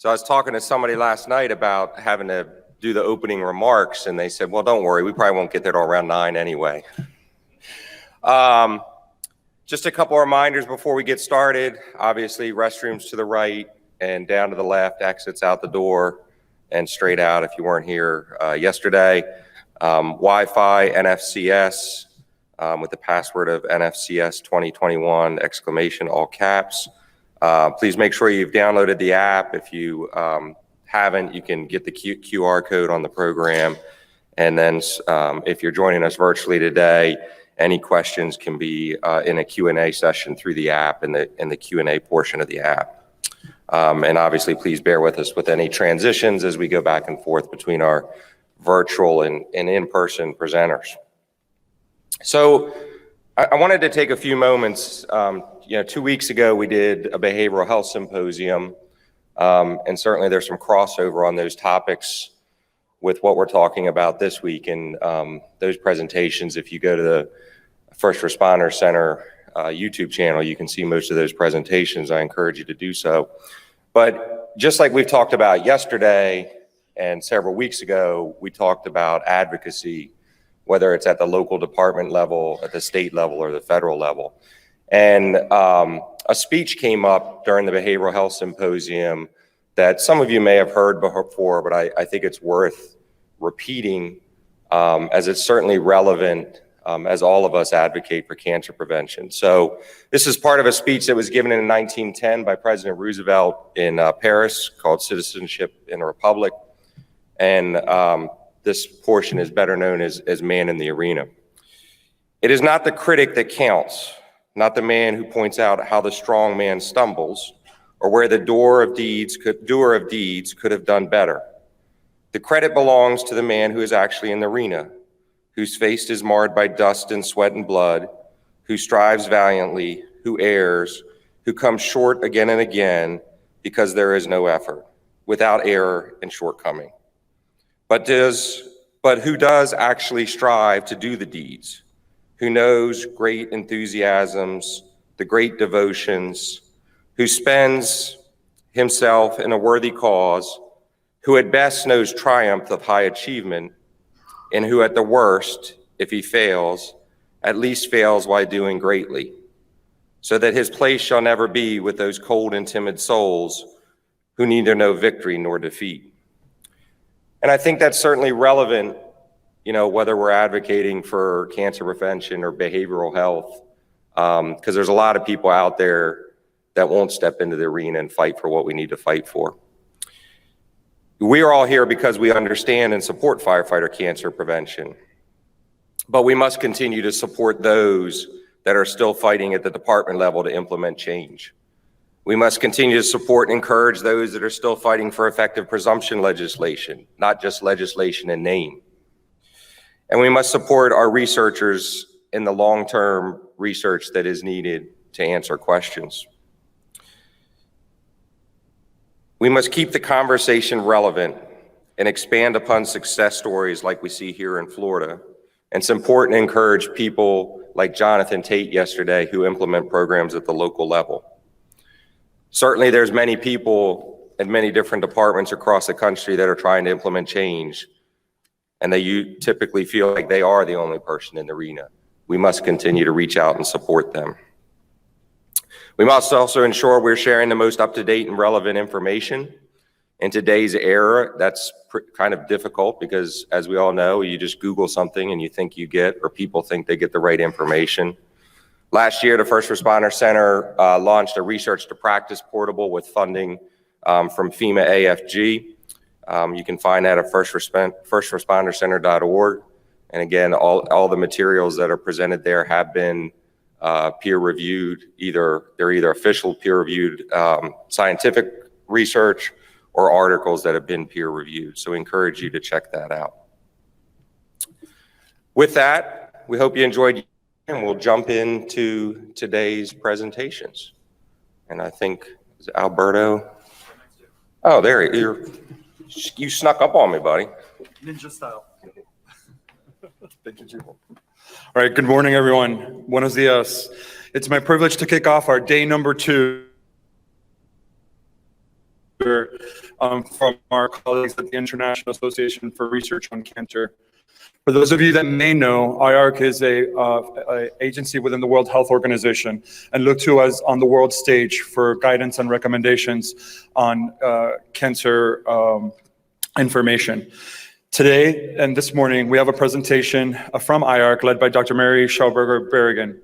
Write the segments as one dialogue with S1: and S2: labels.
S1: So I was talking to somebody last night about having to do the opening remarks, and they said, well, don't worry, we probably won't get there till around 9 anyway. Just a couple of reminders before we get started. Obviously, restrooms to the right and down to the left, exits out the door and straight out if you weren't here yesterday. Wi-Fi, NFCS, with the password of NFCS 2021, exclamation, all caps. Please make sure you've downloaded the app. If you haven't, you can get the QR code on the program. And then if you're joining us virtually today, any questions can be in a Q&A session through the app in the Q&A portion of the app. And obviously, please bear with us with any transitions as we go back and forth between our virtual and in-person presenters. So I wanted to take a few moments. 2 weeks ago, we did a behavioral health symposium, and certainly there's some crossover on those topics with what we're talking about this week. And those presentations, if you go to the First Responder Center YouTube channel, you can see most of those presentations. I encourage you to do so. But just like we've talked about yesterday and several weeks ago, we talked about advocacy, whether it's at the local department level, at the state level, or the federal level. And a speech came up during the Behavioral Health Symposium that some of you may have heard before, but I think it's worth repeating as it's certainly relevant as all of us advocate for cancer prevention. So this is part of a speech that was given in 1910 by President Roosevelt in Paris called Citizenship in a Republic. And this portion is better known as Man in the Arena. It is not the critic that counts, not the man who points out how the strong man stumbles or where the doer of deeds could have done better. The credit belongs to the man who is actually in the arena, whose face is marred by dust and sweat and blood, who strives valiantly, who errs, who comes short again and again because there is no effort, without error and shortcoming. But who does actually strive to do the deeds, who knows great enthusiasms, the great devotions, who spends himself in a worthy cause, who at best knows triumph of high achievement, and who at the worst, if he fails, at least fails while doing greatly, so that his place shall never be with those cold and timid souls who neither know victory nor defeat. And I think that's certainly relevant, whether we're advocating for cancer prevention or behavioral health, because there's a lot of people out there that won't step into the arena and fight for what we need to fight for. We are all here because we understand and support firefighter cancer prevention, but we must continue to support those that are still fighting at the department level to implement change. We must continue to support and encourage those that are still fighting for effective presumption legislation, not just legislation in name. And we must support our researchers in the long-term research that is needed to answer questions. We must keep the conversation relevant and expand upon success stories like we see here in Florida. And it's important to encourage people like Jonathan Tate yesterday who implement programs at the local level. Certainly there's many people in many different departments across the country that are trying to implement change, and they typically feel like they are the only person in the arena. We must continue to reach out and support them. We must also ensure we're sharing the most up-to-date and relevant information. In today's era, that's kind of difficult because, as we all know, you just Google something and you think you get, or people think they get the right information. Last year, the First Responder Center launched a Research to Practice portable with funding from FEMA AFG. You can find that at firstrespondercenter.org. And again, all the materials that are presented there have been peer reviewed. They're either official peer reviewed scientific research or articles that have been peer reviewed. So we encourage you to check that out. With that, we hope you enjoyed, and we'll jump into today's presentations. And I think, is it Alberto? Oh, there you snuck up on me, buddy.
S2: Ninja style. Thank you, Chief. All right, good morning, everyone. Buenos dias. It's my privilege to kick off our day number 2 from our colleagues at the International Association for Research on Cancer. For those of you that may know, IARC is a agency within the World Health Organization and looked to us on the world stage for guidance and recommendations on cancer information. Today and this morning, we have a presentation from IARC led by Dr. Mary Schauberger-Berrigan,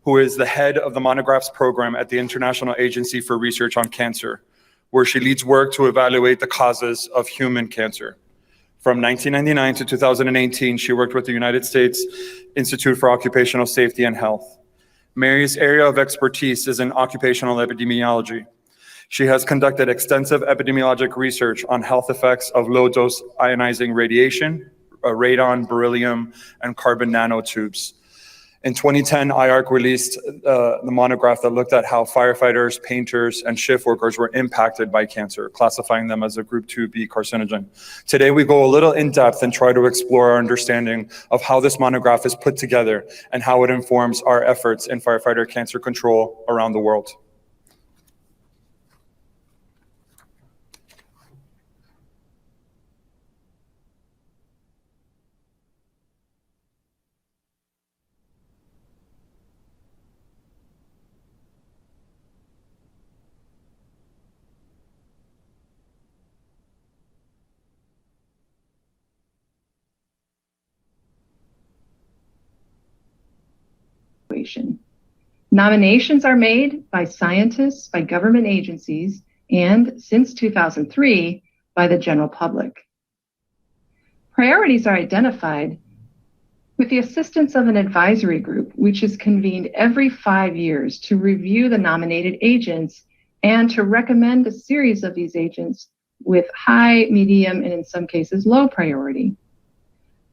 S2: who is the head of the Monographs program at the International Agency for Research on Cancer, where she leads work to evaluate the causes of human cancer. From 1999 to 2018, she worked with the United States Institute for Occupational Safety and Health. Mary's area of expertise is in occupational epidemiology. She has conducted extensive epidemiologic research on health effects of low-dose ionizing radiation, radon, beryllium, and carbon nanotubes. In 2010, IARC released the monograph that looked at how firefighters, painters, and shift workers were impacted by cancer, classifying them as a group 2B carcinogen. Today, we go a little in depth and try to explore our understanding of how this monograph is put together and how it informs our efforts in firefighter cancer control around the world.
S3: Nominations are made by scientists, by government agencies, and since 2003, by the general public. Priorities are identified with the assistance of an advisory group, which is convened every 5 years to review the nominated agents and to recommend a series of these agents with high, medium, and in some cases low priority.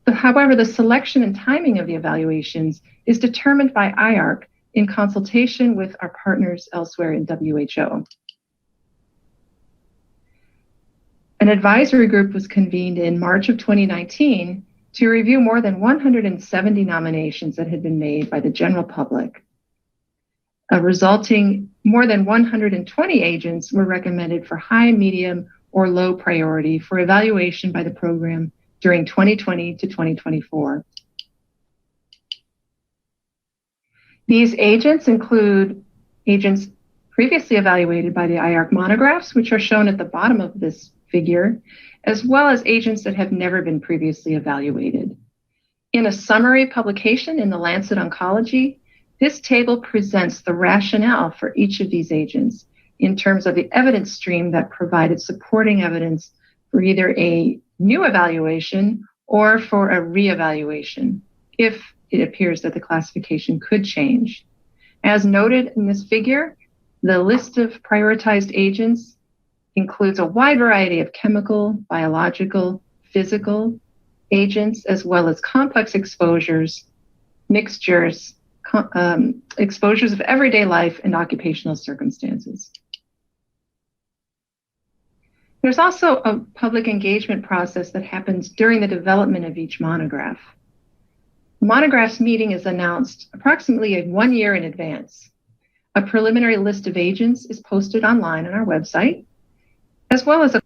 S3: However, the selection and timing of the evaluations is determined by IARC in consultation with our partners elsewhere in WHO. An advisory group was convened in March of 2019 to review more than 170 nominations that had been made by the general public. Resulting more than 120 agents were recommended for high, medium, or low priority for evaluation by the program during 2020 to 2024. These agents include agents previously evaluated by the IARC monographs, which are shown at the bottom of this figure, as well as agents that have never been previously evaluated. In a summary publication in the Lancet Oncology, this table presents the rationale for each of these agents in terms of the evidence stream that provided supporting evidence for either a new evaluation or for a reevaluation, if it appears that the classification could change. As noted in this figure, the list of prioritized agents includes a wide variety of chemical, biological, physical agents, as well as complex exposures, mixtures, exposures of everyday life and occupational circumstances. There's also a public engagement process that happens during the development of each monograph. The monograph's meeting is announced approximately 1 year in advance. A preliminary list of agents is posted online on our website, as well as a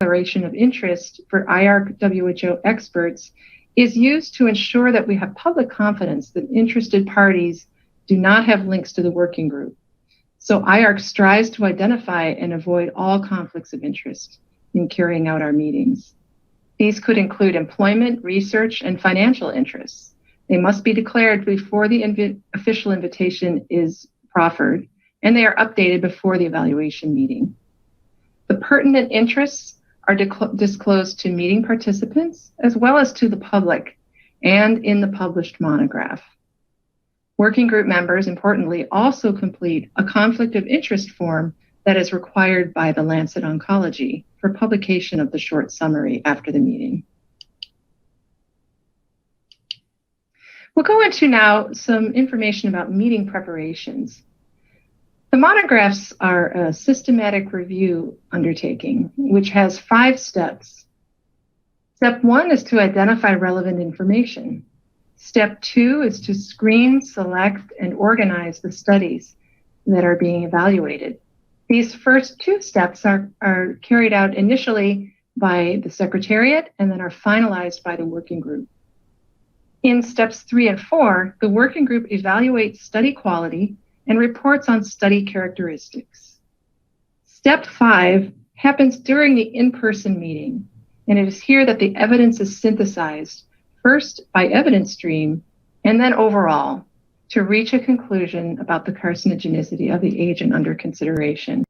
S3: declaration of interest for IARC WHO experts is used to ensure that we have public confidence that interested parties do not have links to the working group. So IARC strives to identify and avoid all conflicts of interest in carrying out our meetings. These could include employment, research, and financial interests. They must be declared before the official invitation is proffered, and they are updated before the evaluation meeting. The pertinent interests are disclosed to meeting participants as well as to the public and in the published monograph. Working group members, importantly, also complete a conflict of interest form that is required by the Lancet Oncology for publication of the short summary after the meeting. We'll go into now some information about meeting preparations. The monographs are a systematic review undertaking, which has 5 steps. Step 1 is to identify relevant information. Step 2 is to screen, select, and organize the studies that are being evaluated. These first 2 steps are carried out initially by the Secretariat and then are finalized by the working group. In steps 3 and 4, the working group evaluates study quality and reports on study characteristics. Step 5 happens during the in-person meeting, and it is here that the evidence is synthesized, first by evidence stream, and then overall, to reach a conclusion about the carcinogenicity of the agent under consideration.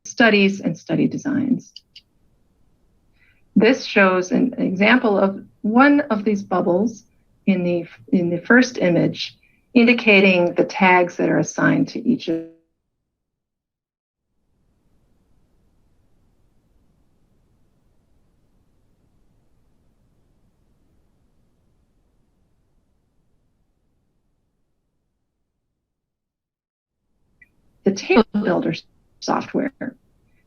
S3: Studies and study designs. This shows an example of one of these bubbles in the first image, indicating the tags that are assigned to each of the table builder software,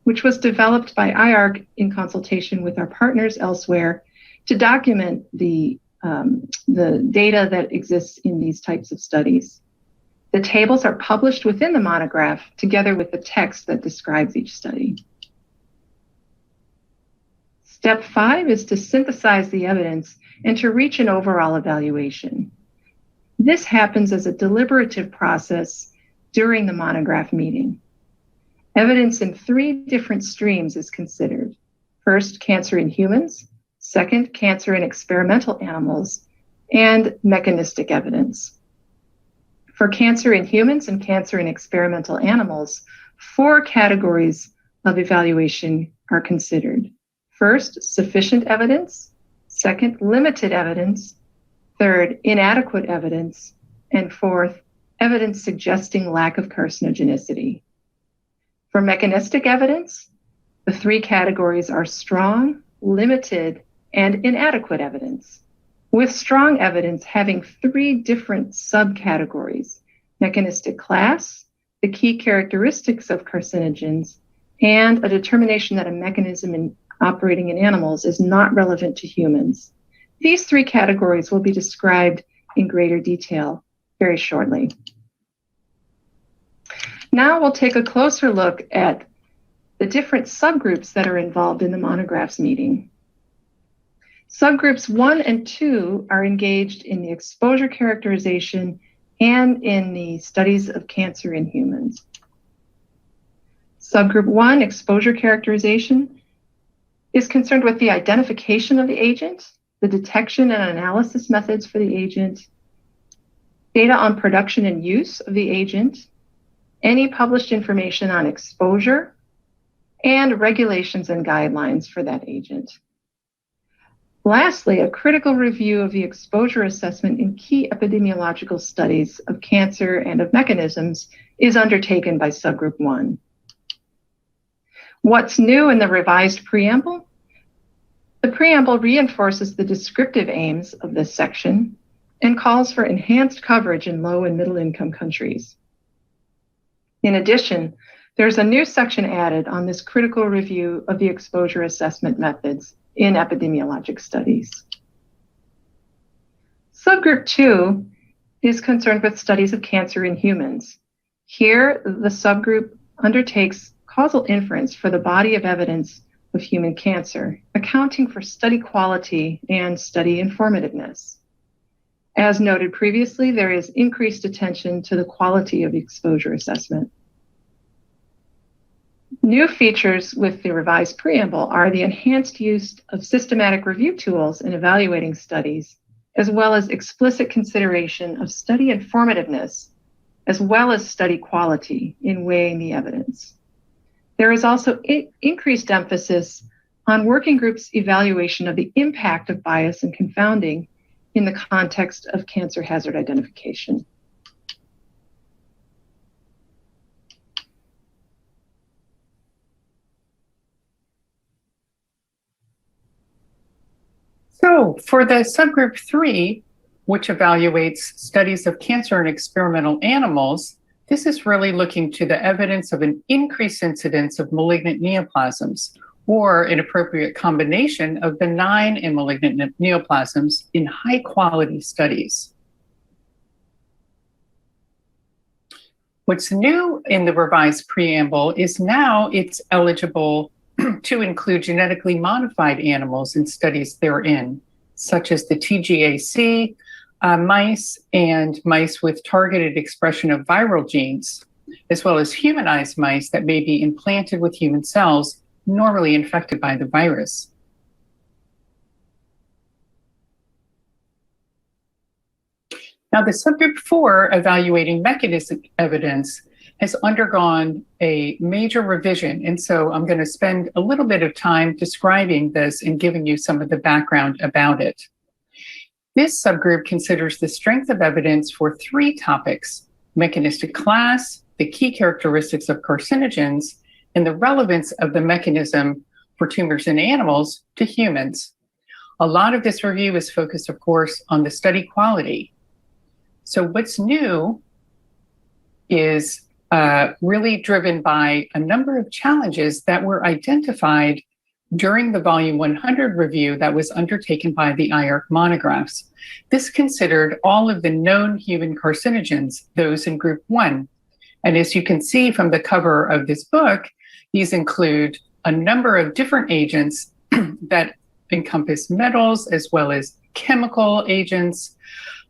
S3: which was developed by IARC in consultation with our partners elsewhere to document the data that exists in these types of studies. The tables are published within the monograph together with the text that describes each study. Step 5 is to synthesize the evidence and to reach an overall evaluation. This happens as a deliberative process during the monograph meeting. Evidence in 3 different streams is considered. First, cancer in humans. Second, cancer in experimental animals. And mechanistic evidence. For cancer in humans and cancer in experimental animals, 4 categories of evaluation are considered. First, sufficient evidence. Second, limited evidence. Third, inadequate evidence. And fourth, evidence suggesting lack of carcinogenicity. For mechanistic evidence, the 3 categories are strong, limited, and inadequate evidence. with strong evidence having 3 different subcategories: mechanistic class, the key characteristics of carcinogens, and a determination that a mechanism operating in animals is not relevant to humans. These 3 categories will be described in greater detail very shortly. Now we'll take a closer look at the different subgroups that are involved in the monographs meeting. Subgroups 1 and 2 are engaged in the exposure characterization and in the studies of cancer in humans. Subgroup 1, exposure characterization, is concerned with the identification of the agent, the detection and analysis methods for the agent, data on production and use of the agent, any published information on exposure, and regulations and guidelines for that agent. Lastly, a critical review of the exposure assessment in key epidemiological studies of cancer and of mechanisms is undertaken by Subgroup 1. What's new in the revised preamble? The preamble reinforces the descriptive aims of this section and calls for enhanced coverage in low and middle income countries. In addition, there's a new section added on this critical review of the exposure assessment methods in epidemiologic studies. Subgroup 2 is concerned with studies of cancer in humans. Here, the subgroup undertakes causal inference for the body of evidence of human cancer, accounting for study quality and study informativeness. As noted previously, there is increased attention to the quality of the exposure assessment. New features with the revised preamble are the enhanced use of systematic review tools in evaluating studies, as well as explicit consideration of study informativeness, as well as study quality in weighing the evidence. There is also increased emphasis on working groups' evaluation of the impact of bias and confounding in the context of cancer hazard identification.
S4: So for the subgroup 3, which evaluates studies of cancer in experimental animals, this is really looking to the evidence of an increased incidence of malignant neoplasms, or an appropriate combination of benign and malignant neoplasms in high-quality studies. What's new in the revised preamble is now it's eligible to include genetically modified animals in studies therein, such as the TGAC mice and mice with targeted expression of viral genes, as well as humanized mice that may be implanted with human cells normally infected by the virus. Now, the subgroup 4, evaluating mechanistic evidence, has undergone a major revision. And so I'm going to spend a little bit of time describing this and giving you some of the background about it. This subgroup considers the strength of evidence for 3 topics: mechanistic class, the key characteristics of carcinogens, and the relevance of the mechanism for tumors in animals to humans. A lot of this review is focused, of course, on the study quality. So what's new is really driven by a number of challenges that were identified during the Volume 100 review that was undertaken by the IARC monographs. This considered all of the known human carcinogens, those in Group 1. And as you can see from the cover of this book, these include a number of different agents that encompass metals, as well as chemical agents,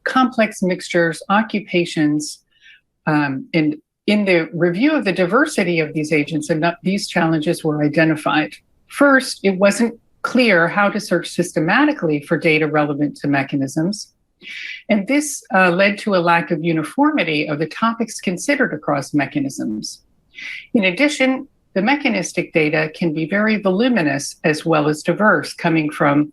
S4: complex mixtures, occupations, and in the review of the diversity of these agents, these challenges were identified. First, it wasn't clear how to search systematically for data relevant to mechanisms. And this led to a lack of uniformity of the topics considered across mechanisms. In addition, the mechanistic data can be very voluminous as well as diverse, coming from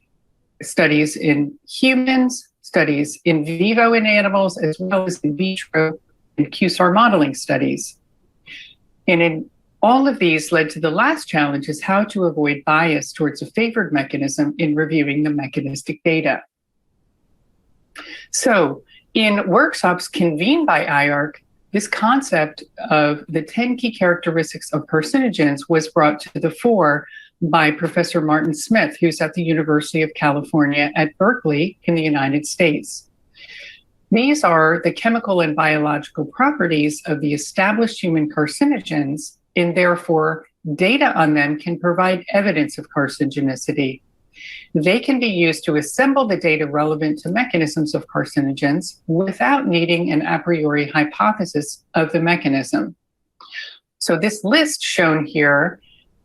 S4: studies in humans, studies in vivo in animals, as well as in vitro and QSAR modeling studies. And in all of these led to the last challenge, is how to avoid bias towards a favored mechanism in reviewing the mechanistic data. So in workshops convened by IARC, this concept of the 10 key characteristics of carcinogens was brought to the fore by Professor Martin Smith, who's at the University of California at Berkeley in the United States. These are the chemical and biological properties of the established human carcinogens, and therefore data on them can provide evidence of carcinogenicity. They can be used to assemble the data relevant to mechanisms of carcinogens without needing an a priori hypothesis of the mechanism. So this list shown here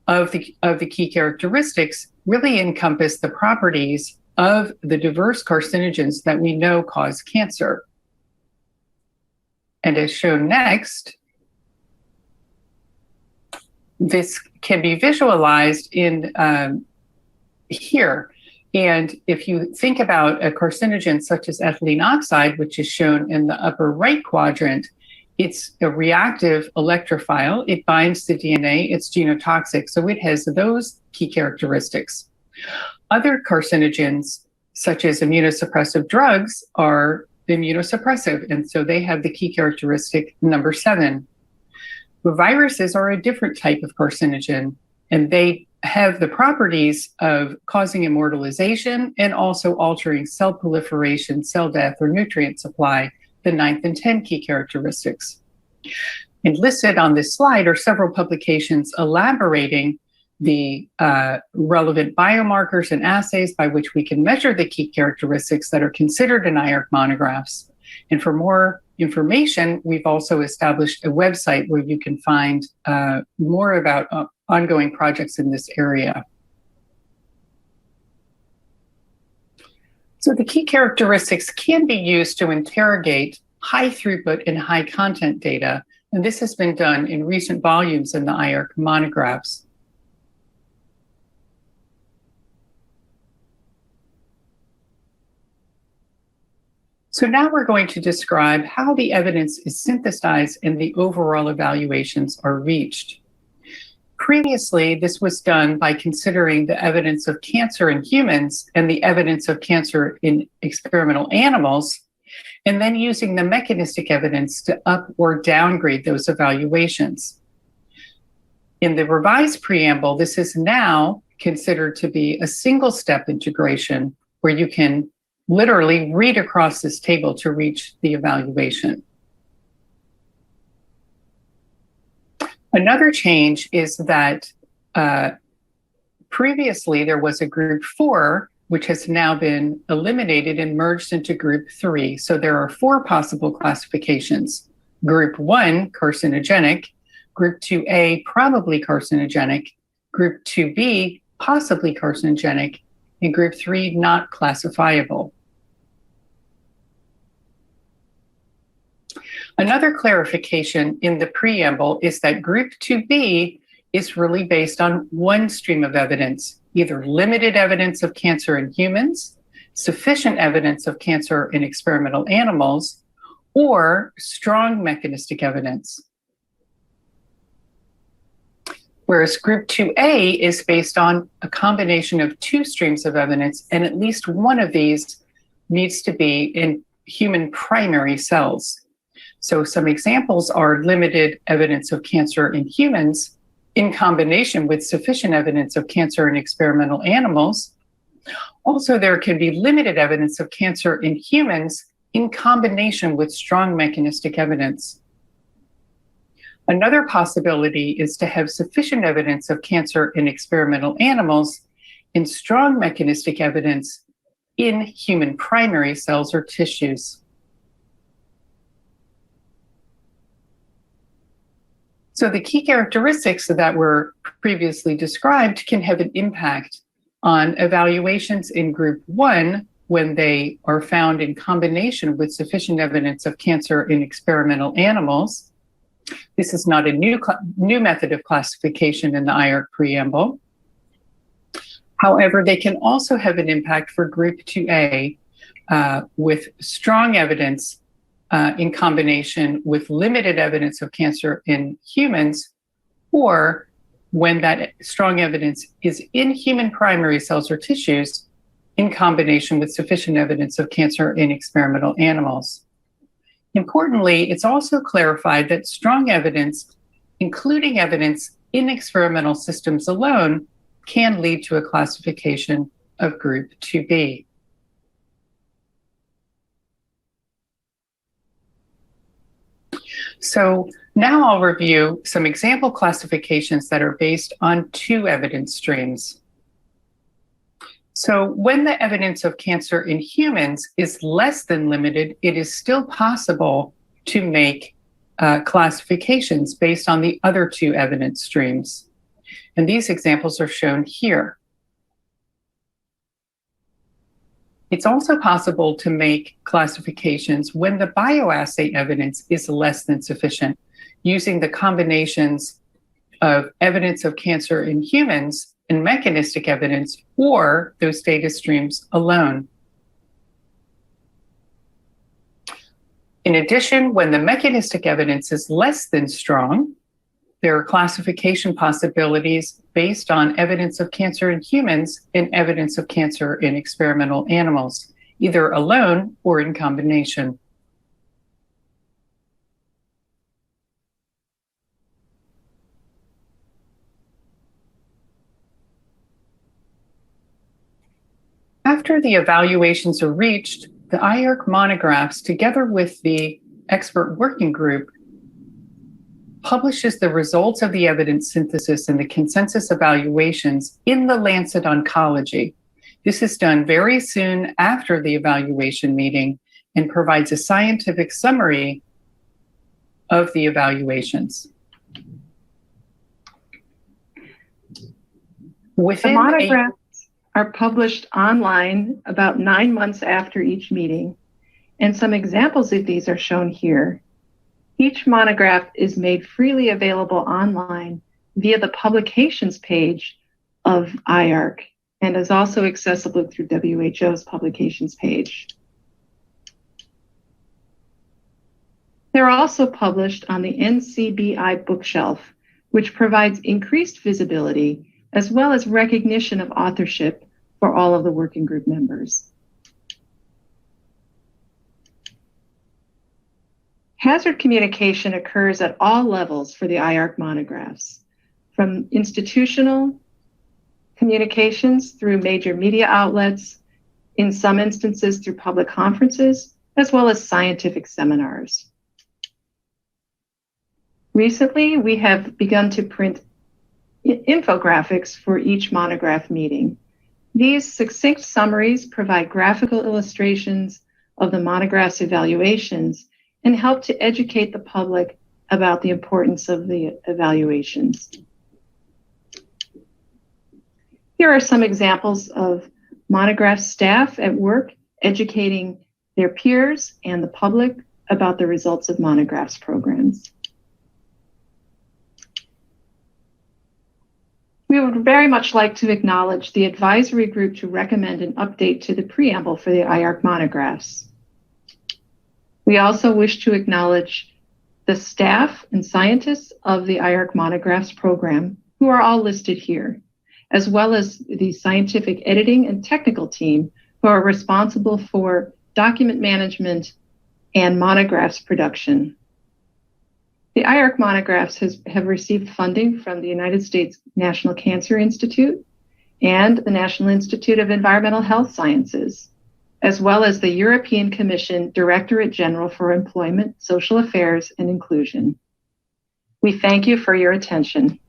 S4: of the key characteristics really encompass the properties of the diverse carcinogens that we know cause cancer. And as shown next, this can be visualized in here. And if you think about a carcinogen such as ethylene oxide, which is shown in the upper right quadrant, it's a reactive electrophile. It binds to DNA. It's genotoxic. So it has those key characteristics. Other carcinogens, such as immunosuppressive drugs, are immunosuppressive. And so they have the key characteristic number 7. Viruses are a different type of carcinogen, and they have the properties of causing immortalization and also altering cell proliferation, cell death, or nutrient supply, the 9th and 10 key characteristics. And listed on this slide are several publications elaborating the relevant biomarkers and assays by which we can measure the key characteristics that are considered in IARC monographs. And for more information, we've also established a website where you can find more about ongoing projects in this area. So the key characteristics can be used to interrogate high throughput and high content data, and this has been done in recent volumes in the IARC monographs. So now we're going to describe how the evidence is synthesized and the overall evaluations are reached. Previously, this was done by considering the evidence of cancer in humans and the evidence of cancer in experimental animals, and then using the mechanistic evidence to up or downgrade those evaluations. In the revised preamble, this is now considered to be a single-step integration where you can literally read across this table to reach the evaluation. Another change is that previously there was a group 4, which has now been eliminated and merged into group 3. So there are 4 possible classifications. Group 1, carcinogenic. Group 2A, probably carcinogenic. Group 2B, possibly carcinogenic. And group 3, not classifiable. Another clarification in the preamble is that Group 2B is really based on one stream of evidence, either limited evidence of cancer in humans, sufficient evidence of cancer in experimental animals, or strong mechanistic evidence. Whereas Group 2A is based on a combination of 2 streams of evidence, and at least one of these needs to be in human primary cells. So some examples are limited evidence of cancer in humans in combination with sufficient evidence of cancer in experimental animals. Also, there can be limited evidence of cancer in humans in combination with strong mechanistic evidence. Another possibility is to have sufficient evidence of cancer in experimental animals and strong mechanistic evidence in human primary cells or tissues. So the key characteristics that were previously described can have an impact on evaluations in Group 1 when they are found in combination with sufficient evidence of cancer in experimental animals. This is not a new method of classification in the IARC preamble. However, they can also have an impact for Group 2A with strong evidence in combination with limited evidence of cancer in humans, or when that strong evidence is in human primary cells or tissues in combination with sufficient evidence of cancer in experimental animals. Importantly, it's also clarified that strong evidence, including evidence in experimental systems alone, can lead to a classification of Group 2B. So now I'll review some example classifications that are based on two evidence streams. So when the evidence of cancer in humans is less than limited, it is still possible to make classifications based on the other two evidence streams. And these examples are shown here. It's also possible to make classifications when the bioassay evidence is less than sufficient, using the combinations of evidence of cancer in humans and mechanistic evidence, or those data streams alone. In addition, when the mechanistic evidence is less than strong, there are classification possibilities based on evidence of cancer in humans and evidence of cancer in experimental animals, either alone or in combination. After the evaluations are reached, the IARC monographs, together with the expert working group, publishes the results of the evidence synthesis and the consensus evaluations in the Lancet Oncology. This is done very soon after the evaluation meeting and provides a scientific summary of the evaluations.
S3: The monographs are published online about 9 months after each meeting, and some examples of these are shown here. Each monograph is made freely available online via the publications page of IARC and is also accessible through WHO's publications page. They're also published on the NCBI bookshelf, which provides increased visibility as well as recognition of authorship for all of the working group members. Hazard communication occurs at all levels for the IARC monographs, from institutional communications through major media outlets, in some instances through public conferences, as well as scientific seminars. Recently, we have begun to print infographics for each monograph meeting. These succinct summaries provide graphical illustrations of the monograph's evaluations and help to educate the public about the importance of the evaluations. Here are some examples of monograph staff at work educating their peers and the public about the results of monographs programs. We would very much like to acknowledge the advisory group to recommend an update to the preamble for the IARC monographs. We also wish to acknowledge the staff and scientists of the IARC monographs program, who are all listed here, as well as the scientific editing and technical team who are responsible for document management and monographs production. The IARC monographs have received funding from the United States National Cancer Institute and the National Institute of Environmental Health Sciences, as well as the European Commission Directorate General for Employment, Social Affairs, and Inclusion. We thank you for your attention.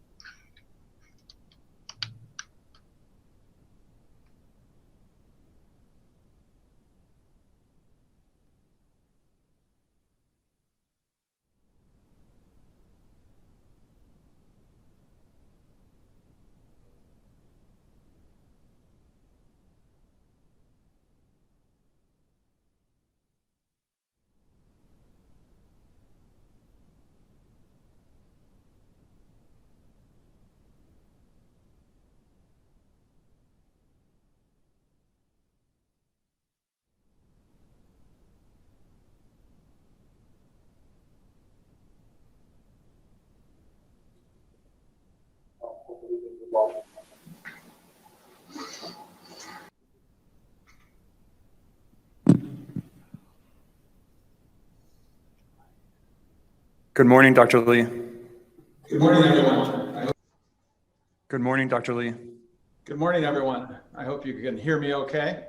S2: Good morning, Dr. Lee.
S5: Good morning, everyone.
S2: Good morning, Dr. Lee.
S5: Good morning, everyone. I hope you can hear me okay.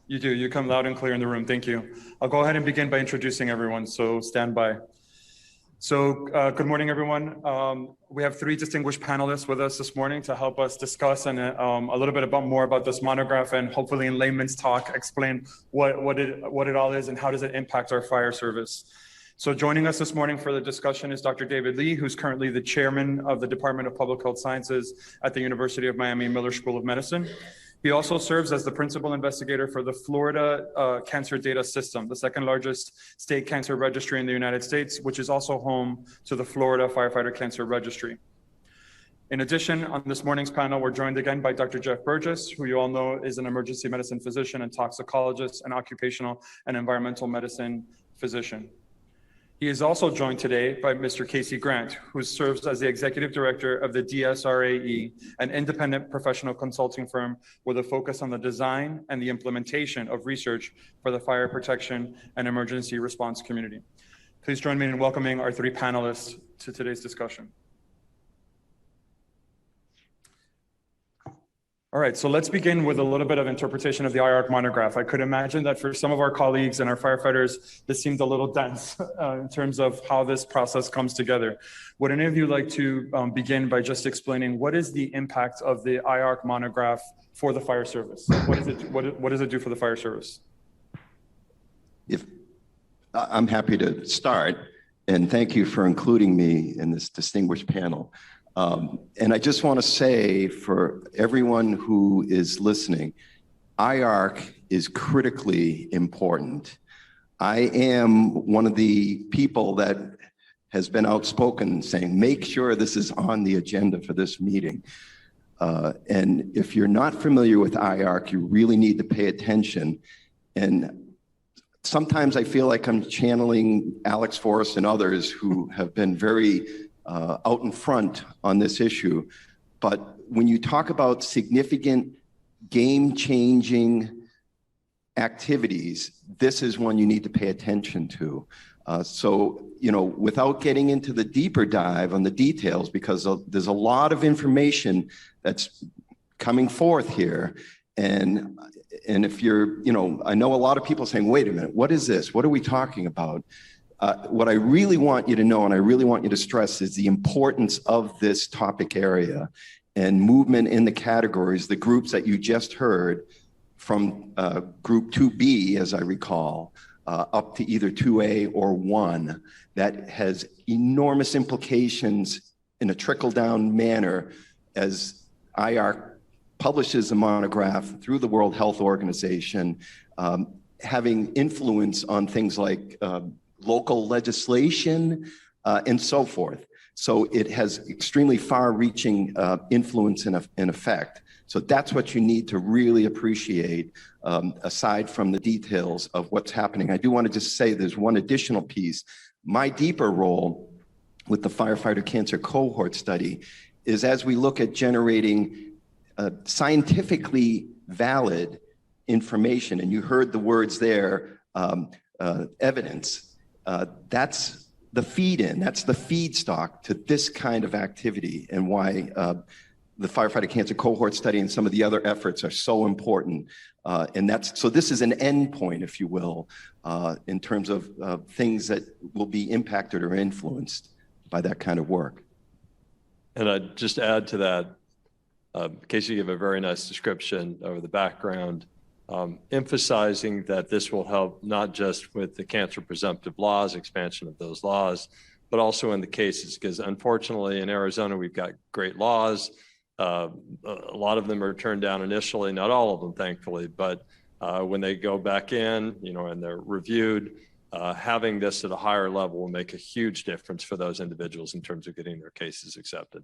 S2: You do. You come loud and clear in the room. Thank you. I'll go ahead and begin by introducing everyone, so stand by. So good morning, everyone. We have three distinguished panelists with us this morning to help us discuss and a little bit more about this monograph, and hopefully in layman's talk explain what it all is and how does it impact our fire service. So joining us this morning for the discussion is Dr. David Lee, who's currently the chairman of the Department of Public Health Sciences at the University of Miami Miller School of Medicine. He also serves as the principal investigator for the Florida Cancer Data System, the second largest state cancer registry in the United States, which is also home to the Florida Firefighter Cancer Registry. In addition, on this morning's panel, we're joined again by Dr. Jeff Burgess, who you all know is an emergency medicine physician and toxicologist and occupational and environmental medicine physician. He is also joined today by Mr. Casey Grant, who serves as the executive director of the DSRAE, an independent professional consulting firm with a focus on the design and the implementation of research for the fire protection and emergency response community. Please join me in welcoming our three panelists to today's discussion. All right, so let's begin with a little bit of interpretation of the IARC monograph. I could imagine that for some of our colleagues and our firefighters, this seemed a little dense in terms of how this process comes together. Would any of you like to begin by just explaining what is the impact of the IARC monograph for the fire service? What does it do for the fire service?
S6: I'm happy to start, and thank you for including me in this distinguished panel. And I just want to say for everyone who is listening, IARC is critically important. I am one of the people that has been outspoken saying, make sure this is on the agenda for this meeting. And if you're not familiar with IARC, you really need to pay attention. And sometimes I feel like I'm channeling Alex Forrest and others who have been very out in front on this issue. But when you talk about significant game-changing activities, this is one you need to pay attention to. So, you know, without getting into the deeper dive on the details, because there's a lot of information that's coming forth here. And if you're, you know, I know a lot of people saying, wait a minute, what is this? What are we talking about? What I really want you to know, and I really want you to stress, is the importance of this topic area and movement in the categories, the groups that you just heard from group 2B, as I recall, up to either 2A or 1, that has enormous implications in a trickle-down manner as IARC publishes a monograph through the World Health Organization, having influence on things like local legislation, and so forth. So it has extremely far-reaching influence and effect. So that's what you need to really appreciate, aside from the details of what's happening. I do want to just say there's one additional piece. My deeper role with the Firefighter Cancer Cohort Study is as we look at generating scientifically valid information, and you heard the words there, evidence. That's the feed-in, that's the feedstock to this kind of activity, and why the Firefighter Cancer Cohort Study and some of the other efforts are so important. And so this is an endpoint, if you will, in terms of things that will be impacted or influenced by that kind of work.
S7: And I'd just add to that, Casey gave a very nice description of the background, emphasizing that this will help not just with the cancer presumptive laws, expansion of those laws, but also in the cases, because unfortunately in Arizona, we've got great laws. A lot of them are turned down initially, not all of them, thankfully, but when they go back in, you know, and they're reviewed, having this at a higher level will make a huge difference for those individuals in terms of getting their cases accepted.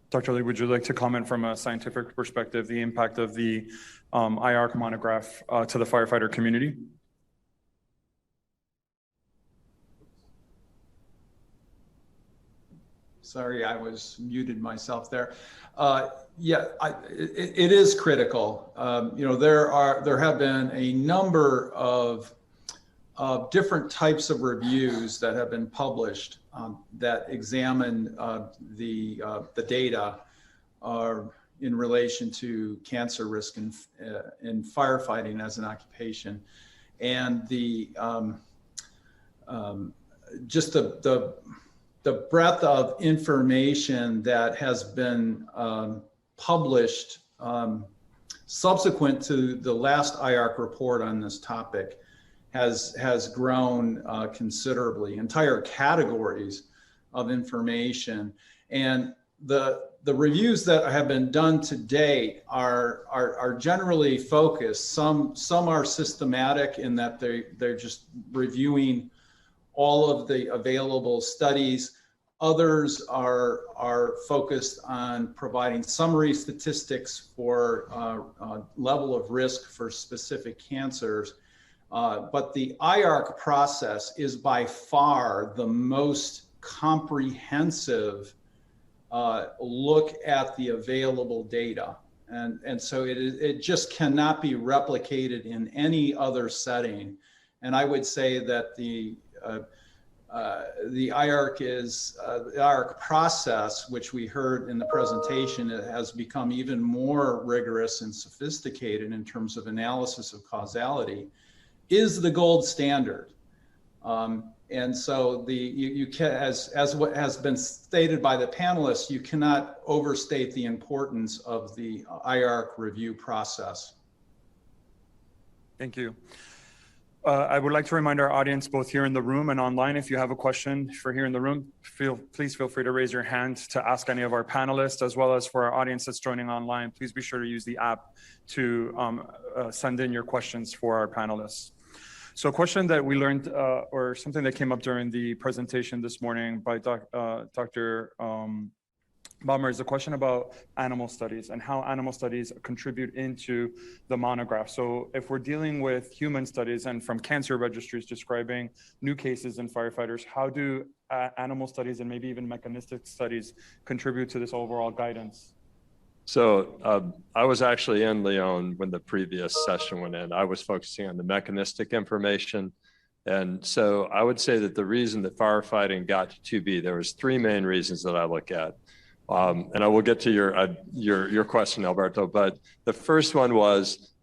S2: Dr. Lee, would you like to comment from a scientific perspective, the impact of the IARC monograph to the firefighter community?
S5: Sorry, I was muted myself there. Yeah, it is critical. You know, there have been a number of different types of reviews that have been published that examine the data in relation to cancer risk in firefighting as an occupation, and just the breadth of information that has been published subsequent to the last IARC report on this topic has grown considerably. Entire categories of information, and the reviews that have been done to date are generally focused. Some are systematic in that they're just reviewing all of the available studies. Others are focused on providing summary statistics for level of risk for specific cancers. But the IARC process is by far the most comprehensive look at the available data. And so it just cannot be replicated in any other setting. And I would say that the IARC process, which we heard in the presentation, it has become even more rigorous and sophisticated in terms of analysis of causality, is the gold standard. And so you can, as what has been stated by the panelists, you cannot overstate the importance of the IARC review process.
S2: Thank you. I would like to remind our audience, both here in the room and online, if you have a question for here in the room, please feel free to raise your hand to ask any of our panelists, as well as for our audience that's joining online, please be sure to use the app to send in your questions for our panelists. So a question that we learned, or something that came up during the presentation this morning by Dr. Baumer, is a question about animal studies and how animal studies contribute into the monograph. So if we're dealing with human studies and from cancer registries describing new cases in firefighters, how do animal studies and maybe even mechanistic studies contribute to this overall guidance?
S7: So I was actually in Lyon when the previous session went in. I was focusing on the mechanistic information. And so I would say that the reason that firefighting got to 2B, there was three main reasons that I look at. And I will get to your question, Alberto, but the first one was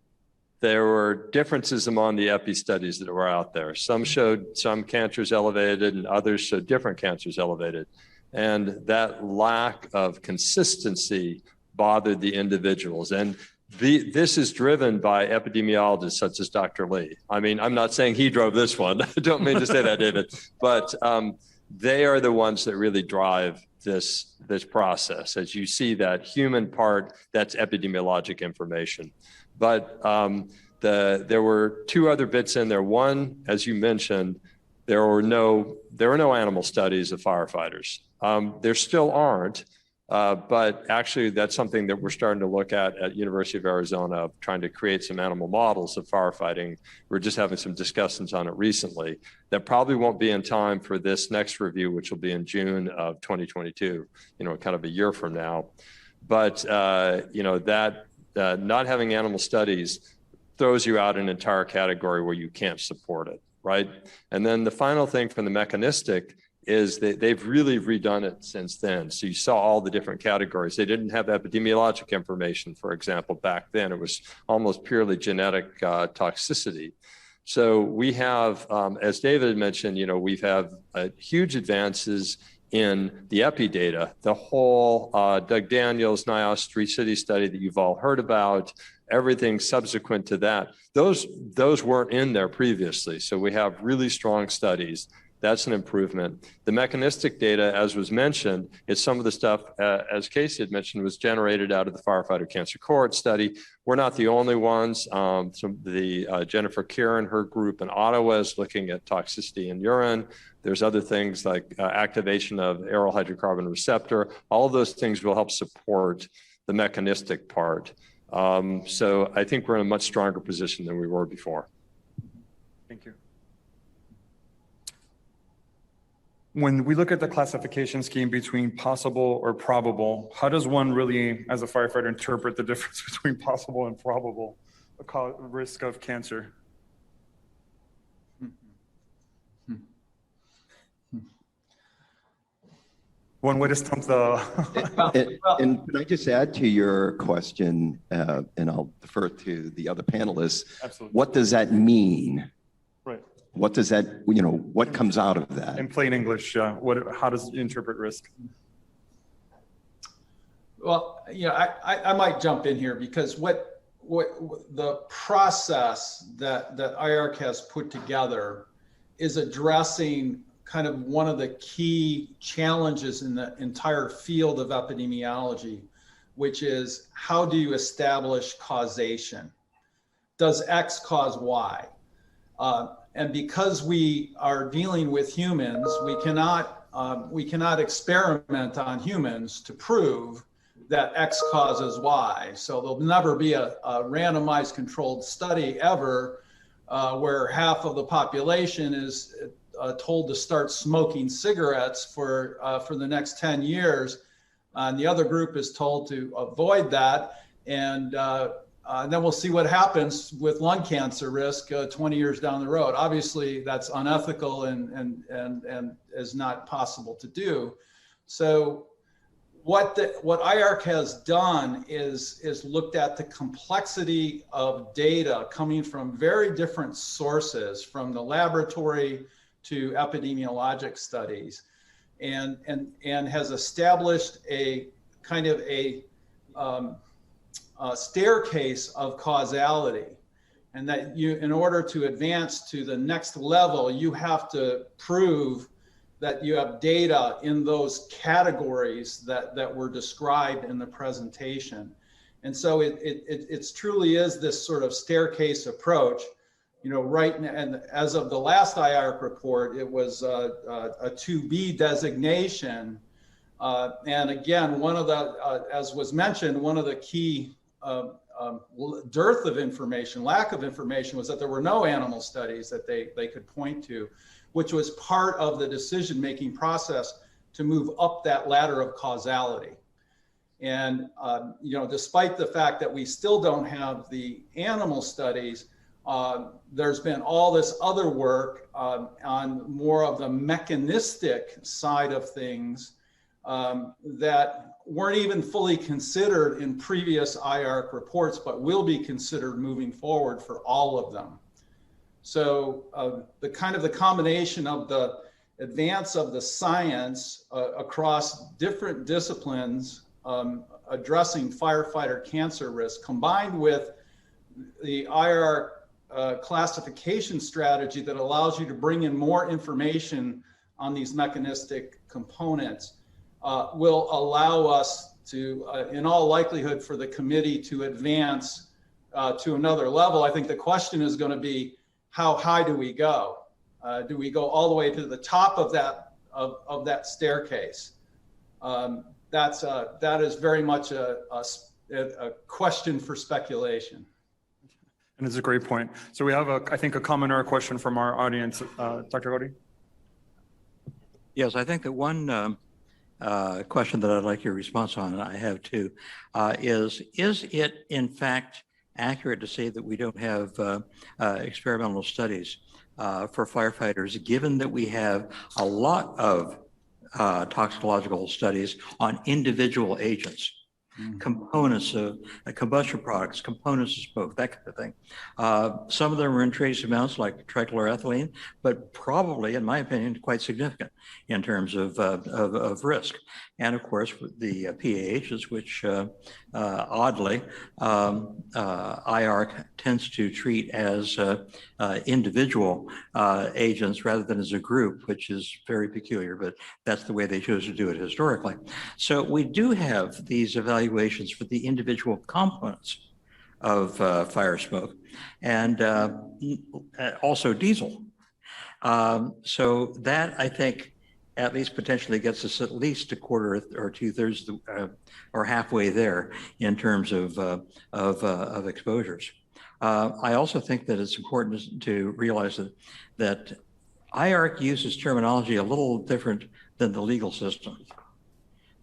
S7: there were differences among the epi studies that were out there. Some showed some cancers elevated and others showed different cancers elevated. And that lack of consistency bothered the individuals. And this is driven by epidemiologists such as Dr. Lee. I mean, I'm not saying he drove this one. I don't mean to say that, David, but they are the ones that really drive this process. As you see that human part, that's epidemiologic information. But there were two other bits in there. One, as you mentioned, there were no animal studies of firefighters. There still aren't. But actually, that's something that we're starting to look at University of Arizona, trying to create some animal models of firefighting. We're just having some discussions on it recently. That probably won't be in time for this next review, which will be in June of 2022, kind of a year from now. But, not having animal studies throws you out an entire category where you can't support it, right? And then the final thing from the mechanistic is that they've really redone it since then. So you saw all the different categories. They didn't have epidemiologic information, for example, back then. It was almost purely genetic toxicity. So we have, as David mentioned, we've had huge advances in the epi data. The whole Doug Daniels, NIOS 3-city study that you've all heard about, everything subsequent to that, those weren't in there previously. So we have really strong studies. That's an improvement. The mechanistic data, as was mentioned, is some of the stuff, as Casey had mentioned, was generated out of the Firefighter Cancer Cohort study. We're not the only ones. Jennifer Kieran, her group in Ottawa, is looking at toxicity in urine. There's other things like activation of aryl hydrocarbon receptor. All of those things will help support the mechanistic part. So I think we're in a much stronger position than we were before.
S2: Thank you. When we look at the classification scheme between possible or probable, how does one really, as a firefighter, interpret the difference between possible and probable risk of cancer? One way to stump the.
S6: And can I just add to your question, and I'll defer to the other panelists.
S2: Absolutely.
S6: What does that mean?
S2: Right.
S6: What does that, what comes out of that?
S2: In plain English, how does it interpret risk?
S5: Well, I might jump in here because what the process that IARC has put together is addressing kind of one of the key challenges in the entire field of epidemiology, which is how do you establish causation? Does X cause Y? And because we are dealing with humans, we cannot experiment on humans to prove that X causes Y. So there'll never be a randomized controlled study ever where half of the population is told to start smoking cigarettes for the next 10 years. And the other group is told to avoid that. And then we'll see what happens with lung cancer risk 20 years down the road. Obviously, that's unethical and is not possible to do. So what IARC has done is looked at the complexity of data coming from very different sources, from the laboratory to epidemiologic studies, and has established a kind of a staircase of causality, and that in order to advance to the next level, you have to prove that you have data in those categories that were described in the presentation. And so it truly is this sort of staircase approach. Right now, and as of the last IARC report, it was a 2B designation. And again, one of the, as was mentioned, one of the key dearth of information, lack of information, was that there were no animal studies that they could point to, which was part of the decision-making process to move up that ladder of causality. And, despite the fact that we still don't have the animal studies, there's been all this other work on more of the mechanistic side of things that weren't even fully considered in previous IARC reports, but will be considered moving forward for all of them. So the combination of the advance of the science across different disciplines addressing firefighter cancer risk, combined with the IARC classification strategy that allows you to bring in more information on these mechanistic components, will allow us to, in all likelihood, for the committee to advance to another level. I think the question is going to be, how high do we go? Do we go all the way to the top of that staircase? That is very much a question for speculation.
S2: And it's a great point. So we have, I think, a comment or a question from our audience. Dr. Gowdy?
S8: Yes, I think that one question that I'd like your response on, and I have two, is it in fact accurate to say that we don't have experimental studies for firefighters, given that we have a lot of toxicological studies on individual agents, components of combustion products, components of smoke, that kind of thing. Some of them are in trace amounts like trichloroethylene, but probably, in my opinion, quite significant in terms of risk. And of course, the PAHs, which oddly, IARC tends to treat as individual agents rather than as a group, which is very peculiar, but that's the way they chose to do it historically. So we do have these evaluations for the individual components of fire smoke, and also diesel. So that, I think, at least potentially gets us at least a quarter or two-thirds or halfway there in terms of exposures. I also think that it's important to realize that IARC uses terminology a little different than the legal system.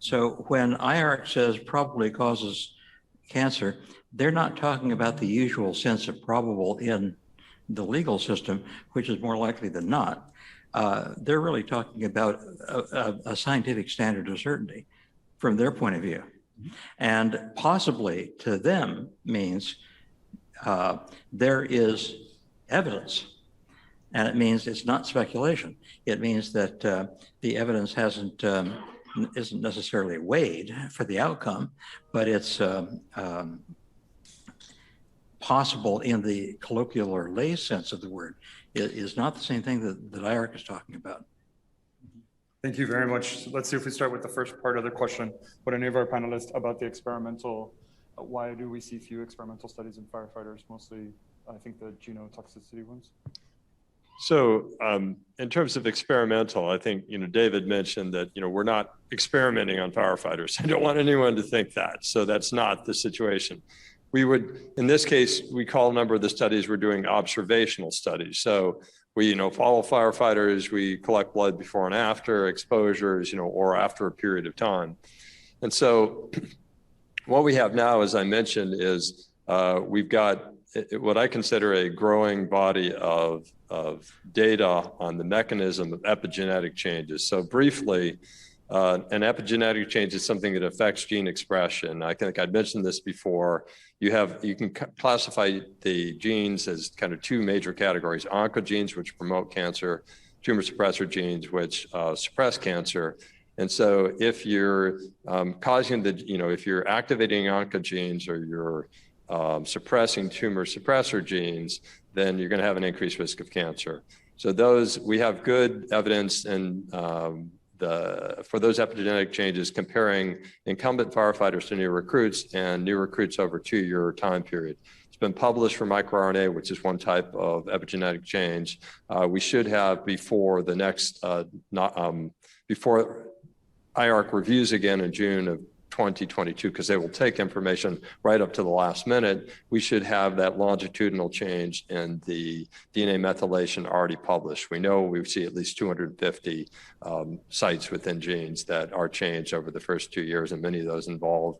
S8: So when IARC says probably causes cancer, they're not talking about the usual sense of probable in the legal system, which is more likely than not. they're really talking about a scientific standard of certainty from their point of view. And possibly to them means there is evidence. And it means it's not speculation. It means that the evidence isn't necessarily weighed for the outcome, but it's possible in the colloquial or lay sense of the word. It is not the same thing that IARC is talking about.
S2: Thank you very much. Let's see if we start with the first part of the question. Would any of our panelists about the experimental, why do we see few experimental studies in firefighters, mostly, I think the genotoxicity ones?
S7: So in terms of experimental, I think, David mentioned that, we're not experimenting on firefighters. I don't want anyone to think that. So that's not the situation. We would, in this case, we call a number of the studies we're doing observational studies. So we, follow firefighters, we collect blood before and after exposures, or after a period of time. And so what we have now, as I mentioned, is we've got what I consider a growing body of data on the mechanism of epigenetic changes. So briefly, an epigenetic change is something that affects gene expression. I think I'd mentioned this before. You can classify the genes as kind of two major categories: oncogenes, which promote cancer, tumor suppressor genes, which suppress cancer. And so if you're if you're activating oncogenes or you're suppressing tumor suppressor genes, then you're going to have an increased risk of cancer. So we have good evidence for those epigenetic changes comparing incumbent firefighters to new recruits and new recruits over a 2-year time period. It's been published for microRNA, which is one type of epigenetic change. We should have before the next, before IARC reviews again in June of 2022, because they will take information right up to the last minute. We should have that longitudinal change in the DNA methylation already published. We know we see at least 250 sites within genes that are changed over the first 2 years, and many of those involve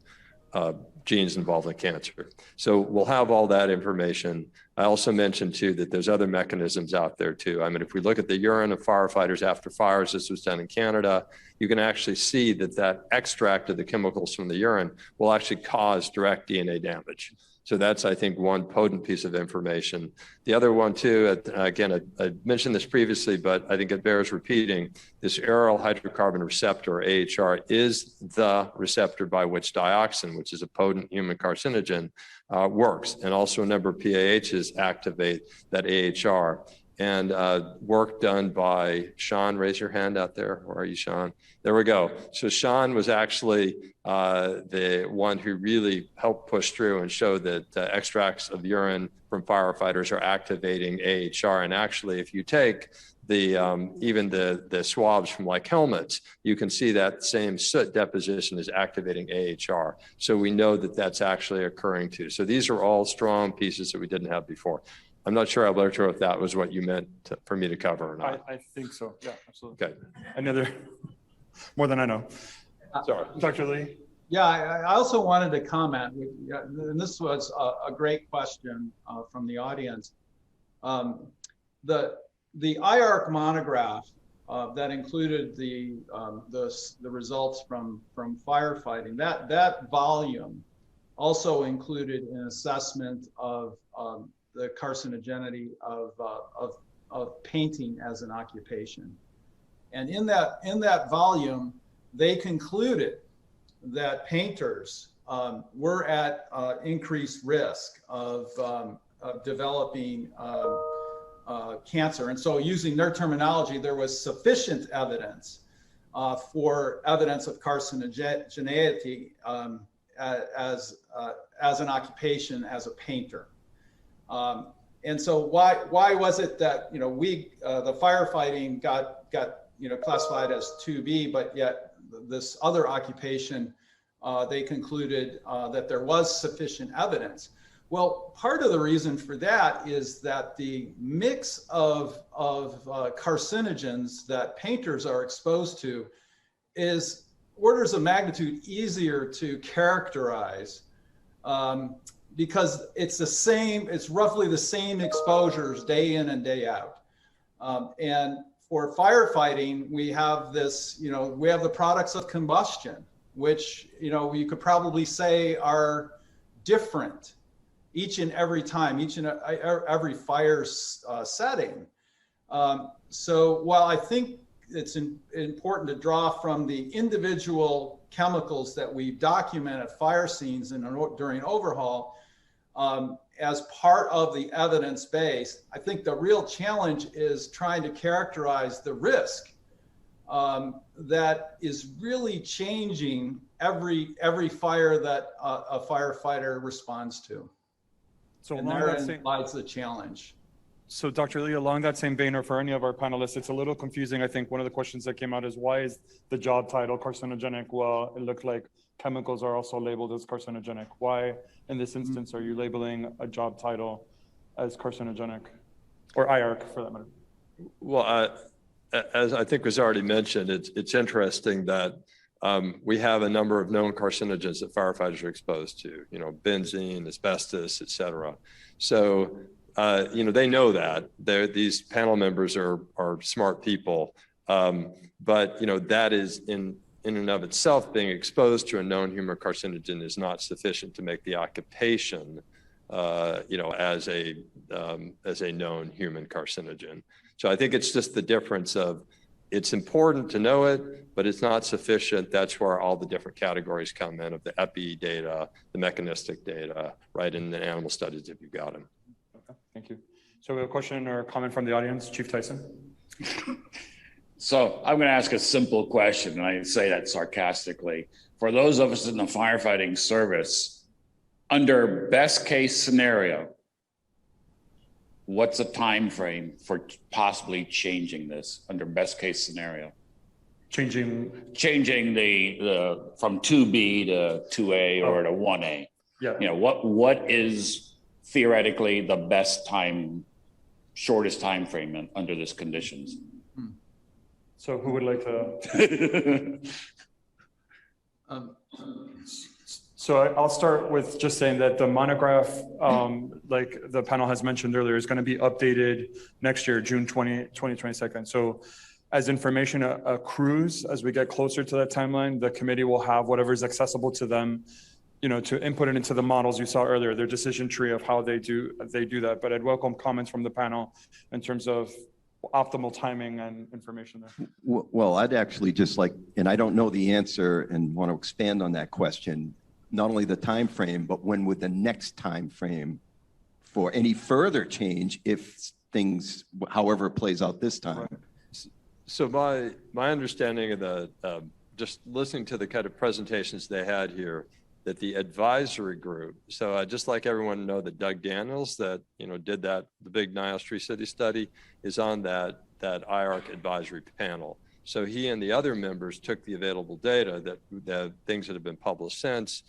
S7: genes involved in cancer. So we'll have all that information. I also mentioned too that there's other mechanisms out there too. I mean, if we look at the urine of firefighters after fires, this was done in Canada, you can actually see that extract of the chemicals from the urine will actually cause direct DNA damage. So that's, I think, one potent piece of information. The other one too, again, I mentioned this previously, but I think it bears repeating, this aryl hydrocarbon receptor, AHR, is the receptor by which dioxin, which is a potent human carcinogen, works. And also a number of PAHs activate that AHR. And work done by Sean, raise your hand out there. Where are you, Sean? There we go. So Sean was actually the one who really helped push through and show that extracts of urine from firefighters are activating AHR. And actually, if you take even the swabs from like helmets, you can see that same soot deposition is activating AHR. So we know that that's actually occurring too. So these are all strong pieces that we didn't have before. I'm not sure, Alberto, if that was what you meant for me to cover or not.
S2: I think so. Yeah, absolutely.
S7: Okay.
S2: Another, more than I know. Sorry, Dr. Lee.
S5: Yeah, I also wanted to comment, and this was a great question from the audience. The IARC monograph that included the results from firefighting, that volume also included an assessment of the carcinogenity of painting as an occupation. And in that volume, they concluded that painters were at increased risk of developing cancer. And so using their terminology, there was sufficient evidence for evidence of carcinogeneity as an occupation, as a painter. And so why was it that the firefighting got classified as 2B, but yet this other occupation they concluded that there was sufficient evidence? Well, part of the reason for that is that the mix of carcinogens that painters are exposed to is orders of magnitude easier to characterize. Because it's roughly the same exposures day in and day out. And for firefighting, we have this, we have the products of combustion, which, you could probably say are different each and every time, each and every fire setting. So while I think it's important to draw from the individual chemicals that we document at fire scenes and during overhaul, as part of the evidence base, I think the real challenge is trying to characterize the risk that is really changing every fire that a firefighter responds to.
S2: So
S5: and
S2: along that
S5: therein
S2: same,
S5: lies the challenge.
S2: so Dr. Lee, along that same vein, or for any of our panelists, it's a little confusing. I think one of the questions that came out is, why is the job title carcinogenic? Well, it looked like chemicals are also labeled as carcinogenic. Why, in this instance, are you labeling a job title as carcinogenic, or IARC for that matter?
S7: Well, as I think was already mentioned, it's interesting that we have a number of known carcinogens that firefighters are exposed to, benzene, asbestos, et cetera. So, they know that. These panel members are smart people. But, that is in and of itself, being exposed to a known human carcinogen is not sufficient to make the occupation, as a known human carcinogen. So I think it's just the difference of, it's important to know it, but it's not sufficient. That's where all the different categories come in, of the epi data, the mechanistic data, right, in the animal studies, if you've got them.
S2: Okay, thank you. So we have a question or comment from the audience. Chief Tyson.
S9: So I'm going to ask a simple question, and I say that sarcastically. For those of us in the firefighting service, under best case scenario, what's a time frame for possibly changing this under best case scenario? Changing the from 2B to 2A or to 1A.
S2: Yeah.
S9: What is theoretically the best time, shortest time frame under this conditions?
S2: So who would like to? So I'll start with just saying that the monograph, like the panel has mentioned earlier, is going to be updated next year, June 2022. So as information accrues, as we get closer to that timeline, the committee will have whatever is accessible to them, to input it into the models you saw earlier, their decision tree of how they do that. But I'd welcome comments from the panel in terms of optimal timing and information there.
S6: Well, I'd actually just like, and I don't know the answer and want to expand on that question, not only the time frame, but when would the next time frame for any further change if things, however it plays out this time?
S7: Right. So my understanding of the, just listening to the kind of presentations they had here, that the advisory group, so just like everyone know that Doug Daniels that, did the big Niles Tree City study, is on that IARC advisory panel. So he and the other members took the available data, that things that have been published since,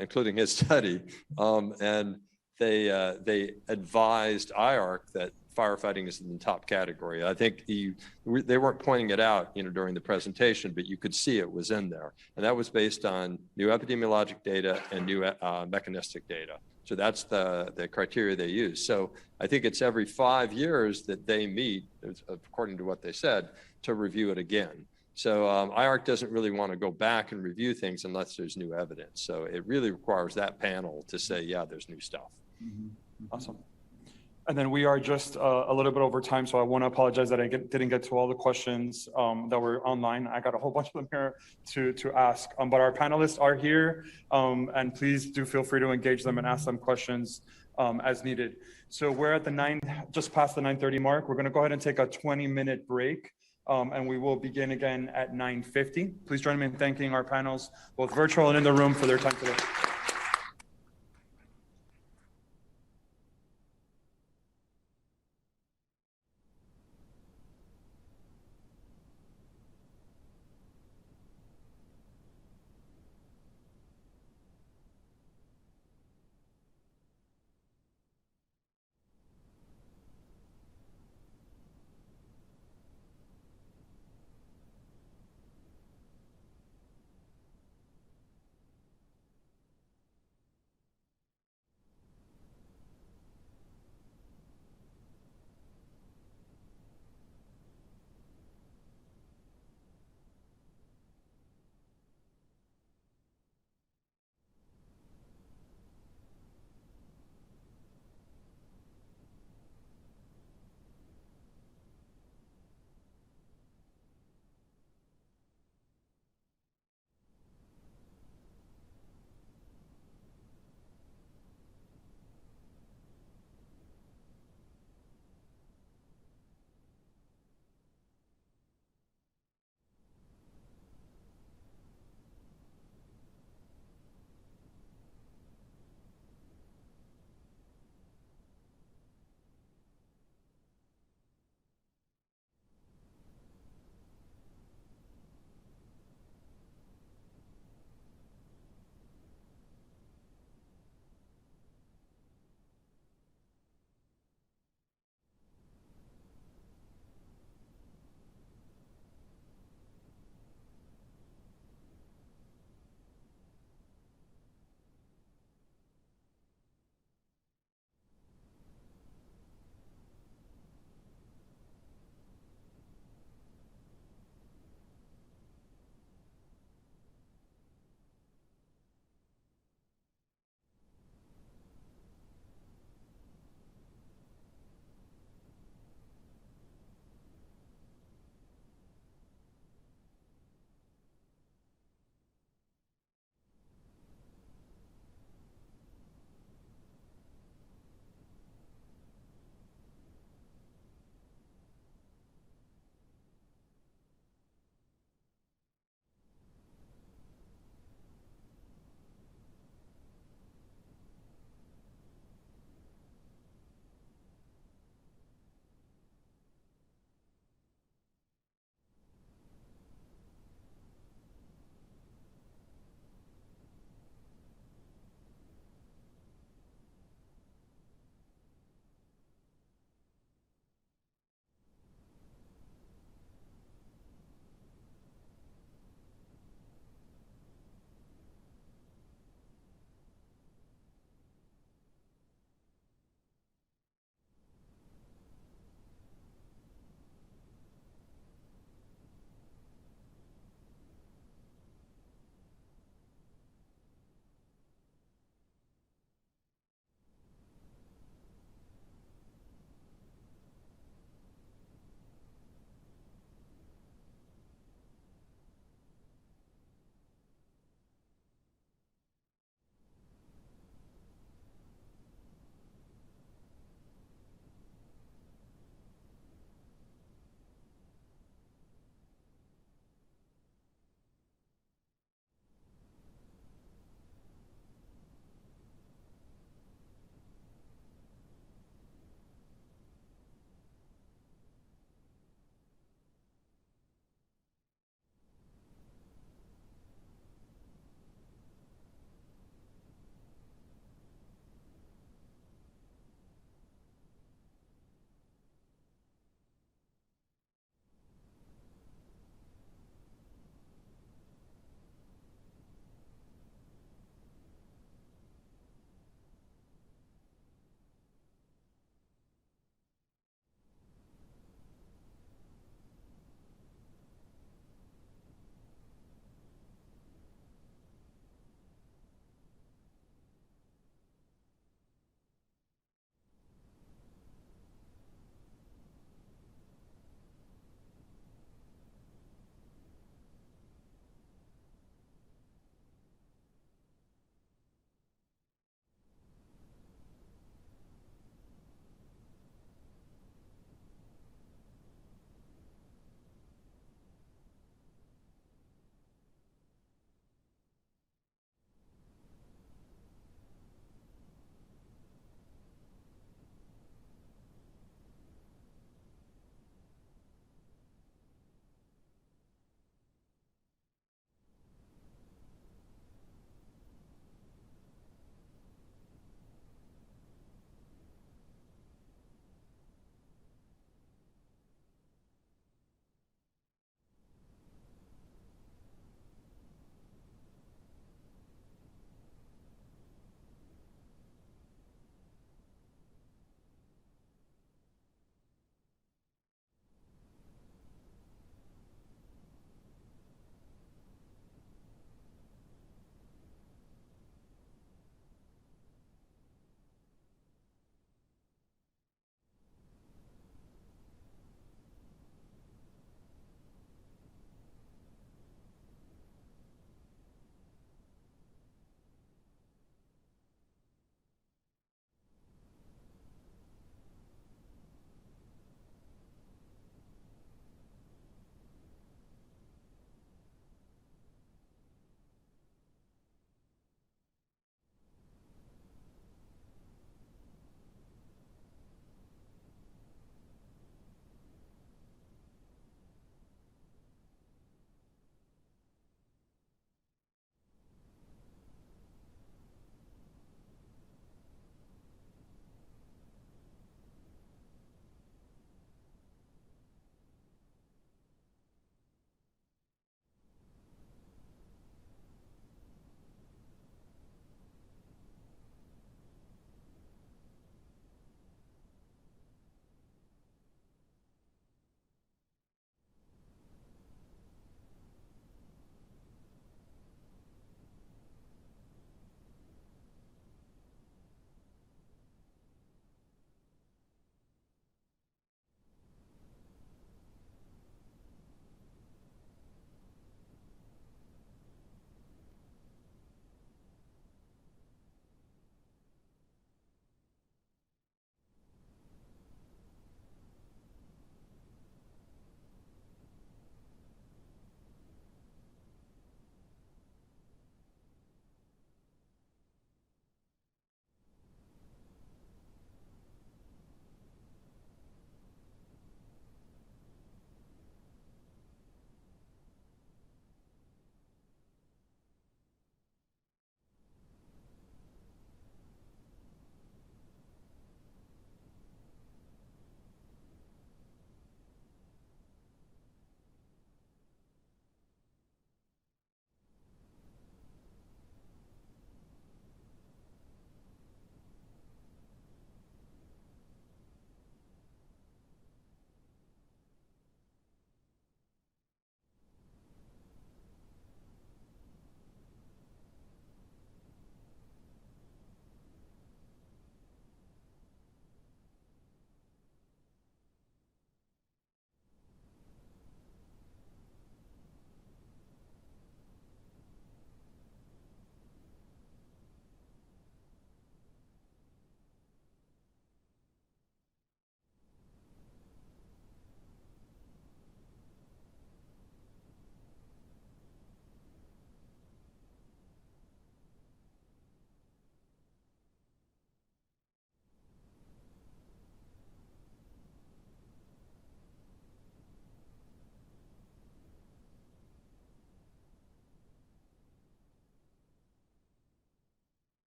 S7: including his study, and they advised IARC that firefighting is in the top category. I think they weren't pointing it out, during the presentation, but you could see it was in there. And that was based on new epidemiologic data and new mechanistic data. So that's the criteria they use. So I think it's every 5 years that they meet, according to what they said, to review it again. So IARC doesn't really want to go back and review things unless there's new evidence. So it really requires that panel to say, yeah, there's new stuff.
S2: Mm-hmm. Awesome. And then we are just a little bit over time, so I want to apologize that I didn't get to all the questions that were online. I got a whole bunch of them here to ask, but our panelists are here, and please do feel free to engage them and ask them questions as needed. So we're at just past the 9:30 mark. We're going to go ahead and take a 20-minute break, and we will begin again at 9:50. Please join me in thanking our panels, both virtual and in the room, for their time today.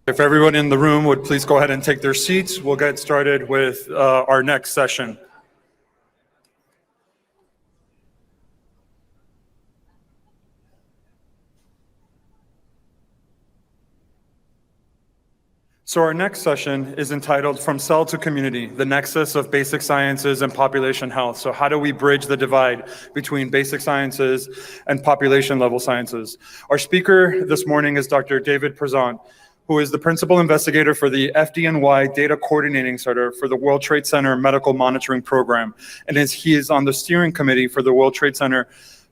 S2: If everyone in the room would please go ahead and take their seats, we'll get started with our next session. So our next session is entitled From Cell to Community, the Nexus of Basic Sciences and Population Health. So how do we bridge the divide between basic sciences and population level sciences? Our speaker this morning is Dr. David Prezant, who is the principal investigator for the FDNY Data Coordinating Center for the World Trade Center Medical Monitoring Program. And he is on the steering committee for the World Trade Center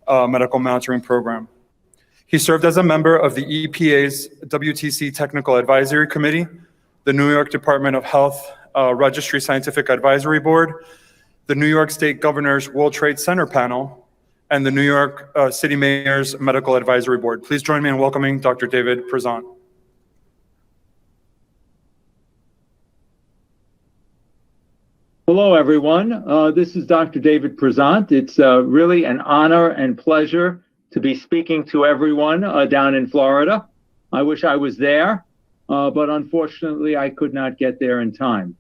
S2: Medical Monitoring Program. He served as a member of the EPA's WTC Technical Advisory Committee, the New York Department of Health Registry Scientific Advisory Board, the New York State Governor's World Trade Center Panel, and the New York City Mayor's Medical Advisory Board. Please join me in welcoming Dr. David Prezant.
S10: Hello, everyone. This is Dr. David Prezant. It's really an honor and pleasure to be speaking to everyone down in Florida. I wish I was there, but unfortunately I could not get there in time.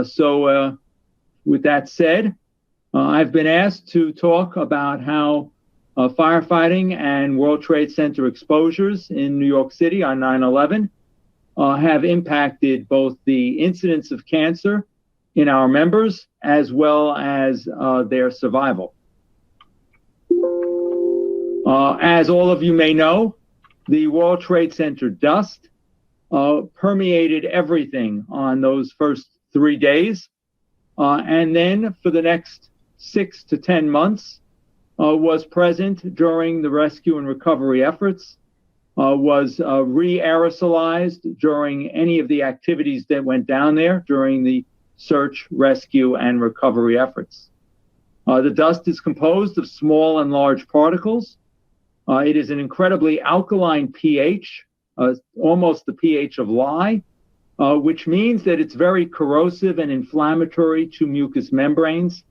S10: So with that said, I've been asked to talk about how firefighting and World Trade Center exposures in New York City on 9/11 have impacted both the incidence of cancer in our members as well as their survival. As all of you may know, the World Trade Center dust permeated everything on those first 3 days. And then for the next 6 to 10 months was present during the rescue and recovery efforts, was re-aerosolized during any of the activities that went down there during the search, rescue, and recovery efforts. The dust is composed of small and large particles. It is an incredibly alkaline pH, almost the pH of lye, which means that it's very corrosive and inflammatory to mucous membranes.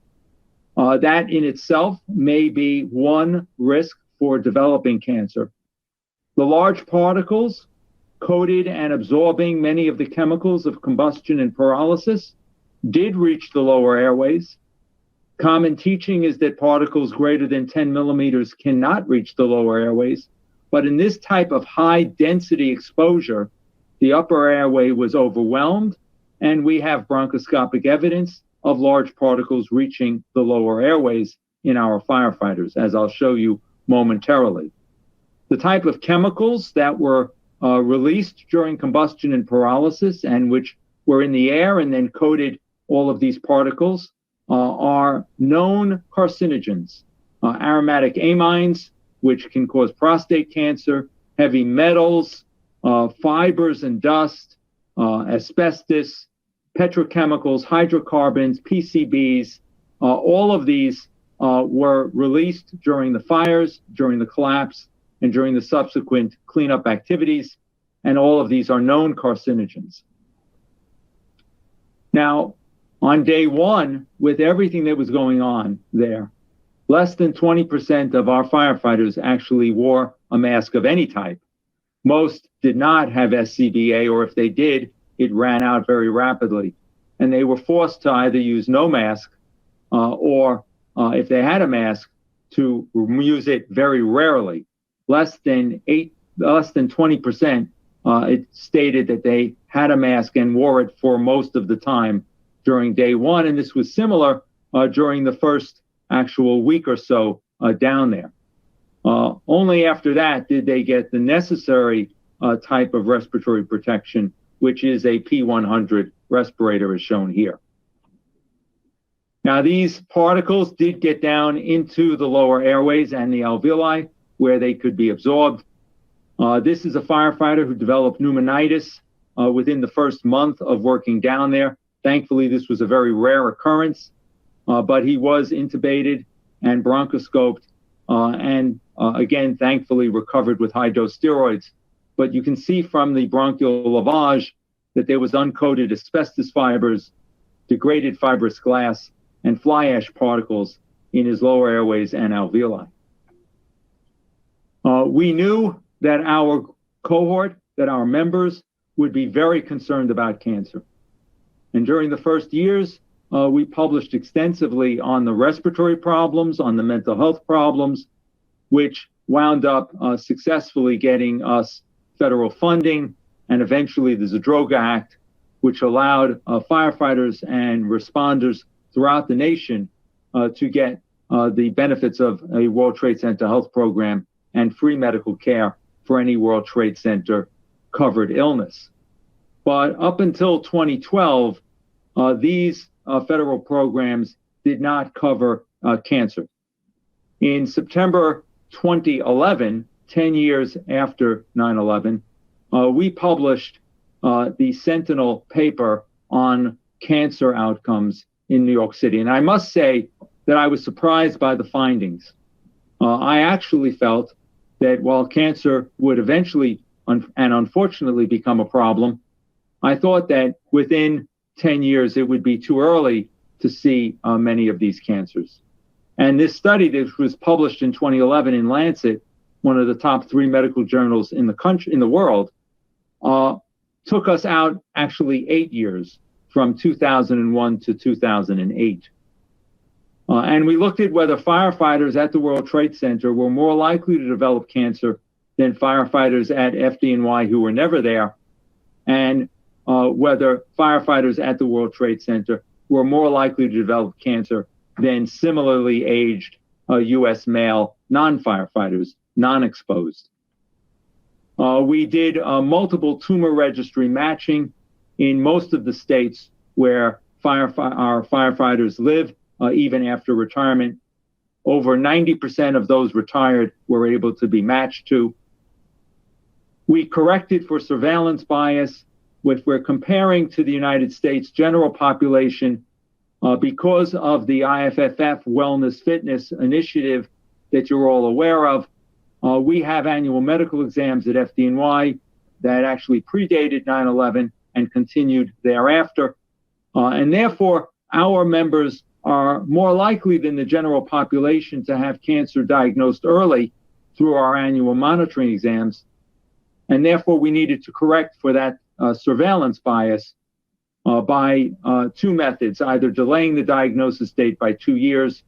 S10: That in itself may be one risk for developing cancer. The large particles, coated and absorbing many of the chemicals of combustion and pyrolysis, did reach the lower airways. Common teaching is that particles greater than 10 millimeters cannot reach the lower airways, but in this type of high density exposure, the upper airway was overwhelmed, and we have bronchoscopic evidence of large particles reaching the lower airways in our firefighters, as I'll show you momentarily. The type of chemicals that were released during combustion and pyrolysis and which were in the air and then coated all of these particles are known carcinogens, aromatic amines, which can cause prostate cancer, heavy metals, fibers and dust, asbestos, petrochemicals, hydrocarbons, PCBs. All of these were released during the fires, during the collapse, and during the subsequent cleanup activities, and all of these are known carcinogens. Now, on day one, with everything that was going on there, less than 20% of our firefighters actually wore a mask of any type. Most did not have SCBA, or if they did, it ran out very rapidly. And they were forced to either use no mask or if they had a mask, to use it very rarely. Less than 20%, it stated that they had a mask and wore it for most of the time during day one, and this was similar during the first actual week or so down there. Only after that did they get the necessary type of respiratory protection, which is a P100 respirator, as shown here. Now, these particles did get down into the lower airways and the alveoli, where they could be absorbed. This is a firefighter who developed pneumonitis within the first month of working down there. Thankfully, this was a very rare occurrence, but he was intubated and bronchoscoped, and again, thankfully recovered with high-dose steroids. But you can see from the bronchial lavage that there was uncoated asbestos fibers, degraded fibrous glass, and fly ash particles in his lower airways and alveoli. We knew that our cohort, that our members, would be very concerned about cancer. And during the first years, we published extensively on the respiratory problems, on the mental health problems, which wound up successfully getting us federal funding and eventually the Zadroga Act, which allowed firefighters and responders throughout the nation to get the benefits of a World Trade Center health program and free medical care for any World Trade Center covered illness. But up until 2012, these federal programs did not cover cancer. In September 2011, 10 years after 9/11, we published the Sentinel paper on cancer outcomes in New York City. And I must say that I was surprised by the findings. I actually felt that while cancer would eventually and unfortunately become a problem, I thought that within 10 years it would be too early to see many of these cancers. And this study that was published in 2011 in Lancet, one of the top 3 medical journals in the country, in the world, took us out actually 8 years, from 2001 to 2008. And we looked at whether firefighters at the World Trade Center were more likely to develop cancer than firefighters at FDNY who were never there, and whether firefighters at the World Trade Center were more likely to develop cancer than similarly aged U.S. male non-firefighters, non-exposed. We did multiple tumor registry matching in most of the states where our firefighters live, even after retirement. Over 90% of those retired were able to be matched to. We corrected for surveillance bias. If we're comparing to the United States general population, because of the IFFF Wellness Fitness Initiative that you're all aware of, we have annual medical exams at FDNY that actually predated 9/11 and continued thereafter. And therefore, our members are more likely than the general population to have cancer diagnosed early through our annual monitoring exams. And therefore, we needed to correct for that surveillance bias by 2 methods, either delaying the diagnosis date by 2 years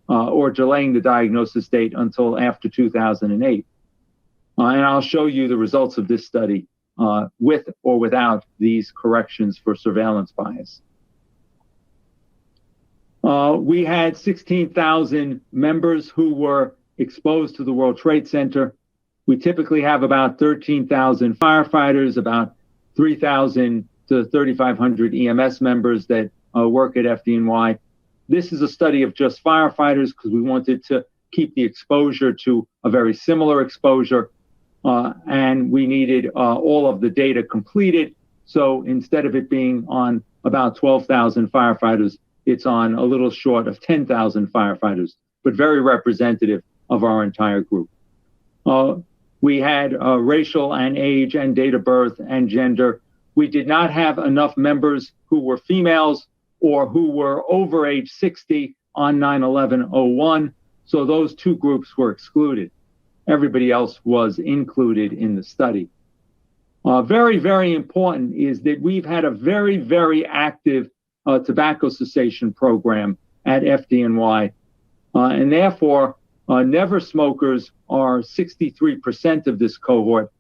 S10: or delaying the diagnosis date until after 2008. And I'll show you the results of this study with or without these corrections for surveillance bias. We had 16,000 members who were exposed to the World Trade Center. We typically have about 13,000 firefighters, about 3,000 to 3,500 EMS members that work at FDNY. This is a study of just firefighters because we wanted to keep the exposure to a very similar exposure, and we needed all of the data completed. So instead of it being on about 12,000 firefighters, it's on a little short of 10,000 firefighters, but very representative of our entire group. We had racial and age and date of birth and gender. We did not have enough members who were females or who were over age 60 on 9/11/01, so those 2 groups were excluded. Everybody else was included in the study. Very, very important is that we've had a very, very active tobacco cessation program at FDNY, and therefore never smokers are 63% of this cohort,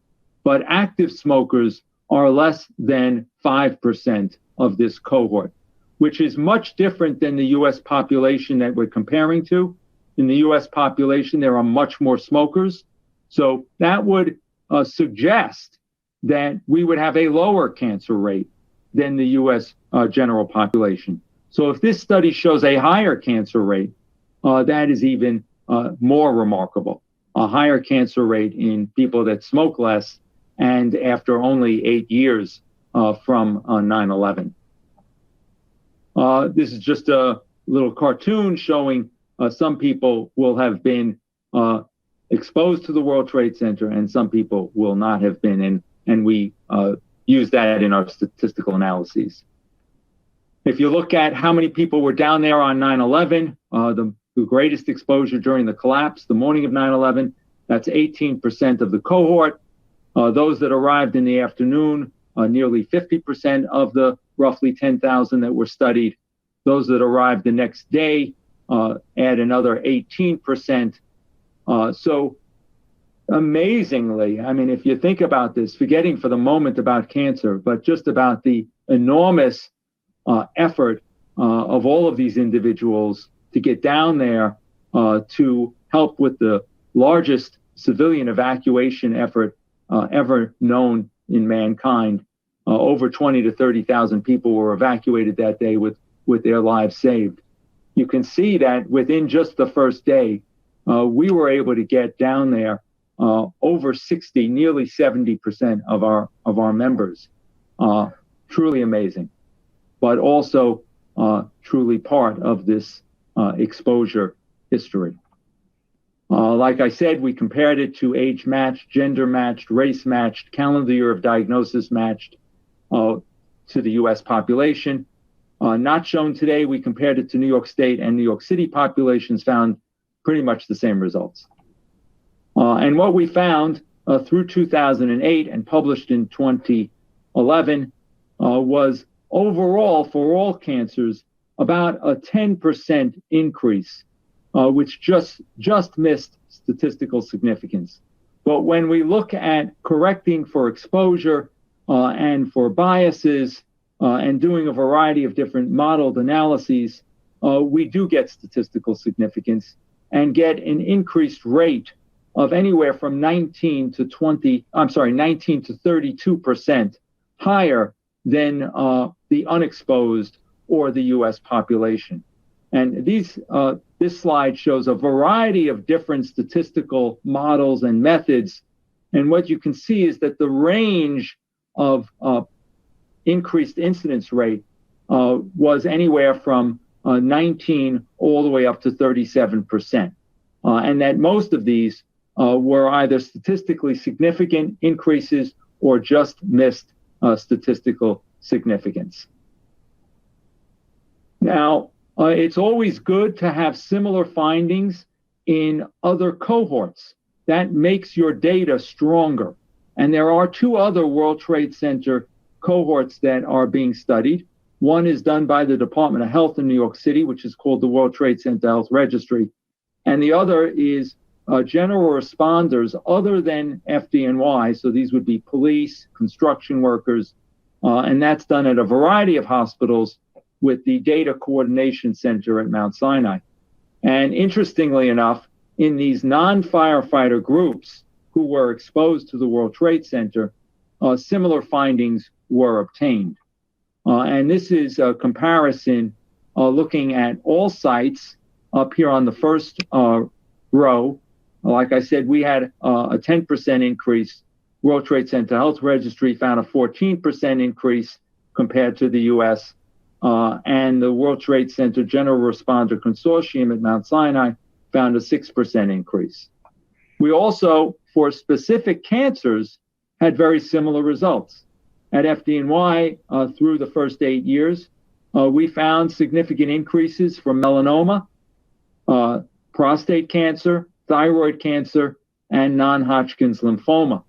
S10: but active smokers are less than 5% of this cohort, which is much different than the U.S. population that we're comparing to. In the U.S. population, there are much more smokers. So that would suggest that we would have a lower cancer rate than the U.S. General population. So if this study shows a higher cancer rate, that is even more remarkable. A higher cancer rate in people that smoke less and after only 8 years from 9/11. This is just a little cartoon showing some people will have been exposed to the World Trade Center and some people will not have been, and we use that in our statistical analyses. If you look at how many people were down there on 9/11, the greatest exposure during the collapse, the morning of 9/11, that's 18% of the cohort. Those that arrived in the afternoon nearly 50% of the roughly 10,000 that were studied. Those that arrived the next day add another 18%. So amazingly, I mean, if you think about this, forgetting for the moment about cancer, but just about the enormous effort of all of these individuals to get down there to help with the largest civilian evacuation effort ever known in mankind. Over 20 to 30,000 people were evacuated that day with their lives saved. You can see that within just the first day, we were able to get down there over 60, nearly 70% of our members. Truly amazing, but also truly part of this exposure history. Like I said, we compared it to age matched, gender matched, race matched, calendar year of diagnosis matched to the US population. Not shown today, we compared it to New York State and New York City populations, found pretty much the same results. And what we found through 2008 and published in 2011 was overall for all cancers about a 10% increase, which just missed statistical significance. But when we look at correcting for exposure and for biases and doing a variety of different modeled analyses, we do get statistical significance and get an increased rate of anywhere from 19 to 32% higher than the unexposed or the US population. And this slide shows a variety of different statistical models and methods. And what you can see is that the range of increased incidence rate was anywhere from 19 all the way up to 37%. And that most of these were either statistically significant increases or just missed statistical significance. Now, it's always good to have similar findings in other cohorts. That makes your data stronger. And there are two other World Trade Center cohorts that are being studied. One is done by the Department of Health in New York City, which is called the World Trade Center Health Registry. And the other is general responders other than FDNY. So these would be police, construction workers, and that's done at a variety of hospitals with the Data Coordination Center at Mount Sinai. And interestingly enough, in these non-firefighter groups who were exposed to the World Trade Center, similar findings were obtained. And this is a comparison looking at all sites up here on the first row. Like I said, we had a 10% increase. World Trade Center Health Registry found a 14% increase compared to the US. And the World Trade Center General Responder Consortium at Mount Sinai found a 6% increase. We also, for specific cancers, had very similar results. At FDNY, through the first 8 years, we found significant increases for melanoma, prostate cancer, thyroid cancer, and non-Hodgkin's lymphoma.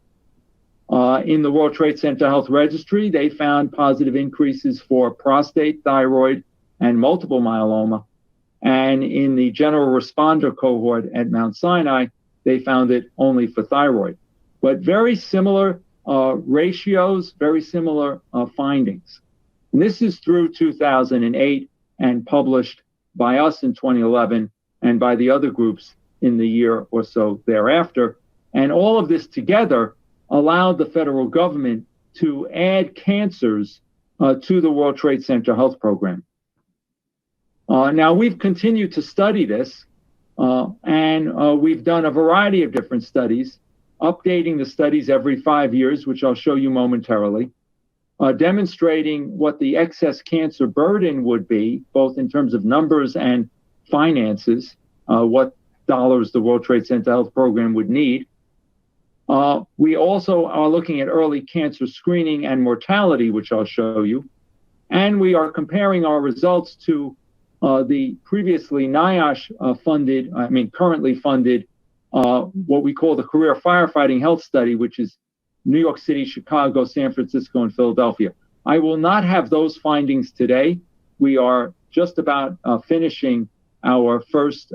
S10: In the World Trade Center Health Registry, they found positive increases for prostate, thyroid, and multiple myeloma. And in the general responder cohort at Mount Sinai, they found it only for thyroid. But very similar ratios, very similar findings. And this is through 2008 and published by us in 2011 and by the other groups in the year or so thereafter. And all of this together allowed the federal government to add cancers to the World Trade Center Health Program. Now, we've continued to study this, and we've done a variety of different studies, updating the studies every 5 years, which I'll show you momentarily, demonstrating what the excess cancer burden would be, both in terms of numbers and finances, what dollars the World Trade Center Health Program would need. We also are looking at early cancer screening and mortality, which I'll show you. And we are comparing our results to the previously NIOSH currently funded, what we call the Career Firefighting Health Study, which is New York City, Chicago, San Francisco, and Philadelphia. I will not have those findings today. We are just about finishing our first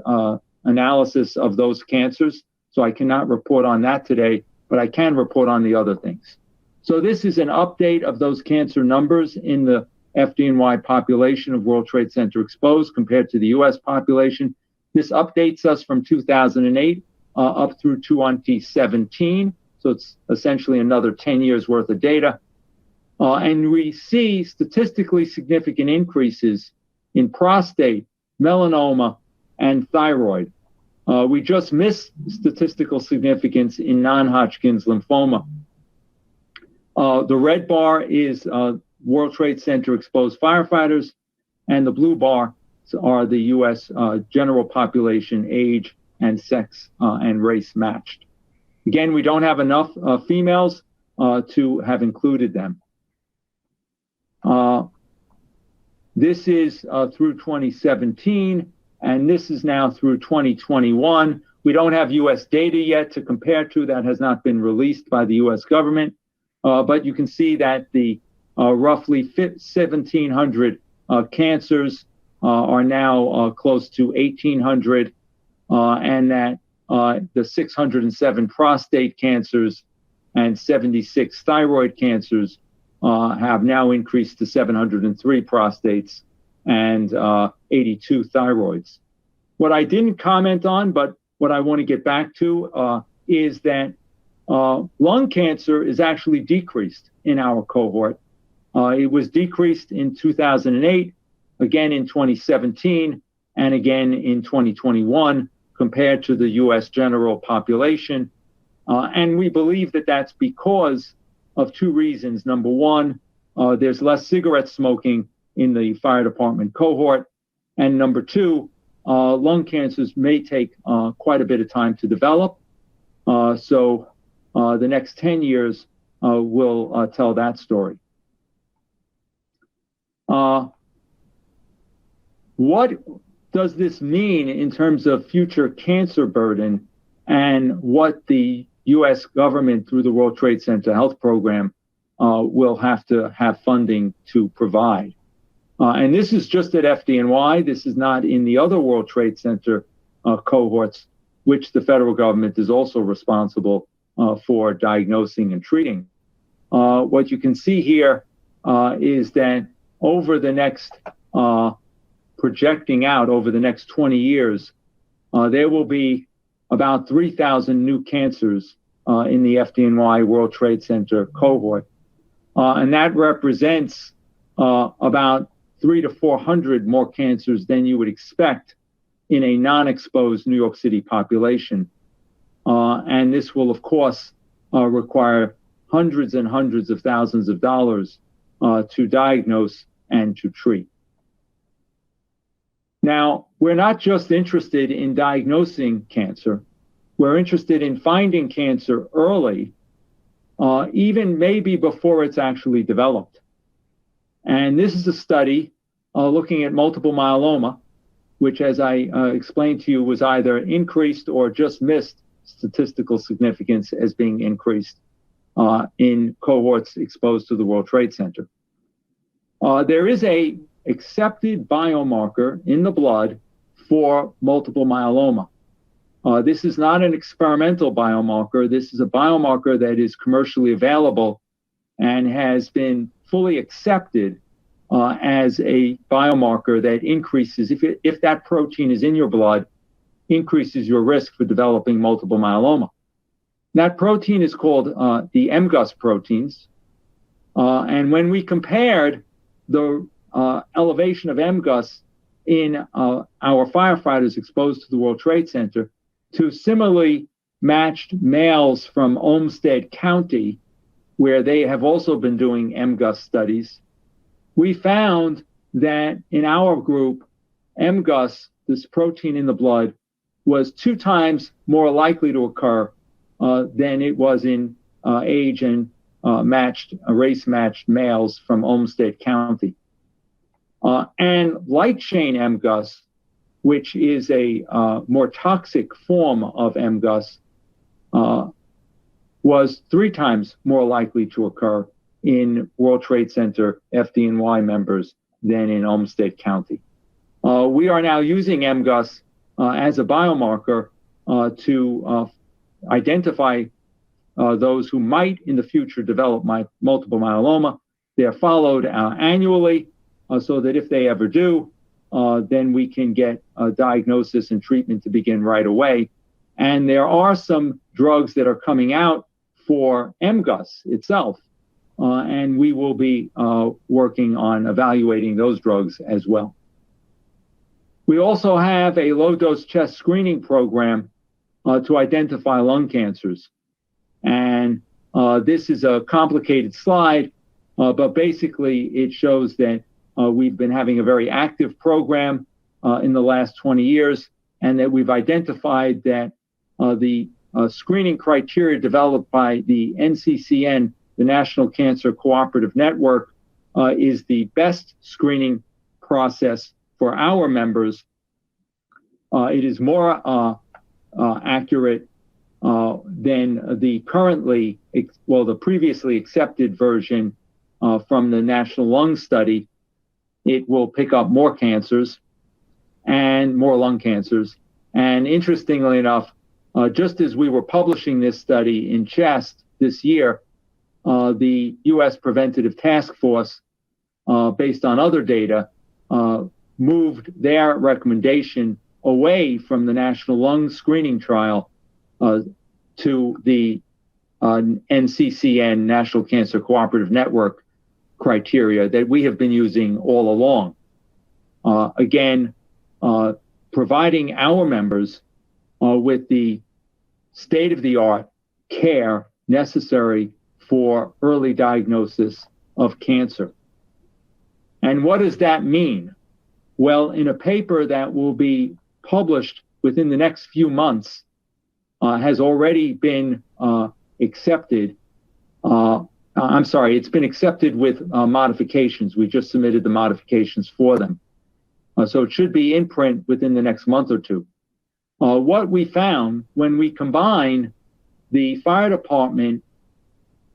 S10: analysis of those cancers, so I cannot report on that today, but I can report on the other things. So this is an update of those cancer numbers in the FDNY population of World Trade Center exposed compared to the US population. This updates us from 2008 up through 2017. So it's essentially another 10 years worth of data. And we see statistically significant increases in prostate, melanoma, and thyroid. We just missed statistical significance in non-Hodgkin's lymphoma. The red bar is World Trade Center exposed firefighters, and the blue bar are the US general population, age and sex and race matched. Again, we don't have enough females to have included them. This is through 2017, and this is now through 2021. We don't have US data yet to compare to. That has not been released by the US government, but you can see that the roughly 1,700 cancers are now close to 1,800, and that the 607 prostate cancers and 76 thyroid cancers have now increased to 703 prostates and 82 thyroids. What I didn't comment on, but what I want to get back to is that lung cancer is actually decreased in our cohort. It was decreased in 2008, again in 2017, and again in 2021 compared to the US general population. And we believe that that's because of two reasons. Number one, there's less cigarette smoking in the fire department cohort. And number two, lung cancers may take quite a bit of time to develop. So the next 10 years will tell that story. What does this mean in terms of future cancer burden and what the US government through the World Trade Center Health Program will have to have funding to provide? And this is just at FDNY. This is not in the other World Trade Center cohorts, which the federal government is also responsible for diagnosing and treating. What you can see here is that over the next, projecting out over the next 20 years, there will be about 3,000 new cancers in the FDNY World Trade Center cohort. And that represents about 300 to 400 more cancers than you would expect in a non-exposed New York City population. And this will, of course, require hundreds and hundreds of thousands of dollars to diagnose and to treat. Now, we're not just interested in diagnosing cancer. We're interested in finding cancer early, even maybe before it's actually developed. And this is a study looking at multiple myeloma, which, as I explained to you, was either increased or just missed statistical significance as being increased in cohorts exposed to the World Trade Center. There is a accepted biomarker in the blood for multiple myeloma. This is not an experimental biomarker. This is a biomarker that is commercially available and has been fully accepted as a biomarker that increases, if that protein is in your blood, increases your risk for developing multiple myeloma. That protein is called the MGUS proteins. And when we compared the elevation of MGUS in our firefighters exposed to the World Trade Center to similarly matched males from Olmsted County, where they have also been doing MGUS studies, we found that in our group, MGUS, this protein in the blood, was 2 times more likely to occur than it was in age and race-matched males from Olmsted County. And light chain MGUS, which is a more toxic form of MGUS, was 3 times more likely to occur in World Trade Center FDNY members than in Olmsted County. We are now using MGUS as a biomarker to identify those who might in the future develop multiple myeloma. They are followed annually so that if they ever do, then we can get a diagnosis and treatment to begin right away. And there are some drugs that are coming out for MGUS itself, and we will be working on evaluating those drugs as well. We also have a low-dose chest screening program to identify lung cancers. And this is a complicated slide, but basically it shows that we've been having a very active program in the last 20 years, and that we've identified that the screening criteria developed by the NCCN, the National Cancer Cooperative Network, is the best screening process for our members. It is more accurate than the previously accepted version from the National Lung Study. It will pick up more cancers and more lung cancers. And interestingly enough, just as we were publishing this study in CHEST this year, the U.S. Preventative Task Force, based on other data, moved their recommendation away from the National Lung Screening Trial to the NCCN, National Cancer Cooperative Network criteria that we have been using all along. Again, providing our members with the state-of-the-art care necessary for early diagnosis of cancer. And what does that mean? Well, in a paper that will be published within the next few months, has already been accepted. It's been accepted with modifications. We just submitted the modifications for them. So it should be in print within the next month or two. What we found when we combine the fire department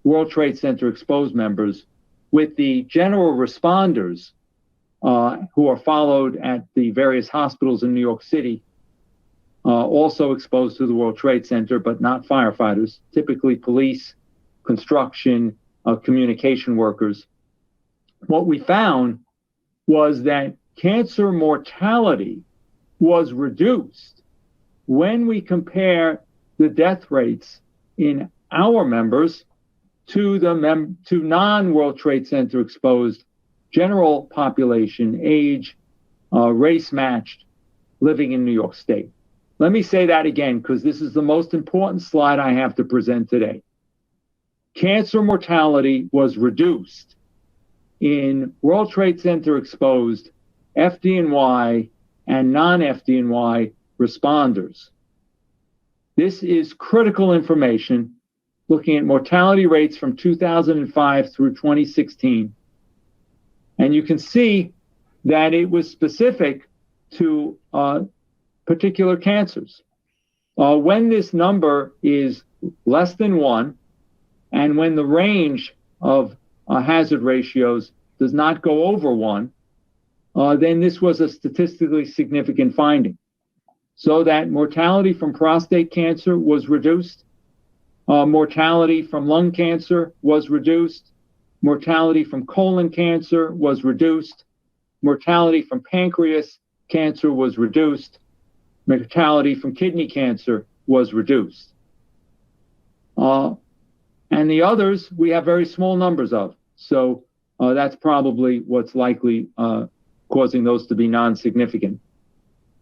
S10: World Trade Center exposed members with the general responders who are followed at the various hospitals in New York City, also exposed to the World Trade Center, but not firefighters, typically police, construction, communication workers. What we found was that cancer mortality was reduced when we compare the death rates in our members to non-World Trade Center exposed general population, age, race matched, living in New York State. Let me say that again, because this is the most important slide I have to present today. Cancer mortality was reduced in World Trade Center exposed FDNY and non-FDNY responders. This is critical information looking at mortality rates from 2005 through 2016. And you can see that it was specific to particular cancers. When this number is less than 1, and when the range of hazard ratios does not go over 1, then this was a statistically significant finding. So that mortality from prostate cancer was reduced, mortality from lung cancer was reduced, mortality from colon cancer was reduced, mortality from pancreas cancer was reduced, mortality from kidney cancer was reduced. And the others, we have very small numbers of. So that's probably what's likely causing those to be non-significant.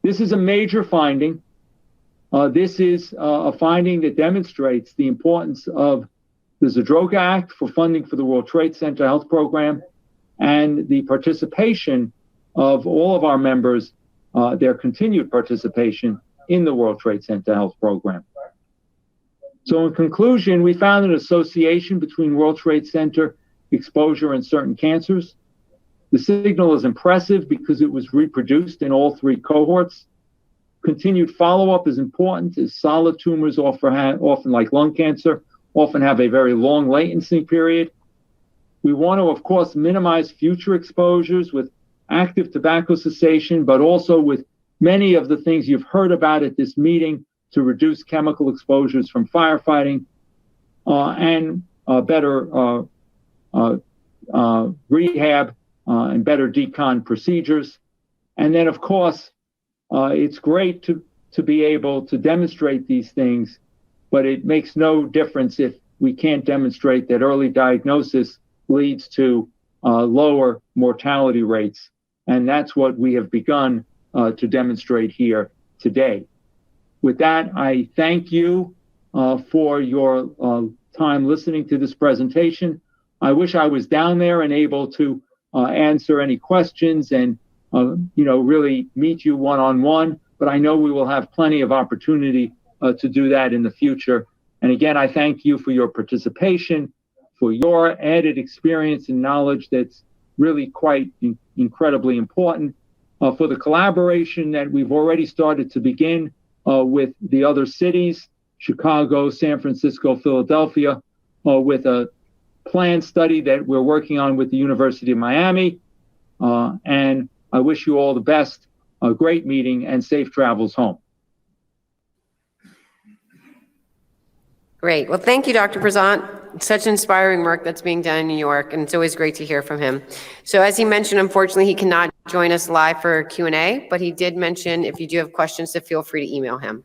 S10: This is a major finding. This is a finding that demonstrates the importance of the Zadroga Act for funding for the World Trade Center Health Program and the participation of all of our members, their continued participation in the World Trade Center Health Program. So in conclusion, we found an association between World Trade Center exposure and certain cancers. The signal is impressive because it was reproduced in all 3 cohorts. Continued follow-up is important as solid tumors often like lung cancer often have a very long latency period. We want to, of course, minimize future exposures with active tobacco cessation, but also with many of the things you've heard about at this meeting to reduce chemical exposures from firefighting and better rehab and better decon procedures. And then, of course, it's great to be able to demonstrate these things, but it makes no difference if we can't demonstrate that early diagnosis leads to lower mortality rates. And that's what we have begun to demonstrate here today. With that, I thank you for your time listening to this presentation. I wish I was down there and able to answer any questions and really meet you one-on-one, but I know we will have plenty of opportunity to do that in the future. And again, I thank you for your participation, for your added experience and knowledge that's really quite incredibly important, for the collaboration that we've already started to begin with the other cities, Chicago, San Francisco, Philadelphia, with a planned study that we're working on with the University of Miami. And I wish you all the best, a great meeting, and safe travels home.
S11: Great. Well, thank you, Dr. Prezant. Such inspiring work that's being done in New York, and it's always great to hear from him. So as he mentioned, unfortunately, he cannot join us live for Q&A, but he did mention if you do have questions, to feel free to email him.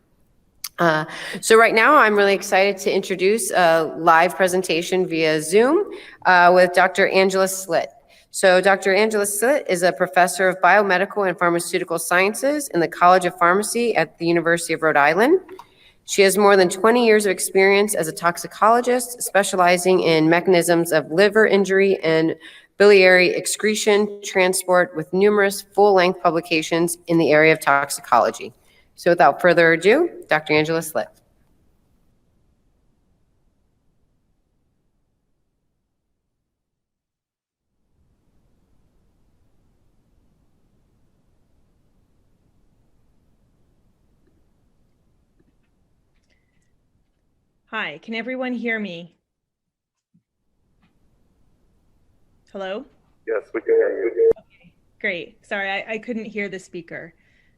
S11: So right now, I'm really excited to introduce a live presentation via Zoom with Dr. Angela Slitt. So Dr. Angela Slitt is a professor of biomedical and pharmaceutical sciences in the College of Pharmacy at the University of Rhode Island. She has more than 20 years of experience as a toxicologist, specializing in mechanisms of liver injury and biliary excretion transport, with numerous full-length publications in the area of toxicology. So without further ado, Dr. Angela Slitt.
S12: Hi, can everyone hear me? Hello?
S1: Yes, we can hear you.
S12: Okay, great. Sorry, I couldn't hear the speaker.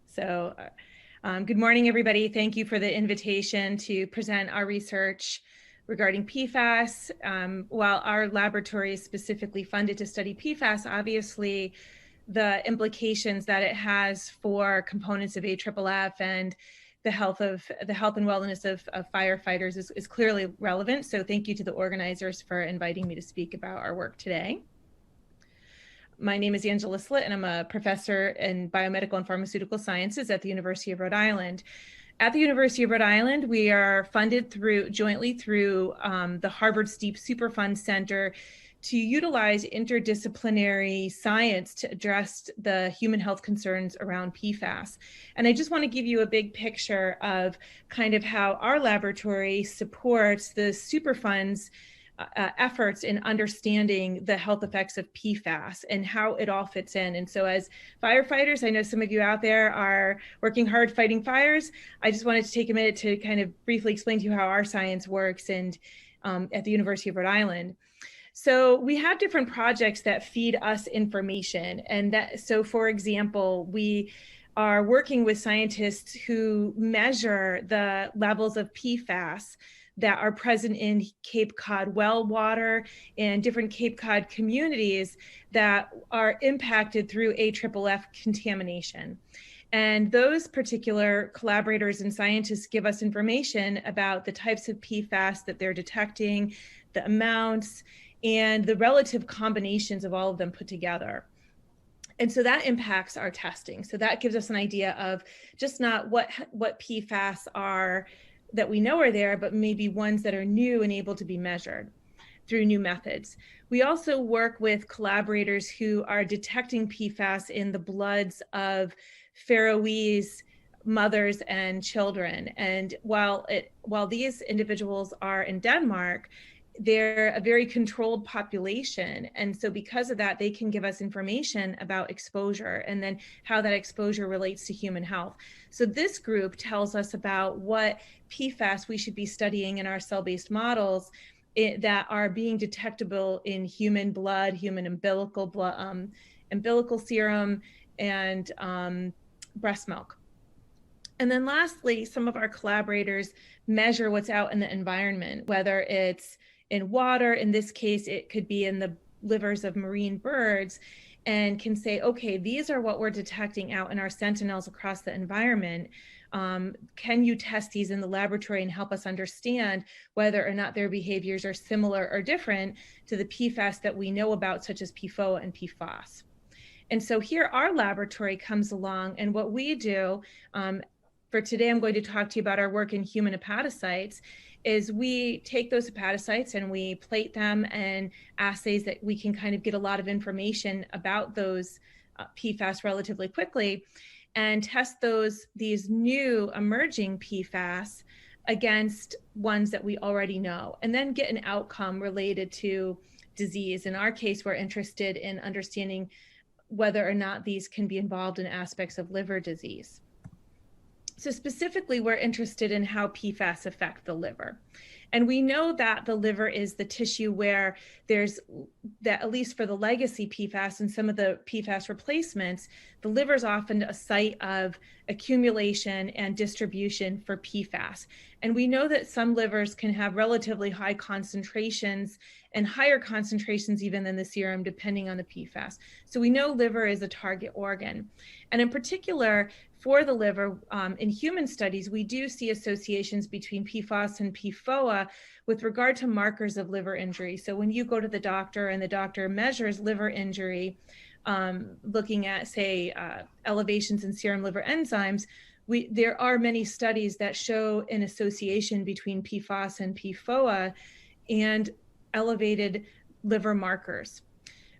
S12: So good morning, everybody. Thank you for the invitation to present our research regarding PFAS. While our laboratory is specifically funded to study PFAS, obviously the implications that it has for components of AFFF and the health and wellness of firefighters is clearly relevant. So thank you to the organizers for inviting me to speak about our work today. My name is Angela Slitt, and I'm a professor in biomedical and pharmaceutical sciences at the University of Rhode Island. At the University of Rhode Island, we are funded jointly through the Harvard Steep Superfund Center to utilize interdisciplinary science to address the human health concerns around PFAS. And I just want to give you a big picture of kind of how our laboratory supports the Superfund's efforts in understanding the health effects of PFAS and how it all fits in. And so as firefighters, I know some of you out there are working hard fighting fires. I just wanted to take a minute to kind of briefly explain to you how our science works and at the University of Rhode Island. So we have different projects that feed us information. And so for example, we are working with scientists who measure the levels of PFAS that are present in Cape Cod well water and different Cape Cod communities that are impacted through AFFF contamination. And those particular collaborators and scientists give us information about the types of PFAS that they're detecting, the amounts, and the relative combinations of all of them put together. And so that impacts our testing. So that gives us an idea of just not what PFAS are that we know are there, but maybe ones that are new and able to be measured through new methods. We also work with collaborators who are detecting PFAS in the bloods of Faroese mothers and children. And while these individuals are in Denmark, they're a very controlled population. And so because of that, they can give us information about exposure and then how that exposure relates to human health. So this group tells us about what PFAS we should be studying in our cell-based models that are being detectable in human blood, human umbilical blood, umbilical serum, and breast milk. And then lastly, some of our collaborators measure what's out in the environment, whether it's in water, in this case, it could be in the livers of marine birds, and can say, okay, these are what we're detecting out in our sentinels across the environment. Can you test these in the laboratory and help us understand whether or not their behaviors are similar or different to the PFAS that we know about, such as PFOA and PFOS? And so here our laboratory comes along, and what we do, for today, I'm going to talk to you about our work in human hepatocytes, is we take those hepatocytes and we plate them and assays that we can kind of get a lot of information about those PFAS relatively quickly, and test these new emerging PFAS against ones that we already know, and then get an outcome related to disease. In our case, we're interested in understanding whether or not these can be involved in aspects of liver disease. So specifically, we're interested in how PFAS affect the liver. And we know that the liver is the tissue where there's that, at least for the legacy PFAS and some of the PFAS replacements, the liver is often a site of accumulation and distribution for PFAS. And we know that some livers can have relatively high concentrations and higher concentrations even than the serum, depending on the PFAS. So we know liver is a target organ. And in particular, for the liver, in human studies, we do see associations between PFOS and PFOA with regard to markers of liver injury. So when you go to the doctor and the doctor measures liver injury, looking at, say, elevations in serum liver enzymes, there are many studies that show an association between PFOS and PFOA and elevated liver markers.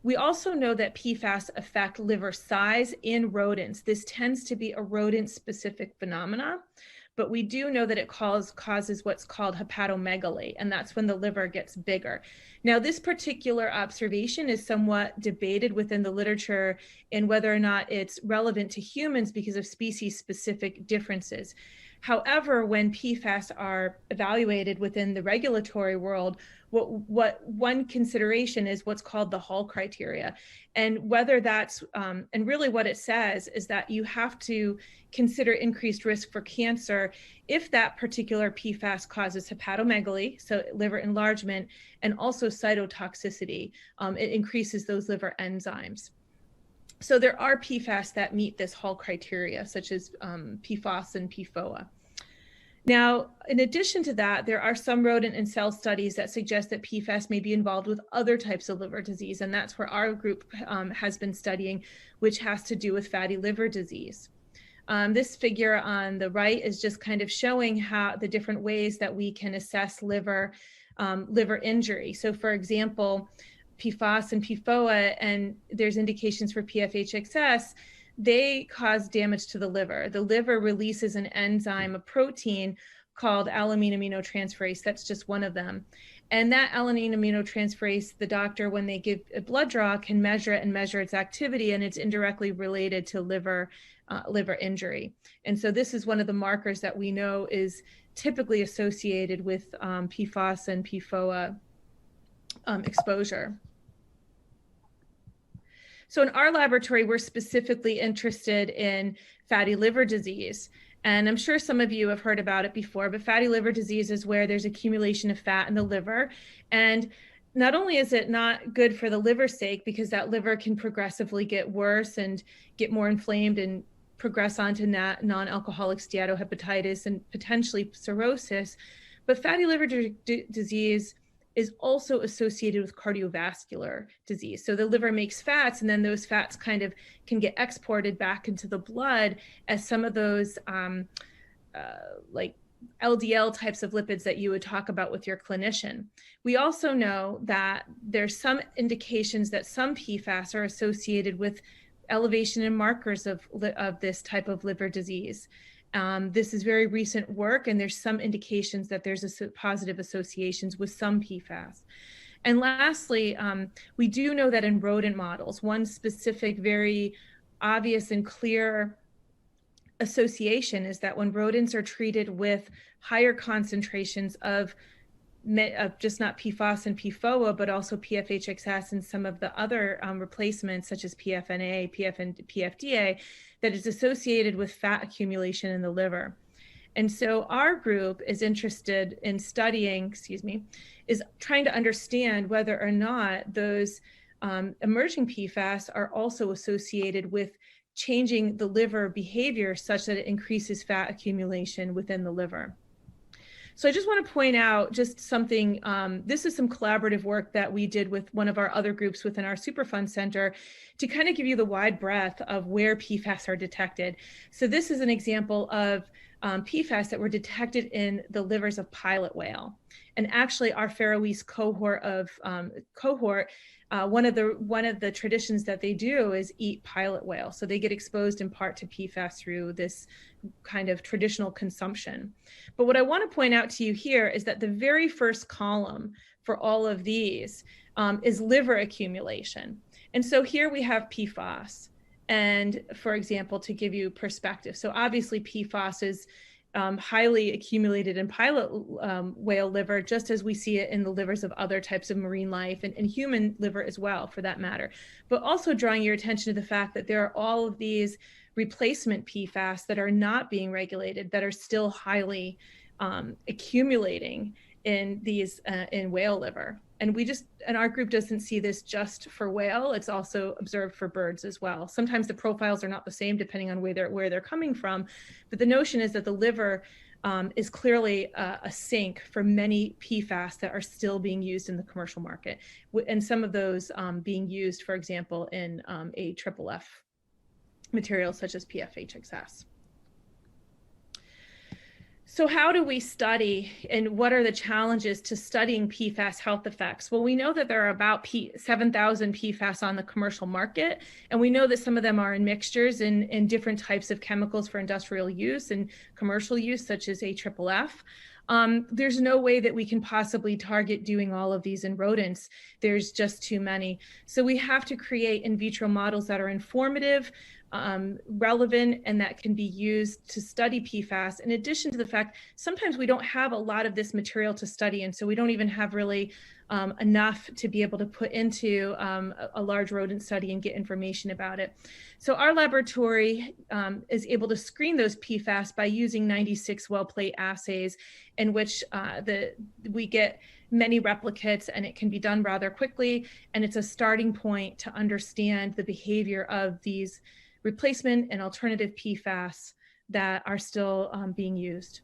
S12: We also know that PFAS affect liver size in rodents. This tends to be a rodent-specific phenomena, but we do know that it causes what's called hepatomegaly, and that's when the liver gets bigger. Now, this particular observation is somewhat debated within the literature in whether or not it's relevant to humans because of species-specific differences. However, when PFAS are evaluated within the regulatory world, what one consideration is what's called the Hall criteria. And whether that's, and really what it says is that you have to consider increased risk for cancer if that particular PFAS causes hepatomegaly, so liver enlargement, and also cytotoxicity. It increases those liver enzymes. So there are PFAS that meet this Hall criteria, such as PFOS and PFOA. Now, in addition to that, there are some rodent and cell studies that suggest that PFAS may be involved with other types of liver disease, and that's where our group has been studying, which has to do with fatty liver disease. This figure on the right is just kind of showing how the different ways that we can assess liver injury. So, for example, PFOS and PFOA, and there's indications for PFHXS, they cause damage to the liver. The liver releases an enzyme, a protein called alanine aminotransferase. That's just one of them. And that alanine aminotransferase, the doctor, when they give a blood draw, can measure it and measure its activity, and it's indirectly related to liver injury. And so this is one of the markers that we know is typically associated with PFOS and PFOA exposure. So in our laboratory, we're specifically interested in fatty liver disease. And I'm sure some of you have heard about it before, but fatty liver disease is where there's accumulation of fat in the liver. And not only is it not good for the liver's sake, because that liver can progressively get worse and get more inflamed and progress onto non-alcoholic steatohepatitis and potentially cirrhosis, but fatty liver disease is also associated with cardiovascular disease. So the liver makes fats, and then those fats kind of can get exported back into the blood as some of those like LDL types of lipids that you would talk about with your clinician. We also know that there's some indications that some PFAS are associated with elevation in markers of this type of liver disease. This is very recent work, and there's some indications that there's positive associations with some PFAS. And lastly, we do know that in rodent models, one specific, very obvious and clear association is that when rodents are treated with higher concentrations of just not PFAS and PFOA, but also PFHXS and some of the other replacements such as PFNA, PFDA, that is associated with fat accumulation in the liver. And so our group is interested in studying, is trying to understand whether or not those emerging PFAS are also associated with changing the liver behavior such that it increases fat accumulation within the liver. So I just want to point out just something, this is some collaborative work that we did with one of our other groups within our Superfund Center to kind of give you the wide breadth of where PFAS are detected. So this is an example of PFAS that were detected in the livers of pilot whale. And actually our Faroese cohort, one of the traditions that they do is eat pilot whale. So they get exposed in part to PFAS through this kind of traditional consumption. But what I want to point out to you here is that the very first column for all of these is liver accumulation. And so here we have PFAS. And for example, to give you perspective, so obviously PFAS is highly accumulated in pilot whale liver, just as we see it in the livers of other types of marine life and human liver as well, for that matter. But also drawing your attention to the fact that there are all of these replacement PFAS that are not being regulated, that are still highly accumulating in these in whale liver. And our group doesn't see this just for whale, it's also observed for birds as well. Sometimes the profiles are not the same depending on where they're coming from, but the notion is that the liver is clearly a sink for many PFAS that are still being used in the commercial market. And some of those being used, for example, in AFFF materials such as PFHXS. So how do we study, and what are the challenges to studying PFAS health effects? Well, we know that there are about 7,000 PFAS on the commercial market, and we know that some of them are in mixtures in different types of chemicals for industrial use and commercial use, such as AFFF. There's no way that we can possibly target doing all of these in rodents. There's just too many. So we have to create in vitro models that are informative, relevant, and that can be used to study PFAS. In addition to the fact, sometimes we don't have a lot of this material to study, and so we don't even have really enough to be able to put into a large rodent study and get information about it. So our laboratory is able to screen those PFAS by using 96 well plate assays, in which we get many replicates, and it can be done rather quickly, and it's a starting point to understand the behavior of these replacement and alternative PFAS that are still being used.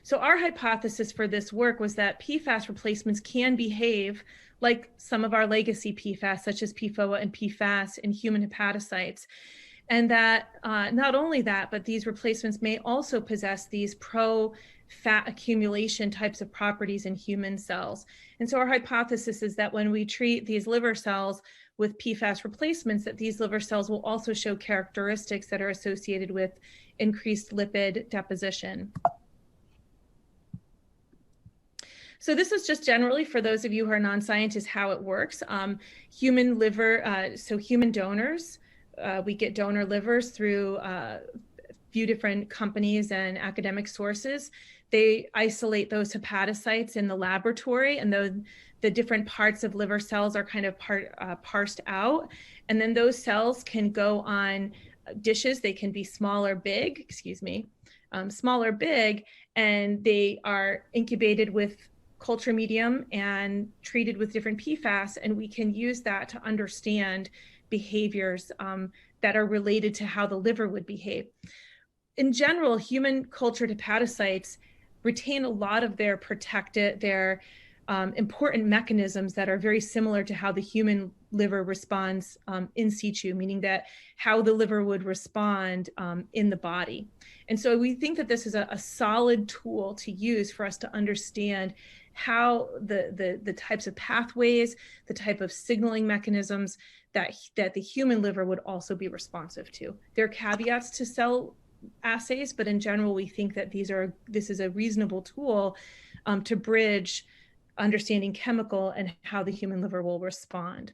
S12: So our hypothesis for this work was that PFAS replacements can behave like some of our legacy PFAS, such as PFOA and PFAS in human hepatocytes. And that not only that, but these replacements may also possess these pro-fat accumulation types of properties in human cells. And so our hypothesis is that when we treat these liver cells with PFAS replacements, that these liver cells will also show characteristics that are associated with increased lipid deposition. So this is just generally, for those of you who are non-scientists, how it works. Human liver, so human donors, we get donor livers through a few different companies and academic sources. They isolate those hepatocytes in the laboratory, and the different parts of liver cells are kind of parsed out. And then those cells can go on dishes. They can be small or big, small or big, and they are incubated with culture medium and treated with different PFAS. And we can use that to understand behaviors that are related to how the liver would behave. In general, human cultured hepatocytes retain a lot of their important mechanisms that are very similar to how the human liver responds in situ, meaning that how the liver would respond in the body. And so we think that this is a solid tool to use for us to understand how the types of pathways, the type of signaling mechanisms that the human liver would also be responsive to. There are caveats to cell assays, but in general, we think that this is a reasonable tool to bridge understanding chemical and how the human liver will respond.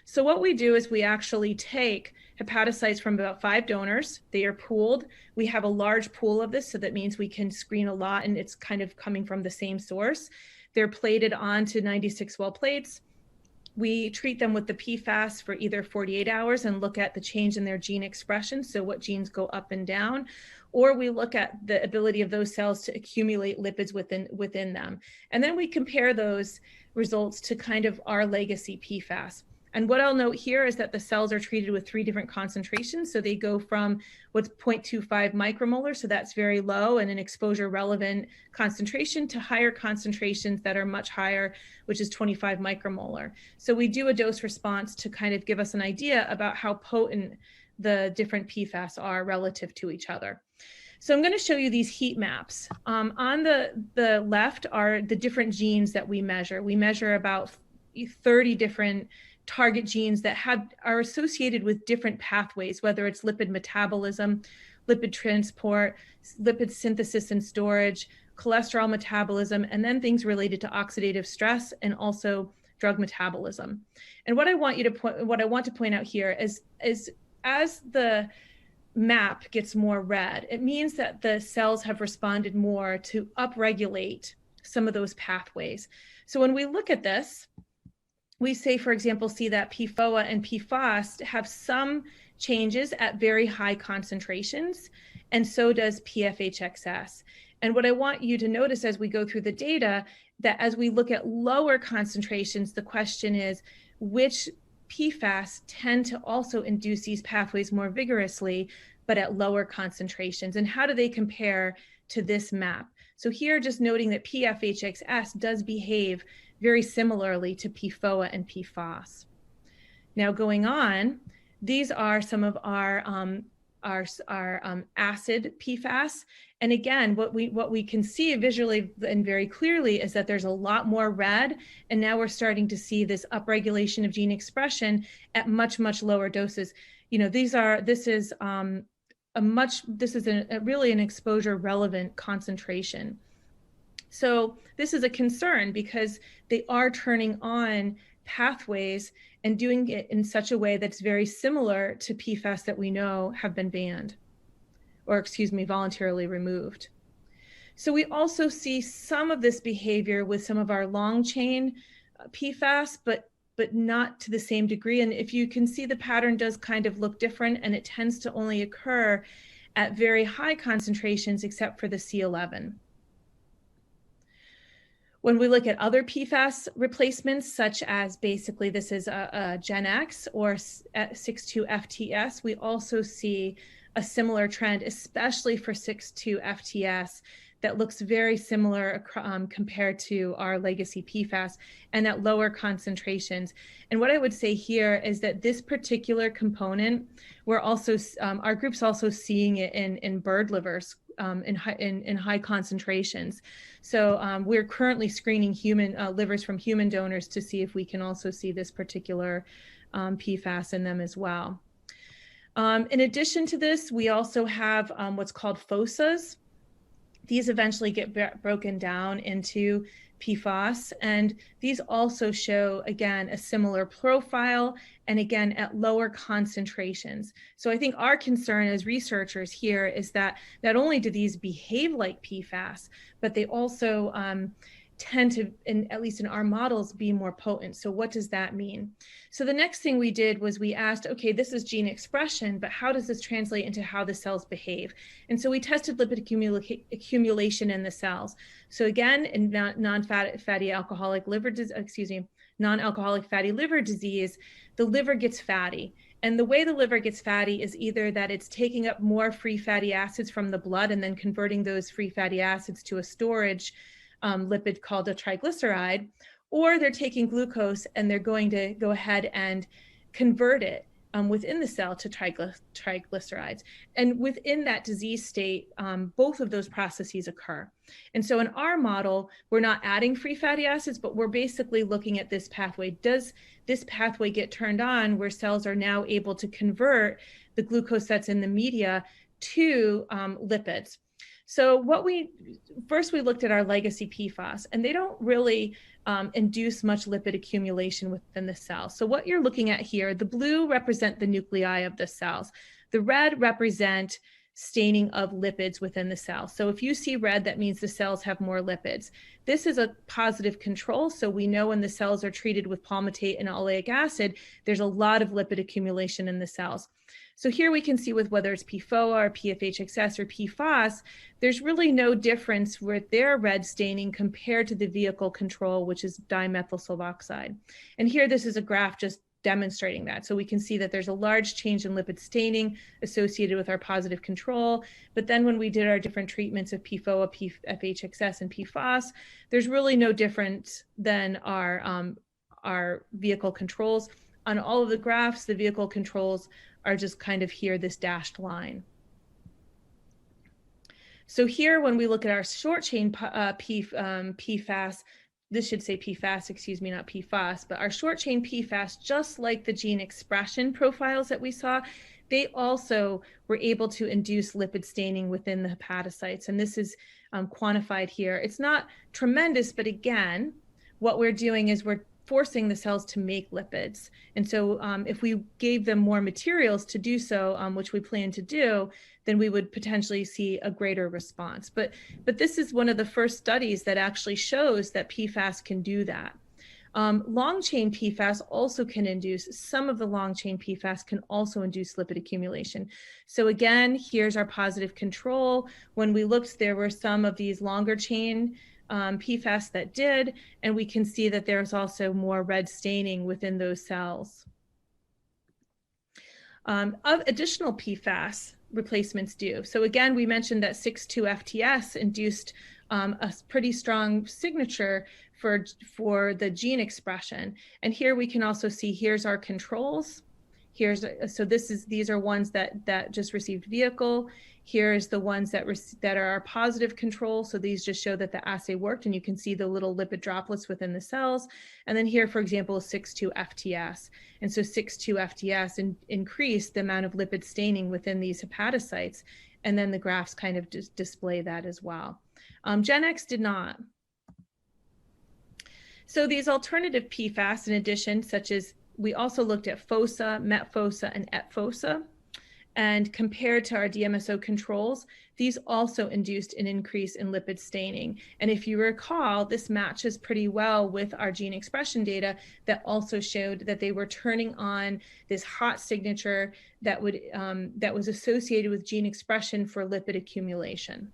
S12: So what we do is we actually take hepatocytes from about 5 donors. They are pooled. We have a large pool of this, so that means we can screen a lot, and it's kind of coming from the same source. They're plated onto 96 well plates. We treat them with the PFAS for either 48 hours and look at the change in their gene expression, so what genes go up and down, or we look at the ability of those cells to accumulate lipids within them. And then we compare those results to kind of our legacy PFAS. And what I'll note here is that the cells are treated with 3 different concentrations. So they go from what's 0.25 micromolar, so that's very low and an exposure relevant concentration, to higher concentrations that are much higher, which is 25 micromolar. So we do a dose response to kind of give us an idea about how potent the different PFAS are relative to each other. So I'm going to show you these heat maps. On the left are the different genes that we measure. We measure about 30 different target genes that are associated with different pathways, whether it's lipid metabolism, lipid transport, lipid synthesis and storage, cholesterol metabolism, and then things related to oxidative stress and also drug metabolism. And what I want to point out here is as the map gets more red, it means that the cells have responded more to upregulate some of those pathways. So when we look at this, we say, for example, see that PFOA and PFAS have some changes at very high concentrations, and so does PFHXS. And what I want you to notice as we go through the data, that as we look at lower concentrations, the question is, which PFAS tend to also induce these pathways more vigorously, but at lower concentrations? And how do they compare to this map? So here, just noting that PFHXS does behave very similarly to PFOA and PFAS. Now going on, these are some of our acid PFAS. And again, what we can see visually and very clearly is that there's a lot more red, and now we're starting to see this upregulation of gene expression at much, much lower doses. You know, this is really an exposure relevant concentration. So this is a concern because they are turning on pathways and doing it in such a way that's very similar to PFAS that we know have been banned, or voluntarily removed. So we also see some of this behavior with some of our long chain PFAS, but not to the same degree. And if you can see, the pattern does kind of look different, and it tends to only occur at very high concentrations, except for the C11. When we look at other PFAS replacements, such as basically this is a Gen X or 6,2-FTS, we also see a similar trend, especially for 6,2-FTS, that looks very similar compared to our legacy PFAS and at lower concentrations. And what I would say here is that this particular component, we're also, our group's also seeing it in bird livers in high concentrations. So we're currently screening human livers from human donors to see if we can also see this particular PFAS in them as well. In addition to this, we also have what's called FOSAs. These eventually get broken down into PFAS, and these also show, again, a similar profile, and again, at lower concentrations. So I think our concern as researchers here is that not only do these behave like PFAS, but they also tend to, at least in our models, be more potent. So what does that mean? So the next thing we did was we asked, okay, this is gene expression, but how does this translate into how the cells behave? And so we tested lipid accumulation in the cells. So again, in non-alcoholic fatty liver disease, the liver gets fatty. And the way the liver gets fatty is either that it's taking up more free fatty acids from the blood and then converting those free fatty acids to a storage lipid called a triglyceride, or they're taking glucose and they're going to go ahead and convert it within the cell to triglycerides. And within that disease state, both of those processes occur. And so in our model, we're not adding free fatty acids, but we're basically looking at this pathway. Does this pathway get turned on where cells are now able to convert the glucose that's in the media to lipids. So first we looked at our legacy PFAS, and they don't really induce much lipid accumulation within the cell. So what you're looking at here, the blue represent the nuclei of the cells. The red represent staining of lipids within the cell. So if you see red, that means the cells have more lipids. This is a positive control. So we know when the cells are treated with palmitate and oleic acid, there's a lot of lipid accumulation in the cells. So here we can see with whether it's PFOA or PFHXS or PFAS, there's really no difference with their red staining compared to the vehicle control, which is dimethyl sulfoxide. And here, this is a graph just demonstrating that. So we can see that there's a large change in lipid staining associated with our positive control. But then when we did our different treatments of PFOA, PFHXS, and PFAS, there's really no difference than our vehicle controls. On all of the graphs, the vehicle controls are just kind of here, this dashed line. So here, when we look at our short chain PFAS, this should say PFAS, excuse me, not PFAS, but our short chain PFAS, just like the gene expression profiles that we saw, they also were able to induce lipid staining within the hepatocytes. And this is quantified here. It's not tremendous, but again, what we're doing is we're forcing the cells to make lipids. And so if we gave them more materials to do so, which we plan to do, then we would potentially see a greater response. But this is one of the first studies that actually shows that PFAS can do that. Long chain PFAS also can induce, some of the long chain PFAS can also induce lipid accumulation. So again, here's our positive control. When we looked, there were some of these longer chain PFAS that did, and we can see that there's also more red staining within those cells. Additional PFAS replacements do. So again, we mentioned that 6,2-FTS induced a pretty strong signature for the gene expression. And here we can also see, here's our controls. So these are ones that just received vehicle. Here's the ones that are our positive control. So these just show that the assay worked, and you can see the little lipid droplets within the cells. And then here, for example, is 6,2-FTS. And so 6,2-FTS increased the amount of lipid staining within these hepatocytes. And then the graphs kind of display that as well. GenX did not. So these alternative PFAS, in addition, such as we also looked at FOSA, METFOSA, and ETFOSA, and compared to our DMSO controls, these also induced an increase in lipid staining. And if you recall, this matches pretty well with our gene expression data that also showed that they were turning on this hot signature that was associated with gene expression for lipid accumulation.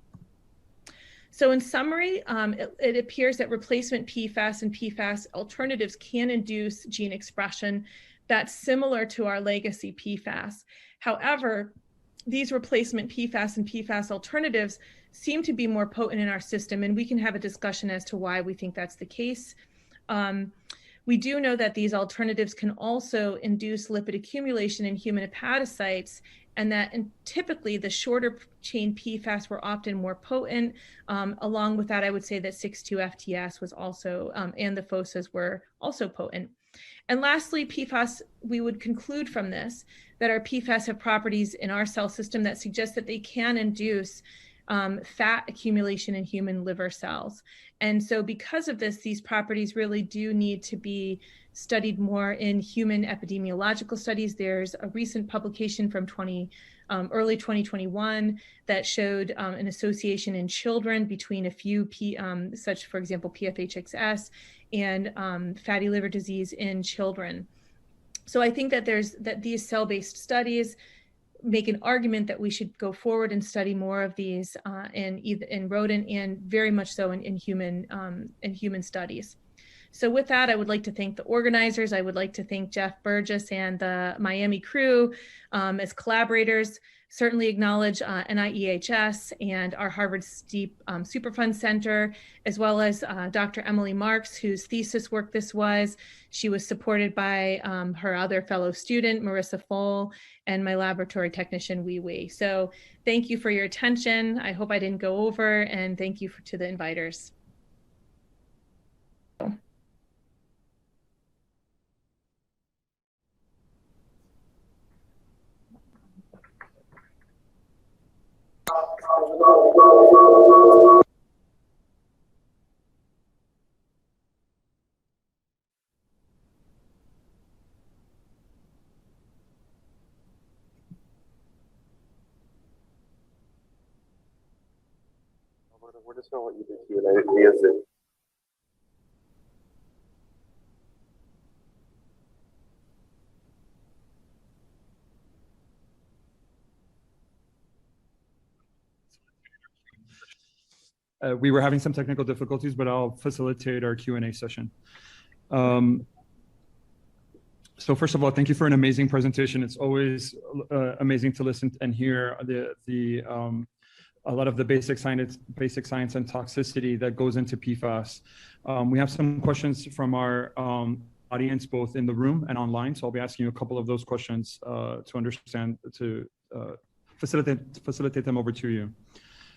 S12: So in summary, it appears that replacement PFAS and PFAS alternatives can induce gene expression that's similar to our legacy PFAS. However, these replacement PFAS and PFAS alternatives seem to be more potent in our system, and we can have a discussion as to why we think that's the case. We do know that these alternatives can also induce lipid accumulation in human hepatocytes, and typically the shorter chain PFAS were often more potent. Along with that, I would say that 6,2-FTS was also, and the FOSAs were also potent. And lastly, PFAS, we would conclude from this that our PFAS have properties in our cell system that suggest that they can induce fat accumulation in human liver cells. And so because of this, these properties really do need to be studied more in human epidemiological studies. There's a recent publication from early 2021 that showed an association in children between a few, such for example, PFHXS and fatty liver disease in children. So I think that these cell-based studies make an argument that we should go forward and study more of these in rodent and very much so in human studies. So with that, I would like to thank the organizers. I would like to thank Jeff Burgess and the Miami crew as collaborators. Certainly acknowledge NIEHS and our Harvard Steep Superfund Center, as well as Dr. Emily Marks, whose thesis work this was. She was supported by her other fellow student, Marissa Foll, and my laboratory technician, Wee Wee. So thank you for your attention. I hope I didn't go over, and thank you to the inviters.
S1: We're just going to let you do Q&A via Zoom.
S2: We were having some technical difficulties, but I'll facilitate our Q&A session. So first of all, thank you for an amazing presentation. It's always amazing to listen and hear a lot of the basic science and toxicity that goes into PFAS. We have some questions from our audience, both in the room and online. So I'll be asking you a couple of those questions to understand, to facilitate them over to you.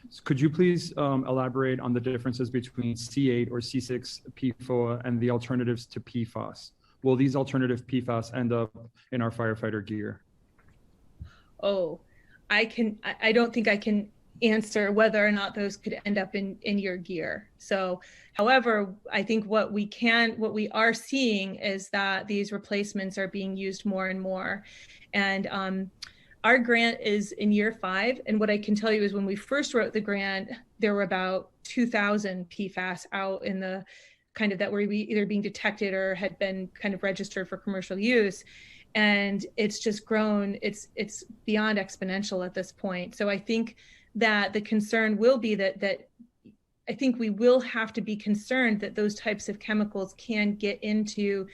S2: So could you please elaborate on the differences between C8 or C6 PFOA and the alternatives to PFAS? Will these alternative PFAS end up in our firefighter gear?
S12: Oh, I don't think I can answer whether or not those could end up in your gear. So, however, I think what we are seeing is that these replacements are being used more and more. And our grant is in year 5. And what I can tell you is when we first wrote the grant, there were about 2,000 PFAS out in the kind of that were either being detected or had been kind of registered for commercial use. And it's just grown, it's beyond exponential at this point. So I think that the concern will be that I think we will have to be concerned that those types of chemicals can get into,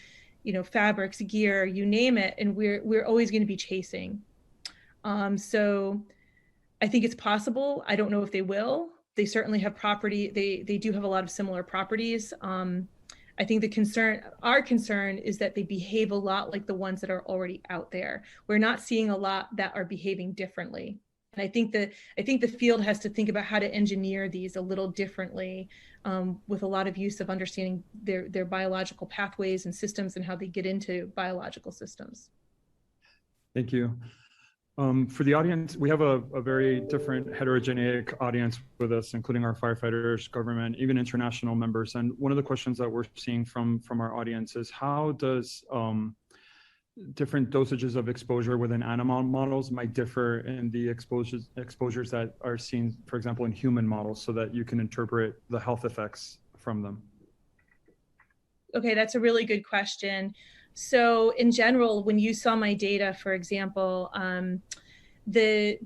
S12: fabrics, gear, you name it, and we're always going to be chasing. So I think it's possible. I don't know if they will. They certainly have they do have a lot of similar properties. I think our concern is that they behave a lot like the ones that are already out there. We're not seeing a lot that are behaving differently. And I think the field has to think about how to engineer these a little differently, with a lot of use of understanding their biological pathways and systems and how they get into biological systems.
S2: Thank you. For the audience, we have a very different heterogeneous audience with us, including our firefighters, government, even international members. And one of the questions that we're seeing from our audience is how does different dosages of exposure within animal models might differ in the exposures that are seen, for example, in human models, so that you can interpret the health effects from them?
S12: Okay, that's a really good question. So in general, when you saw my data, for example, the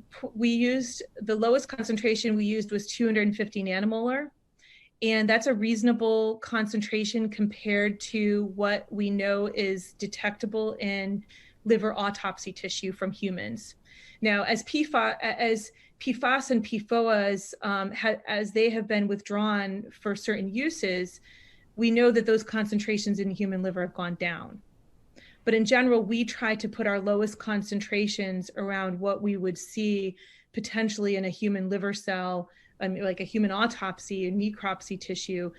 S12: lowest concentration we used was 250 nanomolar. And that's a reasonable concentration compared to what we know is detectable in liver autopsy tissue from humans. Now, as PFAS and PFOAs, as they have been withdrawn for certain uses, we know that those concentrations in human liver have gone down. But in general, we try to put our lowest concentrations around what we would see potentially in a human liver cell, like a human autopsy or necropsy tissue.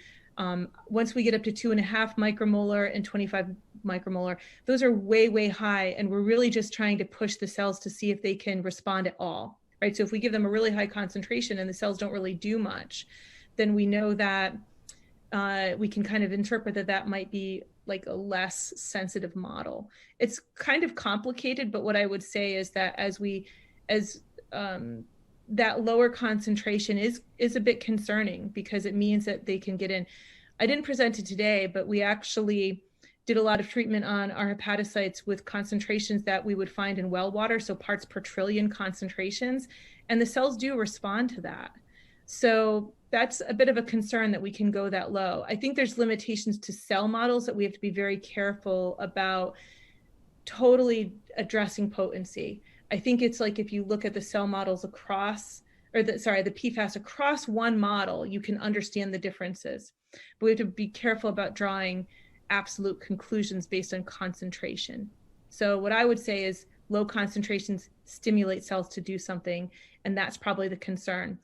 S12: Once we get up to 2.5 micromolar and 25 micromolar, those are way, way high. And we're really just trying to push the cells to see if they can respond at all, right? So if we give them a really high concentration and the cells don't really do much, then we know that we can kind of interpret that might be like a less sensitive model. It's kind of complicated, but what I would say is that that lower concentration is a bit concerning because it means that they can get in. I didn't present it today, but we actually did a lot of treatment on our hepatocytes with concentrations that we would find in well water, so parts per trillion concentrations, and the cells do respond to that. So that's a bit of a concern that we can go that low. I think there's limitations to cell models that we have to be very careful about totally addressing potency. I think it's like if you look at the cell models across, the PFAS across one model, you can understand the differences. But we have to be careful about drawing absolute conclusions based on concentration. So what I would say is low concentrations stimulate cells to do something, and that's probably the concern.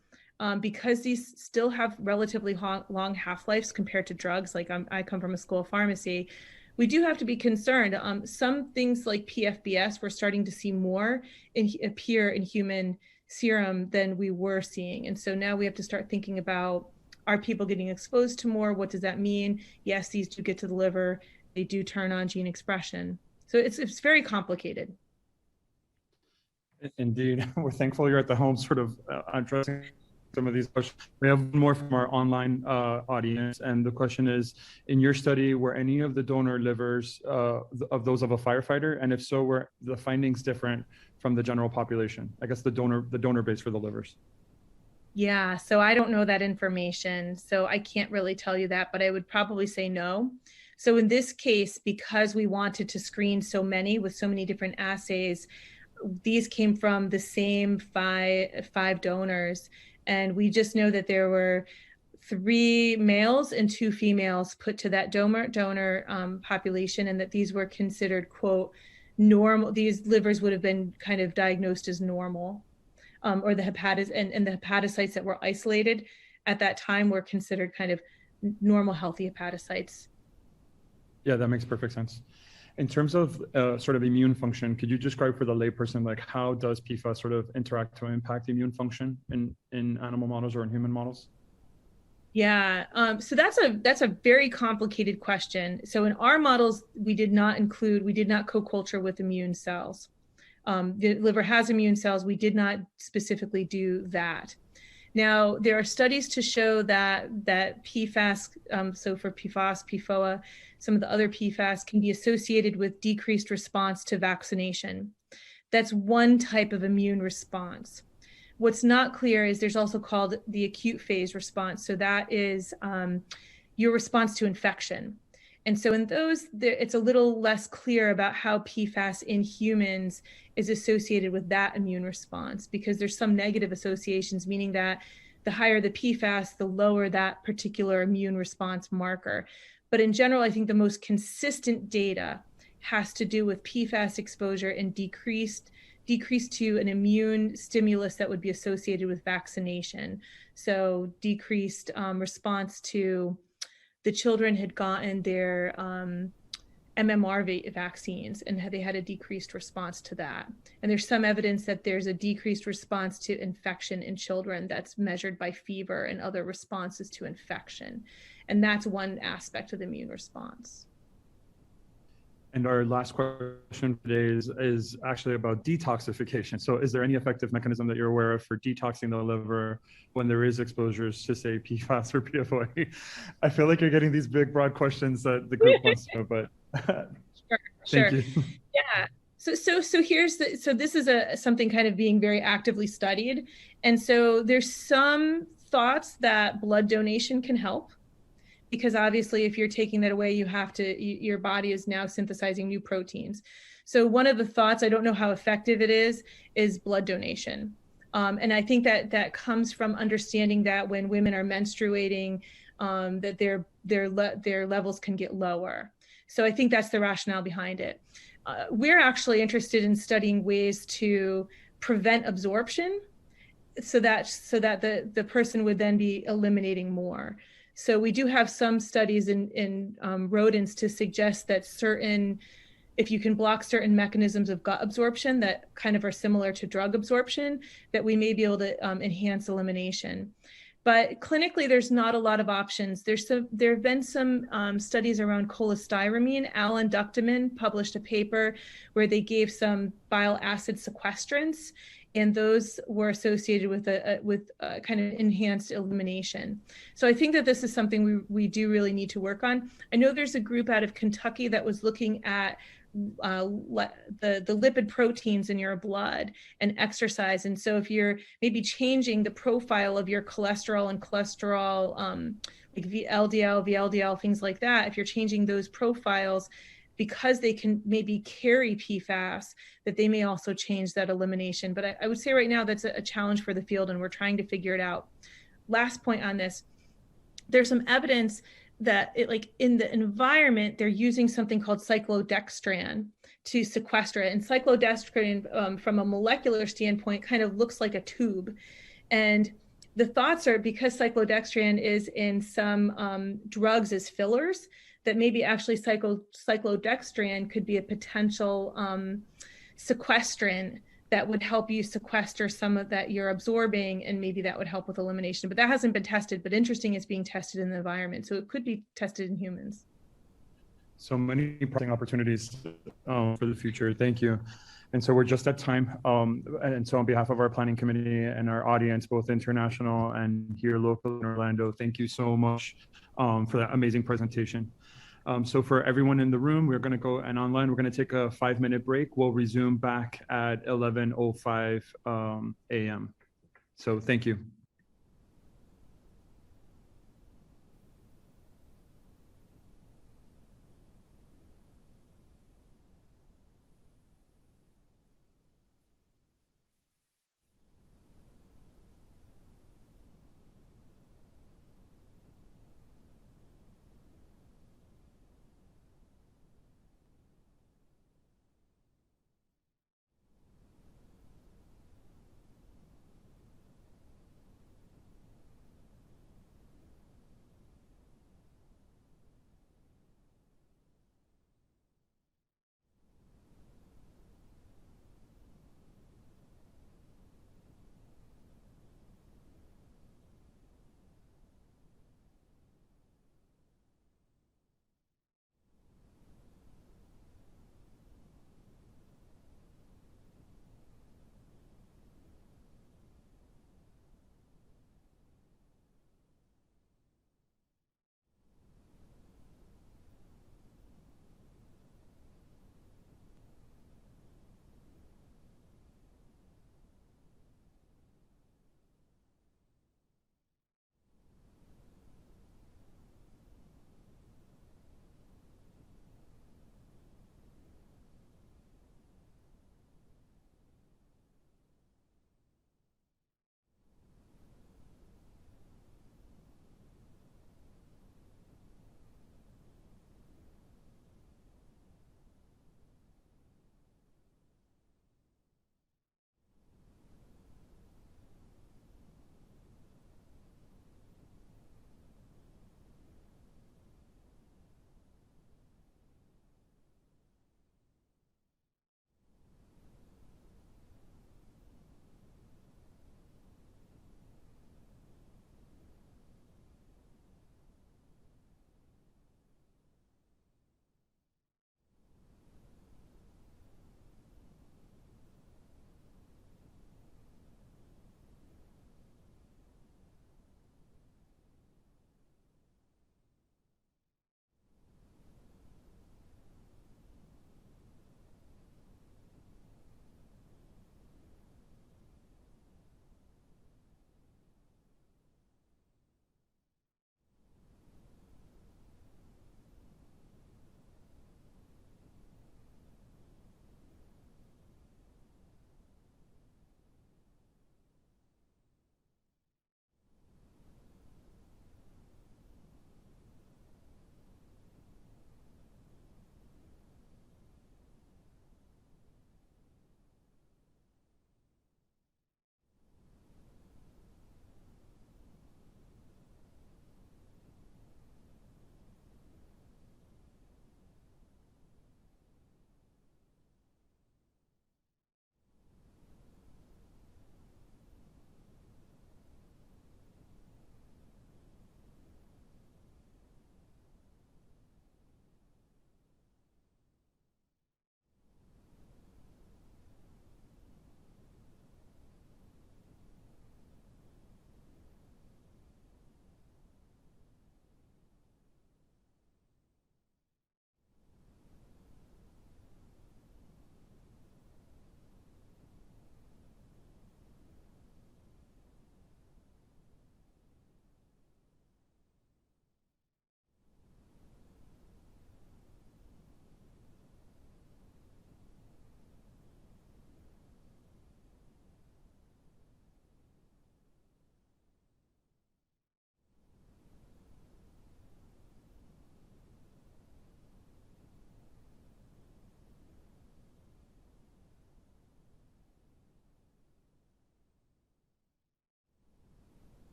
S12: Because these still have relatively long half-lives compared to drugs, like I come from a school of pharmacy, we do have to be concerned. Some things like PFBS, we're starting to see more appear in human serum than we were seeing. And so now we have to start thinking about, are people getting exposed to more? What does that mean? Yes, these do get to the liver. They do turn on gene expression. So it's very complicated.
S2: Indeed, we're thankful you're at the home sort of addressing some of these questions. We have more from our online audience, and the question is, in your study, were any of the donor livers of those of a firefighter? And if so, were the findings different from the general population? I guess the donor base for the livers.
S12: Yeah, so I don't know that information, so I can't really tell you that, but I would probably say no. So in this case, because we wanted to screen so many with so many different assays, these came from the same five donors. And we just know that there were 3 males and 2 females put to that donor population, and that these were considered, quote, normal. These livers would have been kind of diagnosed as normal, or the and the hepatocytes that were isolated at that time were considered kind of normal, healthy hepatocytes.
S2: Yeah, that makes perfect sense. In terms of sort of immune function, could you describe for the layperson, like how does PFAS sort of interact to impact immune function in animal models or in human models?
S12: Yeah, so that's a very complicated question. So in our models, we did not co-culture with immune cells. The liver has immune cells. We did not specifically do that. Now, there are studies to show that PFAS, so for PFAS, PFOA, some of the other PFAS can be associated with decreased response to vaccination. That's one type of immune response. What's not clear is there's also called the acute phase response. So that is your response to infection. And so in those, it's a little less clear about how PFAS in humans is associated with that immune response, because there's some negative associations, meaning that the higher the PFAS, the lower that particular immune response marker. But in general, I think the most consistent data has to do with PFAS exposure and decreased to an immune stimulus that would be associated with vaccination. So decreased response to, the children had gotten their MMR vaccines, and they had a decreased response to that. And there's some evidence that there's a decreased response to infection in children that's measured by fever and other responses to infection. And that's one aspect of the immune response.
S2: And our last question today is actually about detoxification. So is there any effective mechanism that you're aware of for detoxing the liver when there is exposures to, say, PFAS or PFOA? I feel like you're getting these big, broad questions that the group wants to know, but
S12: Sure.
S2: thank you.
S12: Yeah. So here's this is something kind of being very actively studied. And so there's some thoughts that blood donation can help, because obviously if you're taking that away, your body is now synthesizing new proteins. So one of the thoughts, I don't know how effective it is blood donation. And I think that comes from understanding that when women are menstruating, that their levels can get lower. So I think that's the rationale behind it. We're actually interested in studying ways to prevent absorption, so that the person would then be eliminating more. So we do have some studies in rodents to suggest that if you can block certain mechanisms of gut absorption that kind of are similar to drug absorption, that we may be able to enhance elimination. But clinically, there's not a lot of options. There have been some studies around cholestyramine. Alan Duchteman published a paper where they gave some bile acid sequestrants, and those were associated with kind of enhanced elimination. So I think that this is something we do really need to work on. I know there's a group out of Kentucky that was looking at the lipid proteins in your blood and exercise. And so if you're maybe changing the profile of your cholesterol and cholesterol, like LDL, VLDL, things like that, if you're changing those profiles, because they can maybe carry PFAS, that they may also change that elimination. But I would say right now that's a challenge for the field, and we're trying to figure it out. Last point on this, there's some evidence that in the environment, they're using something called cyclodextran to sequester it. And cyclodextran, from a molecular standpoint, kind of looks like a tube. And the thoughts are, because cyclodextran is in some drugs as fillers, that maybe actually cyclodextran could be a potential sequestrant that would help you sequester some of that you're absorbing, and maybe that would help with elimination. But that hasn't been tested, but interesting, it's being tested in the environment. So it could be tested in humans.
S2: So many pressing opportunities for the future. Thank you. And so we're just at time. And so on behalf of our planning committee and our audience, both international and here local in Orlando, thank you so much for that amazing presentation. So for everyone in the room, we're going to go, and online, we're going to take a 5-minute break. We'll resume back at 11:05 a.m. So thank you.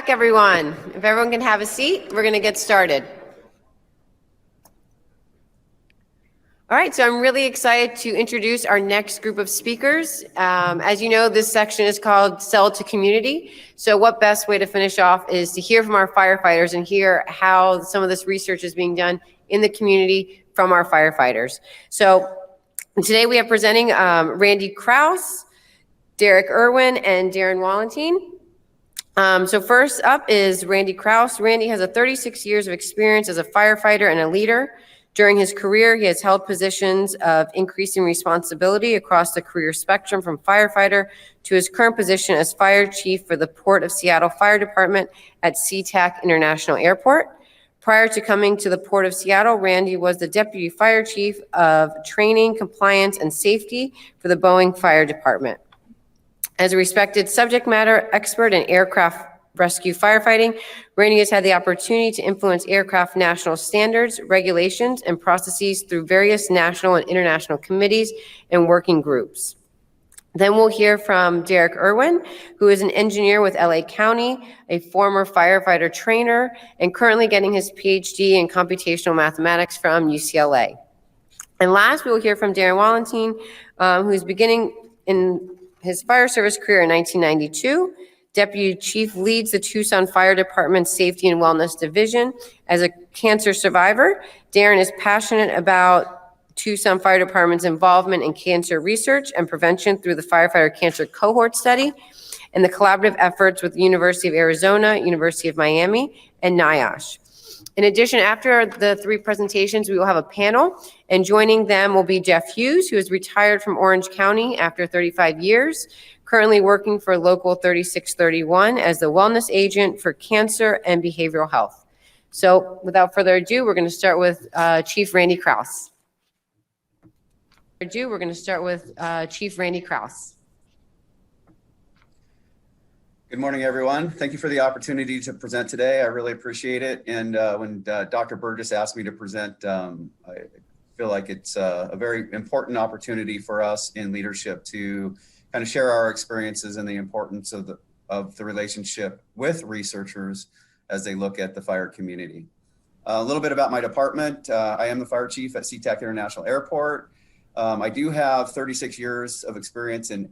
S11: back, everyone. If everyone can have a seat, we're going to get started. All right, so I'm really excited to introduce our next group of speakers. As you know, this section is called Sell to Community. So what best way to finish off is to hear from our firefighters and hear how some of this research is being done in the community from our firefighters. So today we are presenting Randy Krause, Derek Irwin, and Darren Wallentine. So first up is Randy Krause. Randy has 36 years of experience as a firefighter and a leader. During his career, he has held positions of increasing responsibility across the career spectrum from firefighter to his current position as fire chief for the Port of Seattle Fire Department at SeaTac International Airport. Prior to coming to the Port of Seattle, Randy was the deputy fire chief of training, compliance, and safety for the Boeing Fire Department. As a respected subject matter expert in aircraft rescue firefighting, Randy has had the opportunity to influence aircraft national standards, regulations, and processes through various national and international committees and working groups. Then we'll hear from Derek Irwin, who is an engineer with LA County, a former firefighter trainer, and currently getting his PhD in computational mathematics from UCLA. And last, we will hear from Darren Wallentine, who's beginning in his fire service career in 1992. Deputy Chief leads the Tucson Fire Department's Safety and Wellness Division. As a cancer survivor, Darren is passionate about Tucson Fire Department's involvement in cancer research and prevention through the Firefighter Cancer Cohort Study and the collaborative efforts with the University of Arizona, University of Miami, and NIOSH. In addition, after the three presentations, we will have a panel, and joining them will be Jeff Hughes, who is retired from Orange County after 35 years, currently working for Local 3631 as the wellness agent for cancer and behavioral health. So without further ado, we're going to start with Chief Randy Krause. Chief Randy Krause.
S13: Good morning, everyone. Thank you for the opportunity to present today. I really appreciate it. And when Dr. Burgess asked me to present, I feel like it's a very important opportunity for us in leadership to kind of share our experiences and the importance of the relationship with researchers as they look at the fire community. A little bit about my department. I am the fire chief at SeaTac International Airport. I do have 36 years of experience in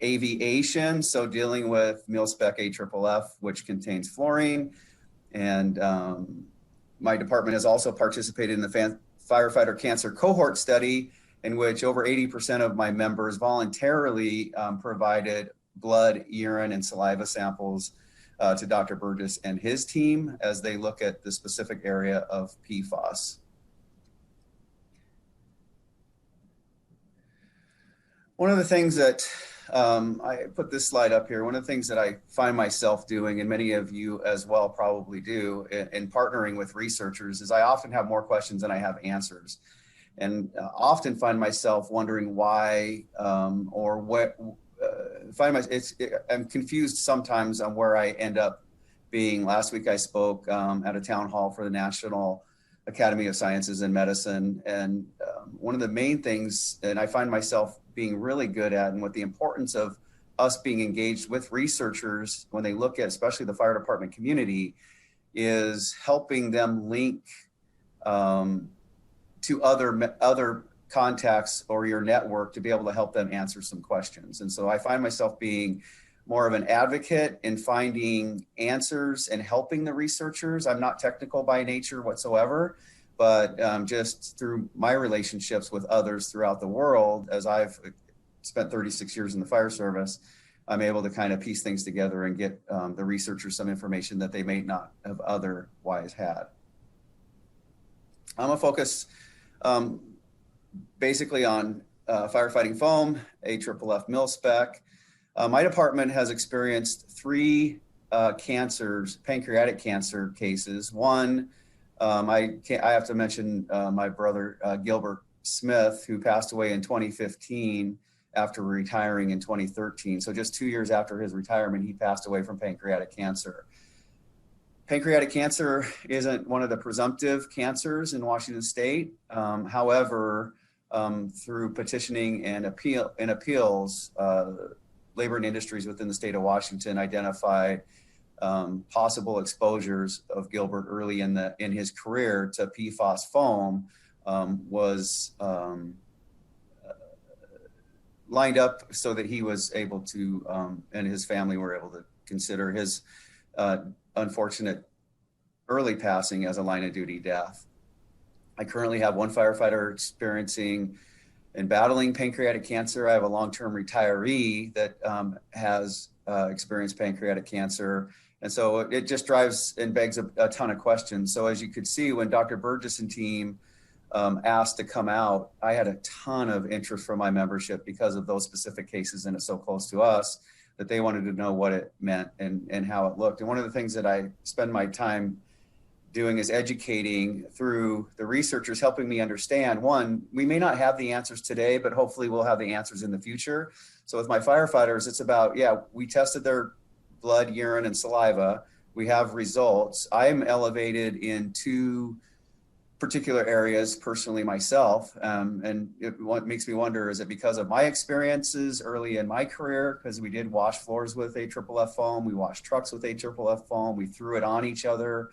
S13: aviation, so dealing with mil-spec AFFF, which contains fluorine. And my department has also participated in the Firefighter Cancer Cohort Study, in which over 80% of my members voluntarily provided blood, urine, and saliva samples to Dr. Burgess and his team as they look at the specific area of PFAS. One of the things that I put this slide up here. One of the things that I find myself doing, and many of you as well probably do, in partnering with researchers, is I often have more questions than I have answers, and often find myself wondering why or what. I'm confused sometimes on where I end up being. Last week I spoke at a town hall for the National Academy of Sciences and Medicine, and one of the main things, and I find myself being really good at, and what the importance of us being engaged with researchers when they look at especially the fire department community, is helping them link to other contacts or your network to be able to help them answer some questions. And so I find myself being more of an advocate in finding answers and helping the researchers. I'm not technical by nature whatsoever, but just through my relationships with others throughout the world, as I've spent 36 years in the fire service, I'm able to kind of piece things together and get the researchers some information that they may not have otherwise had. I'm gonna focus basically on firefighting foam, AFFF mil-spec. My department has experienced 3 pancreatic cancer cases. One, I have to mention my brother, Gilbert Smith, who passed away in 2015 after retiring in 2013. So just 2 years after his retirement, he passed away from pancreatic cancer. Pancreatic cancer isn't one of the presumptive cancers in Washington State. However, through petitioning and appeals, Labor and Industries within the state of Washington identified possible exposures of Gilbert early in his career to PFAS foam was lined up so that he was able to, and his family were able to consider his unfortunate early passing as a line of duty death. I currently have one firefighter experiencing and battling pancreatic cancer. I have a long-term retiree that has experienced pancreatic cancer. And so it just drives and begs a ton of questions. So as you could see, when Dr. Burgess and team asked to come out, I had a ton of interest from my membership because of those specific cases, and it's so close to us that they wanted to know what it meant and how it looked. And one of the things that I spend my time doing is educating through the researchers, helping me understand, one, we may not have the answers today, but hopefully we'll have the answers in the future. So with my firefighters, it's about, yeah, we tested their blood, urine, and saliva. We have results. I'm elevated in 2 particular areas personally myself. And what makes me wonder, is it because of my experiences early in my career? Because we did wash floors with AFFF foam. We washed trucks with AFFF foam. We threw it on each other.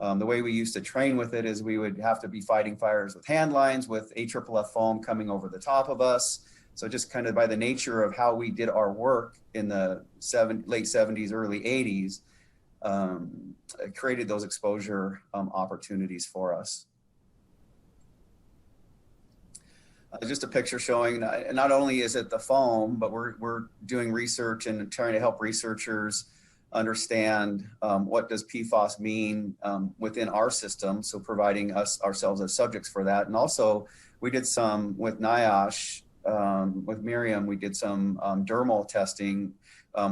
S13: The way we used to train with it is we would have to be fighting fires with hand lines with AFFF foam coming over the top of us. So just kind of by the nature of how we did our work in the late 70s, early 80s, created those exposure opportunities for us. Just a picture showing not only is it the foam, but we're doing research and trying to help researchers understand what does PFAS mean within our system. So providing ourselves as subjects for that. And also we did some with NIOSH, with Miriam, we did some dermal testing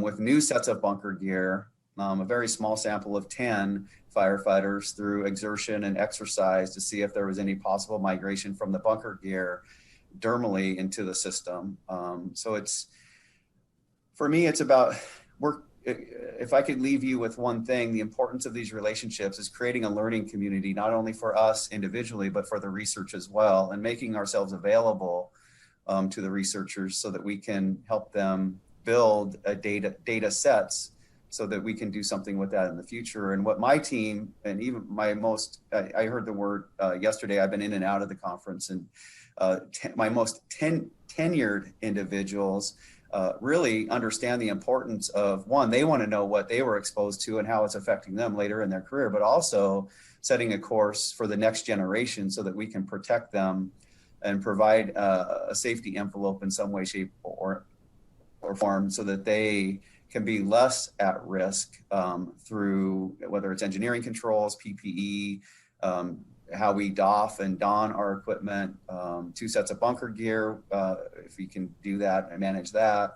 S13: with new sets of bunker gear, a very small sample of 10 firefighters through exertion and exercise to see if there was any possible migration from the bunker gear dermally into the system. So it's, for me, it's about if I could leave you with one thing, the importance of these relationships is creating a learning community, not only for us individually, but for the research as well, and making ourselves available to the researchers so that we can help them build a data sets so that we can do something with that in the future. And what my team, and even my I heard the word yesterday, I've been in and out of the conference, and my most tenured individuals really understand the importance of, one, they want to know what they were exposed to and how it's affecting them later in their career, but also setting a course for the next generation so that we can protect them and provide a safety envelope in some way, shape, or form so that they can be less at risk through whether it's engineering controls, PPE, how we doff and don our equipment, 2 sets of bunker gear, if we can do that and manage that,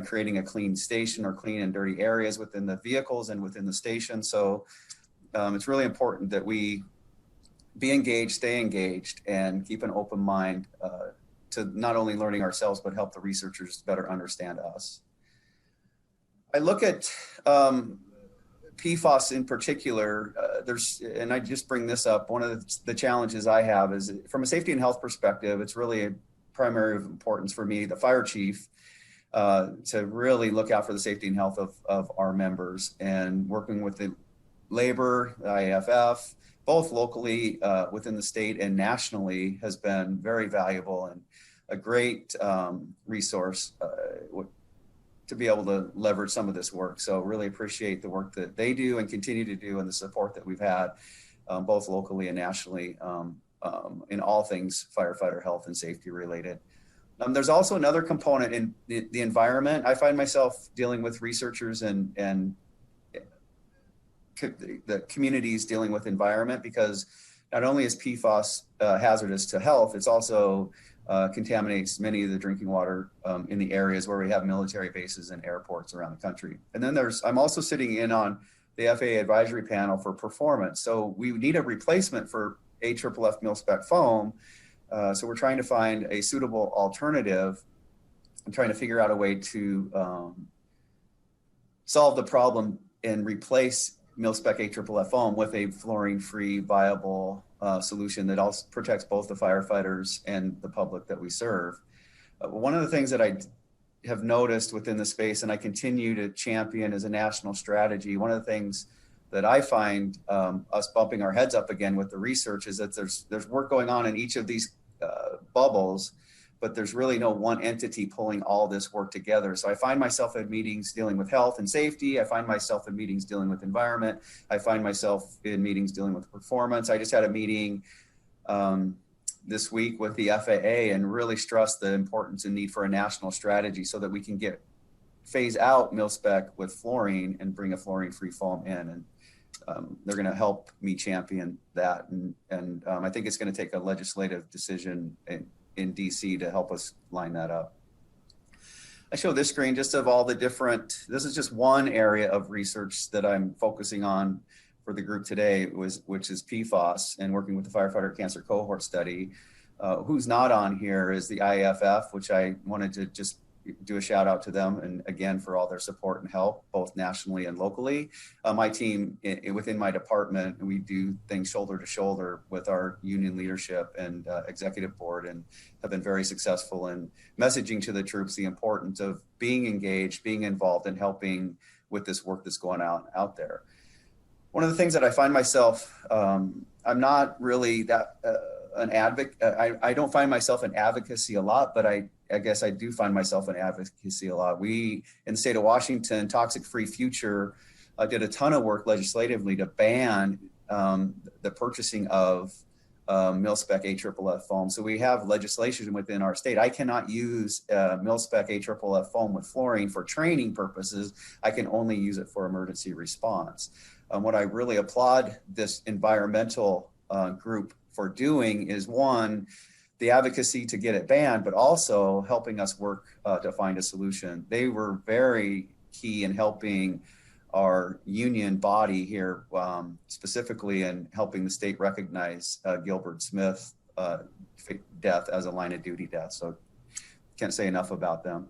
S13: creating a clean station or clean and dirty areas within the vehicles and within the station. So it's really important that we be engaged, stay engaged, and keep an open mind to not only learning ourselves, but help the researchers better understand us. I look at PFAS in particular, and I just bring this up, one of the challenges I have is from a safety and health perspective, it's really a primary of importance for me, the fire chief, to really look out for the safety and health of our members, and working with the labor, the IAFF, both locally within the state and nationally, has been very valuable and a great resource to be able to leverage some of this work. So really appreciate the work that they do and continue to do, and the support that we've had both locally and nationally in all things firefighter health and safety related. There's also another component in the environment. I find myself dealing with researchers and the communities dealing with environment, because not only is PFAS hazardous to health, it's also contaminates many of the drinking water in the areas where we have military bases and airports around the country. And then I'm also sitting in on the FAA advisory panel for performance. So we need a replacement for AFFF mil-spec foam. So we're trying to find a suitable alternative and trying to figure out a way to solve the problem and replace mil-spec AFFF foam with a fluorine-free viable solution that also protects both the firefighters and the public that we serve. One of the things that I have noticed within the space, and I continue to champion as a national strategy, one of the things that I find us bumping our heads up again with the research is that there's work going on in each of these bubbles, but there's really no one entity pulling all this work together. So I find myself at meetings dealing with health and safety. I find myself in meetings dealing with environment. I find myself in meetings dealing with performance. I just had a meeting this week with the FAA and really stressed the importance and need for a national strategy so that we can phase out mil-spec with fluorine and bring a fluorine-free foam in. And they're going to help me champion that. And I think it's going to take a legislative decision in DC to help us line that up. I show this screen just of all the different, this is just one area of research that I'm focusing on for the group today, which is PFAS and working with the Firefighter Cancer Cohort Study. Who's not on here is the IAFF, which I wanted to just do a shout out to them, and again for all their support and help both nationally and locally. My team within my department, we do things shoulder to shoulder with our union leadership and executive board, and have been very successful in messaging to the troops the importance of being engaged, being involved, and helping with this work that's going out there. One of the things that I find myself, I'm not really that an advocate. I don't find myself in advocacy a lot, but I guess I do find myself in advocacy a lot. We, in the state of Washington, Toxic Free Future did a ton of work legislatively to ban the purchasing of mil-spec AFFF foam. So we have legislation within our state. I cannot use mil-spec AFFF foam with fluorine for training purposes. I can only use it for emergency response. What I really applaud this environmental group for doing is, one, the advocacy to get it banned, but also helping us work to find a solution. They were very key in helping our union body here, specifically in helping the state recognize Gilbert Smith death as a line of duty death. So can't say enough about them.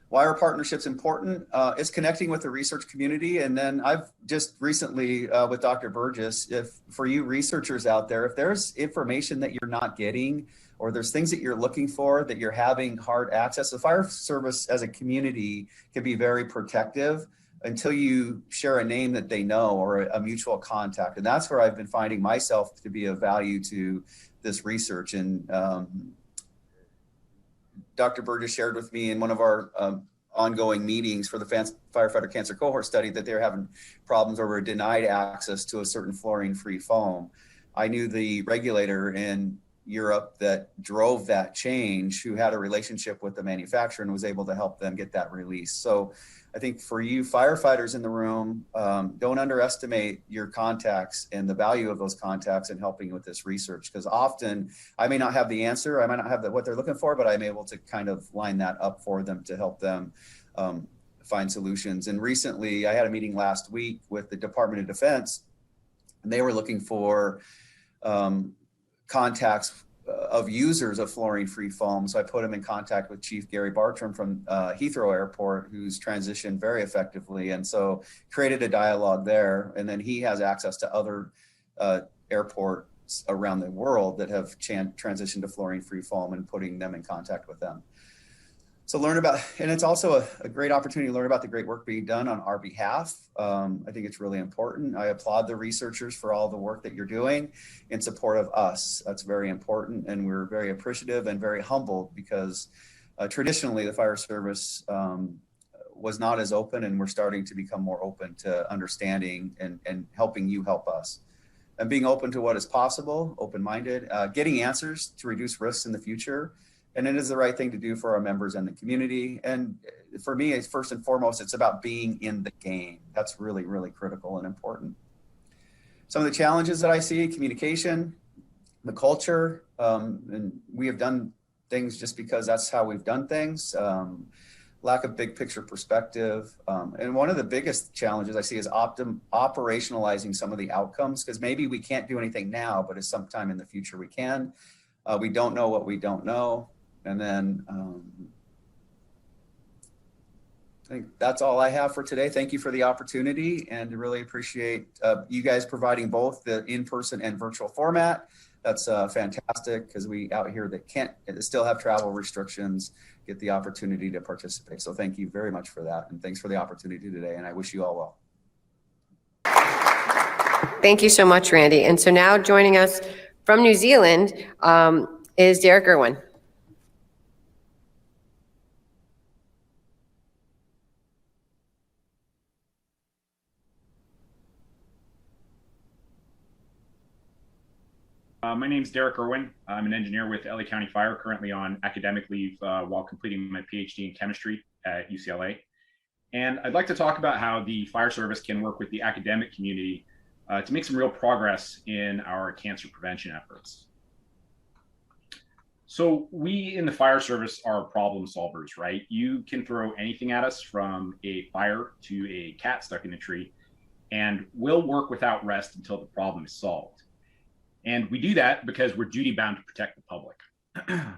S13: Why are partnerships important? It's connecting with the research community. And then I've just recently with Dr. Burgess, for you researchers out there, if there's information that you're not getting, or there's things that you're looking for that you're having hard access, the fire service as a community can be very protective until you share a name that they know or a mutual contact. And that's where I've been finding myself to be of value to this research. And Dr. Burgess shared with me in one of our ongoing meetings for the Firefighter Cancer Cohort Study that they're having problems or were denied access to a certain fluorine-free foam. I knew the regulator in Europe that drove that change, who had a relationship with the manufacturer and was able to help them get that release. So I think for you firefighters in the room, don't underestimate your contacts and the value of those contacts in helping with this research, because often I may not have the answer, I might not have what they're looking for, but I'm able to kind of line that up for them to help them find solutions. And recently I had a meeting last week with the Department of Defense, and they were looking for contacts of users of fluorine-free foam. So I put him in contact with Chief Gary Bartram from Heathrow Airport, who's transitioned very effectively. And so created a dialogue there. And then he has access to other airports around the world that have transitioned to fluorine-free foam and putting them in contact with them. So learn about, and it's also a great opportunity to learn about the great work being done on our behalf. I think it's really important. I applaud the researchers for all the work that you're doing in support of us. That's very important. And we're very appreciative and very humbled because traditionally the fire service was not as open, and we're starting to become more open to understanding and helping you help us. And being open to what is possible, open-minded, getting answers to reduce risks in the future. And it is the right thing to do for our members and the community. And for me, it's first and foremost, it's about being in the game. That's really, really critical and important. Some of the challenges that I see: communication, the culture, and we have done things just because that's how we've done things. Lack of big picture perspective. And one of the biggest challenges I see is operationalizing some of the outcomes, because maybe we can't do anything now, but it's sometime in the future we can. We don't know what we don't know. And then I think that's all I have for today. Thank you for the opportunity and really appreciate you guys providing both the in-person and virtual format. That's fantastic because we out here that still have travel restrictions get the opportunity to participate. So thank you very much for that. And thanks for the opportunity today. And I wish you all well.
S11: Thank you so much, Randy. And so now joining us from New Zealand is Derek Irwin.
S14: My name is Derek Irwin. I'm an engineer with LA County Fire, currently on academic leave while completing my PhD in chemistry at UCLA. And I'd like to talk about how the fire service can work with the academic community to make some real progress in our cancer prevention efforts. So we in the fire service are problem solvers, right? You can throw anything at us from a fire to a cat stuck in a tree, and we'll work without rest until the problem is solved. And we do that because we're duty bound to protect the public.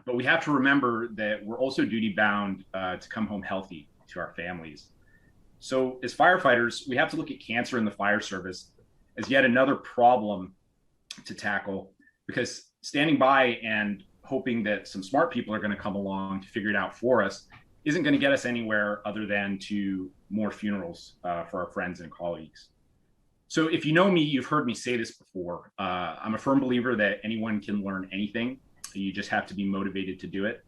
S14: But we have to remember that we're also duty bound to come home healthy to our families. So as firefighters, we have to look at cancer in the fire service as yet another problem to tackle, because standing by and hoping that some smart people are going to come along to figure it out for us isn't going to get us anywhere other than to more funerals for our friends and colleagues. So if you know me, you've heard me say this before. I'm a firm believer that anyone can learn anything. You just have to be motivated to do it.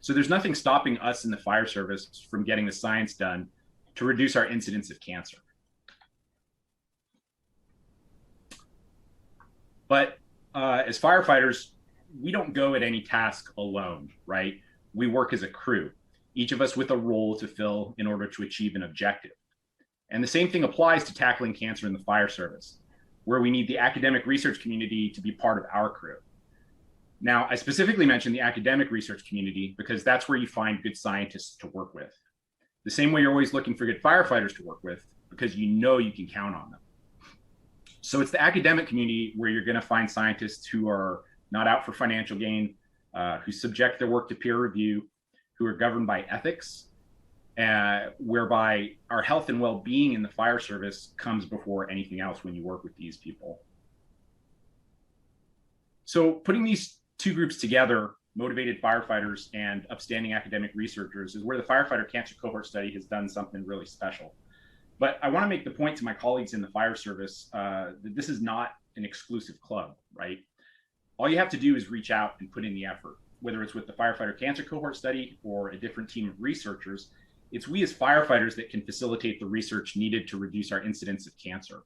S14: So there's nothing stopping us in the fire service from getting the science done to reduce our incidence of cancer. But as firefighters, we don't go at any task alone, right? We work as a crew, each of us with a role to fill in order to achieve an objective. And the same thing applies to tackling cancer in the fire service, where we need the academic research community to be part of our crew. Now, I specifically mentioned the academic research community because that's where you find good scientists to work with. The same way you're always looking for good firefighters to work with, because you know you can count on them. So it's the academic community where you're going to find scientists who are not out for financial gain, who subject their work to peer review, who are governed by ethics, whereby our health and well-being in the fire service comes before anything else when you work with these people. So putting these two groups together, motivated firefighters and upstanding academic researchers, is where the Firefighter Cancer Cohort Study has done something really special. But I want to make the point to my colleagues in the fire service that this is not an exclusive club, right? All you have to do is reach out and put in the effort, whether it's with the Firefighter Cancer Cohort Study or a different team of researchers. It's we as firefighters that can facilitate the research needed to reduce our incidence of cancer.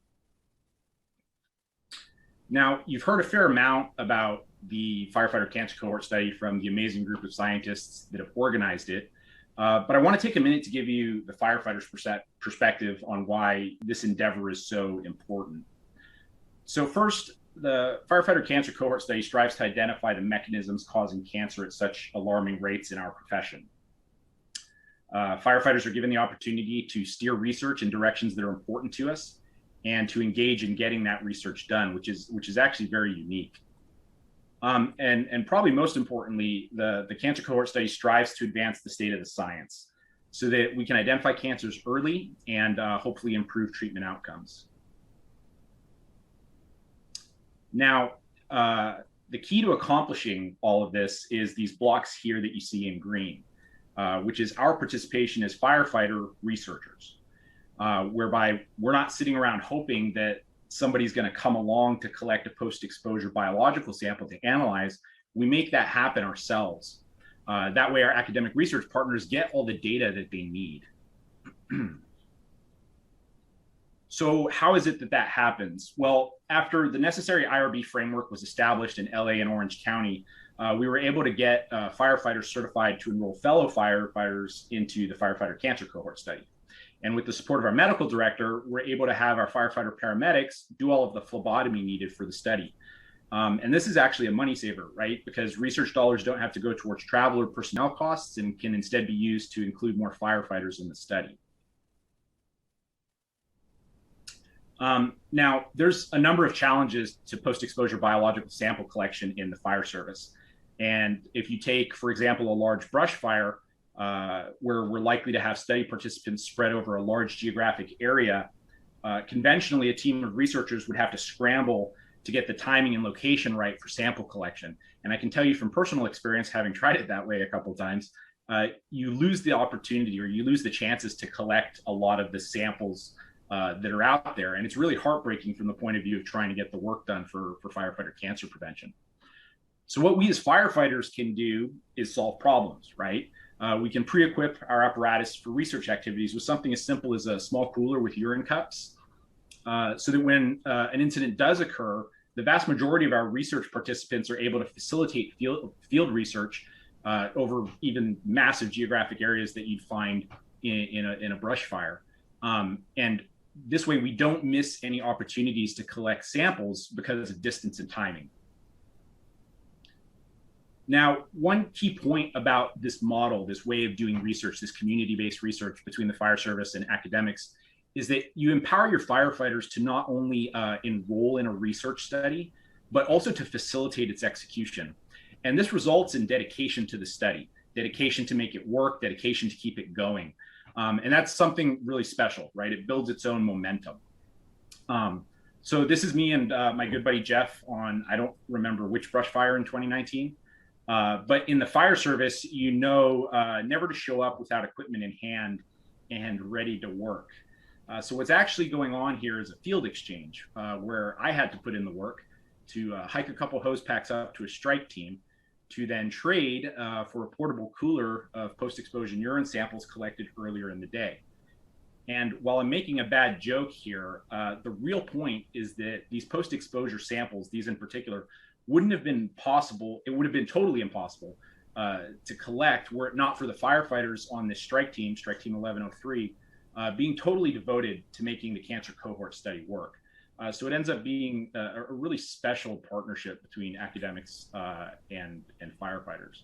S14: Now, you've heard a fair amount about the Firefighter Cancer Cohort Study from the amazing group of scientists that have organized it. But I want to take a minute to give you the firefighters' perspective on why this endeavor is so important. So first, the Firefighter Cancer Cohort Study strives to identify the mechanisms causing cancer at such alarming rates in our profession. Firefighters are given the opportunity to steer research in directions that are important to us and to engage in getting that research done, which is actually very unique. And probably most importantly, the Cancer Cohort Study strives to advance the state of the science so that we can identify cancers early and hopefully improve treatment outcomes. Now, the key to accomplishing all of this is these blocks here that you see in green, which is our participation as firefighter researchers, whereby we're not sitting around hoping that somebody's going to come along to collect a post-exposure biological sample to analyze. We make that happen ourselves. That way our academic research partners get all the data that they need. So how is it that that happens? Well, after the necessary IRB framework was established in LA and Orange County, we were able to get firefighters certified to enroll fellow firefighters into the Firefighter Cancer Cohort Study. And with the support of our medical director, we're able to have our firefighter paramedics do all of the phlebotomy needed for the study. And this is actually a money saver, right? Because research dollars don't have to go towards travel or personnel costs and can instead be used to include more firefighters in the study. Now, there's a number of challenges to post-exposure biological sample collection in the fire service. And if you take, for example, a large brush fire, where we're likely to have study participants spread over a large geographic area, conventionally, a team of researchers would have to scramble to get the timing and location right for sample collection. And I can tell you from personal experience, having tried it that way a couple of times, you lose the opportunity or you lose the chances to collect a lot of the samples that are out there. And it's really heartbreaking from the point of view of trying to get the work done for firefighter cancer prevention. So what we as firefighters can do is solve problems, right? We can pre-equip our apparatus for research activities with something as simple as a small cooler with urine cups, so that when an incident does occur, the vast majority of our research participants are able to facilitate field research over even massive geographic areas that you'd find in a brush fire. And this way we don't miss any opportunities to collect samples because of distance and timing. Now, one key point about this model, this way of doing research, this community-based research between the fire service and academics, is that you empower your firefighters to not only enroll in a research study, but also to facilitate its execution. And this results in dedication to the study, dedication to make it work, dedication to keep it going. And that's something really special, right? It builds its own momentum. So this is me and my good buddy Jeff on, I don't remember which brush fire in 2019. But in the fire service, you know never to show up without equipment in hand and ready to work. So what's actually going on here is a field exchange where I had to put in the work to hike a couple hose packs up to a strike team to then trade for a portable cooler of post-exposure urine samples collected earlier in the day. And while I'm making a bad joke here, the real point is that these post-exposure samples, these in particular, wouldn't have been possible. It would have been totally impossible to collect were it not for the firefighters on this strike team 1103, being totally devoted to making the cancer cohort study work. So it ends up being a really special partnership between academics and firefighters.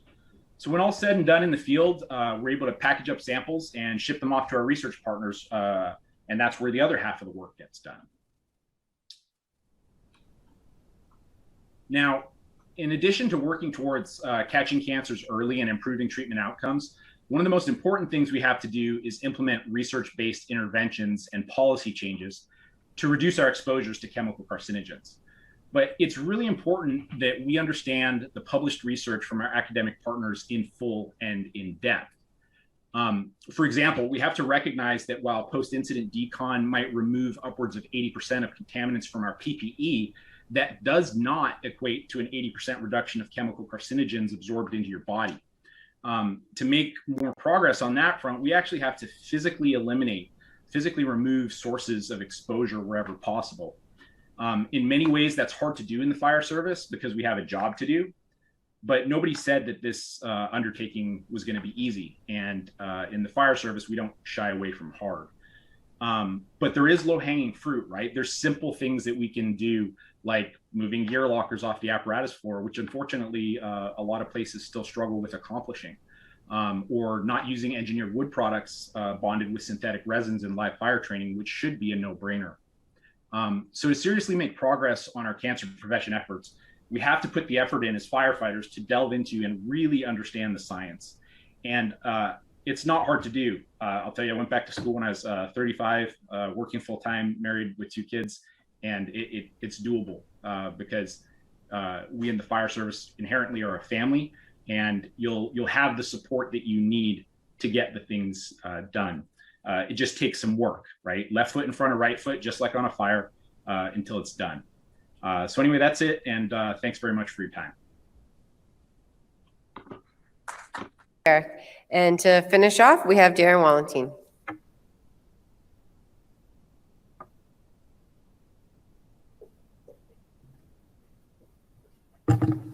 S14: So when all said and done in the field, we're able to package up samples and ship them off to our research partners. And that's where the other half of the work gets done. Now, in addition to working towards catching cancers early and improving treatment outcomes, one of the most important things we have to do is implement research-based interventions and policy changes to reduce our exposures to chemical carcinogens. But it's really important that we understand the published research from our academic partners in full and in depth. For example, we have to recognize that while post-incident decon might remove upwards of 80% of contaminants from our PPE, that does not equate to an 80% reduction of chemical carcinogens absorbed into your body. To make more progress on that front, we actually have to physically remove sources of exposure wherever possible. In many ways, that's hard to do in the fire service because we have a job to do, but nobody said that this undertaking was going to be easy. And in the fire service, we don't shy away from hard. But there is low-hanging fruit, right? There's simple things that we can do, like moving gear lockers off the apparatus floor, which unfortunately a lot of places still struggle with accomplishing, or not using engineered wood products bonded with synthetic resins in live fire training, which should be a no-brainer. So to seriously make progress on our cancer prevention efforts, we have to put the effort in as firefighters to delve into and really understand the science. And it's not hard to do. I'll tell you, I went back to school when I was 35, working full-time, married with 2 kids, and it's doable because we in the fire service inherently are a family, and you'll have the support that you need to get the things done. It just takes some work, right? Left foot in front of right foot, just like on a fire, until it's done. So anyway, that's it, and thanks very much for your time.
S11: And to finish off, we have Darren Wallentine.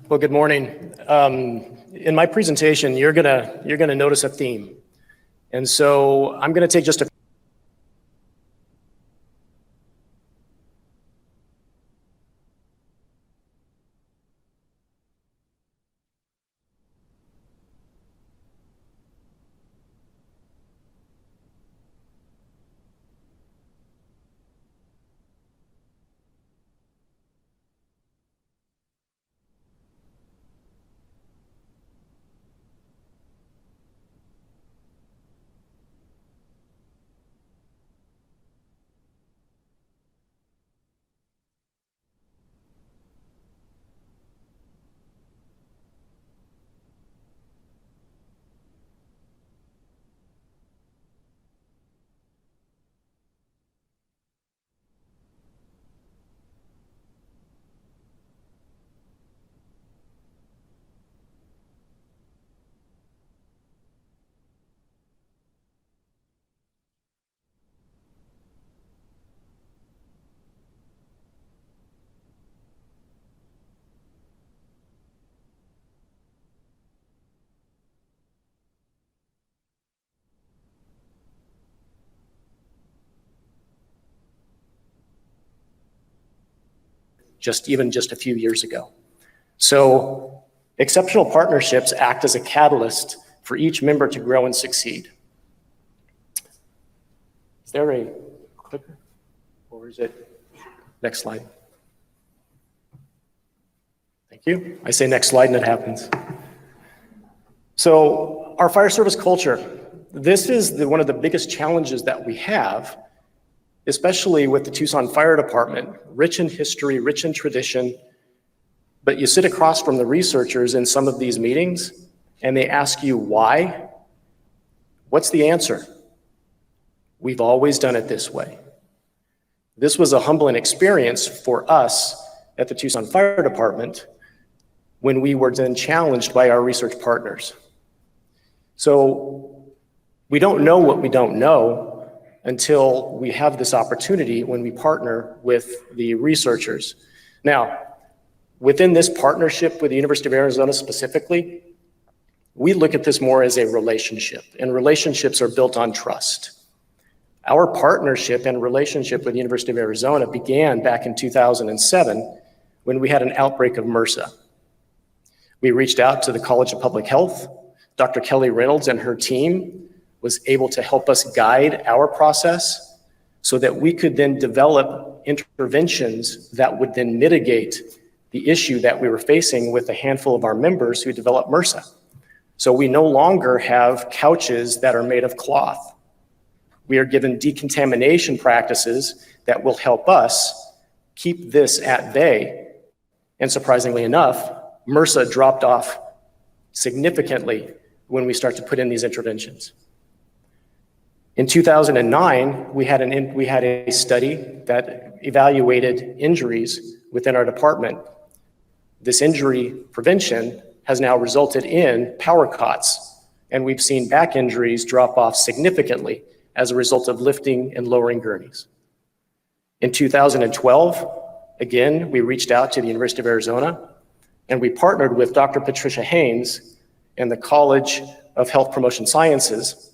S15: Well, good morning. In my presentation, you're gonna notice a theme, and so I'm gonna take just a just a few years ago. So exceptional partnerships act as a catalyst for each member to grow and succeed. Is there a clicker? Or is it? Next slide. Thank you. I say next slide and it happens. So our fire service culture, this is one of the biggest challenges that we have, especially with the Tucson Fire Department, rich in history, rich in tradition, but you sit across from the researchers in some of these meetings and they ask you why. What's the answer? We've always done it this way. This was a humbling experience for us at the Tucson Fire Department when we were then challenged by our research partners. So we don't know what we don't know until we have this opportunity when we partner with the researchers. Now, within this partnership with the University of Arizona specifically, we look at this more as a relationship, and relationships are built on trust. Our partnership and relationship with the University of Arizona began back in 2007 when we had an outbreak of MRSA. We reached out to the College of Public Health. Dr. Kelly Reynolds and her team was able to help us guide our process so that we could then develop interventions that would then mitigate the issue that we were facing with a handful of our members who developed MRSA. So we no longer have couches that are made of cloth. We are given decontamination practices that will help us keep this at bay. And surprisingly enough, MRSA dropped off significantly when we start to put in these interventions. In 2009, we had a study that evaluated injuries within our department. This injury prevention has now resulted in power cots, and we've seen back injuries drop off significantly as a result of lifting and lowering gurneys. In 2012, again, we reached out to the University of Arizona, and we partnered with Dr. Patricia Haynes and the College of Health Promotion Sciences.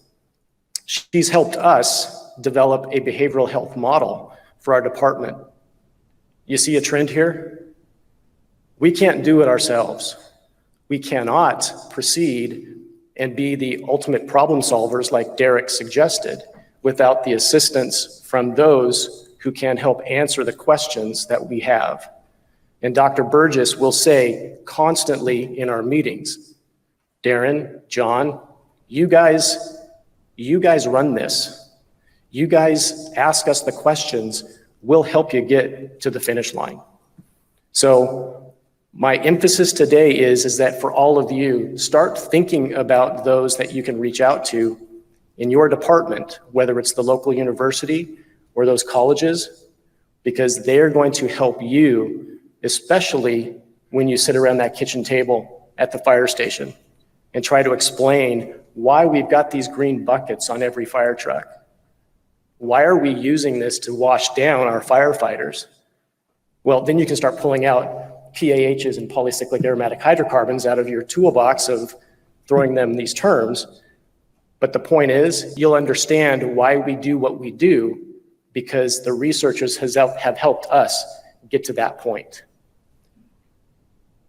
S15: She's helped us develop a behavioral health model for our department. You see a trend here? We can't do it ourselves. We cannot proceed and be the ultimate problem solvers like Derek suggested without the assistance from those who can help answer the questions that we have. And Dr. Burgess will say constantly in our meetings, Darren, John, you guys run this. You guys ask us the questions, we'll help you get to the finish line. So my emphasis today is that for all of you, start thinking about those that you can reach out to in your department, whether it's the local university or those colleges, because they're going to help you, especially when you sit around that kitchen table at the fire station and try to explain why we've got these green buckets on every fire truck. Why are we using this to wash down our firefighters? Well, then you can start pulling out PAHs and polycyclic aromatic hydrocarbons out of your toolbox of throwing them these terms. But the point is, you'll understand why we do what we do because the researchers have helped us get to that point.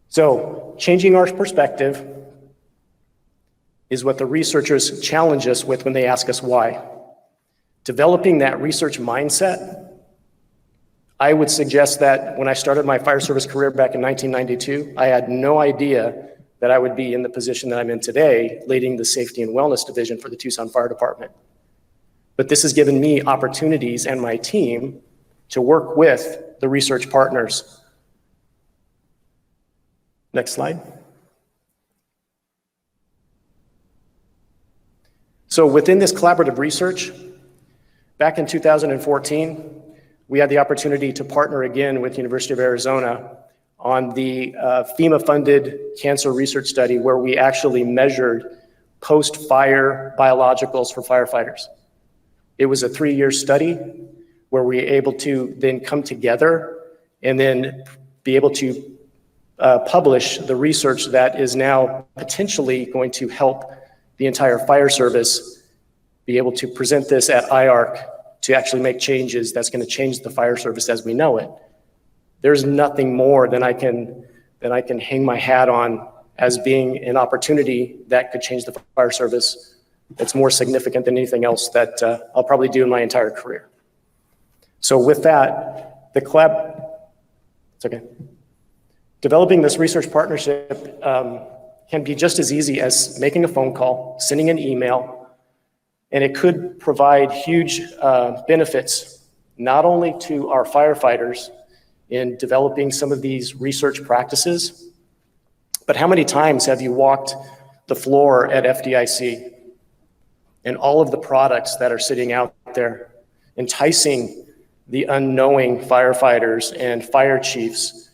S15: So changing our perspective is what the researchers challenge us with when they ask us why. Developing that research mindset, I would suggest that when I started my fire service career back in 1992, I had no idea that I would be in the position that I'm in today, leading the Safety and Wellness Division for the Tucson Fire Department. But this has given me opportunities and my team to work with the research partners. Next slide. So within this collaborative research, back in 2014, we had the opportunity to partner again with University of Arizona on the FEMA-funded cancer research study where we actually measured post-fire biologicals for firefighters. It was a 3-year study where we were able to then come together and then be able to publish the research that is now potentially going to help the entire fire service be able to present this at IARC to actually make changes that's going to change the fire service as we know it. there's nothing more than I can hang my hat on as being an opportunity that could change the fire service. It's more significant than anything else that I'll probably do in my entire career. So with that, it's okay. Developing this research partnership can be just as easy as making a phone call, sending an email, and it could provide huge benefits, not only to our firefighters in developing some of these research practices, but how many times have you walked the floor at FDIC and all of the products that are sitting out there, enticing the unknowing firefighters and fire chiefs?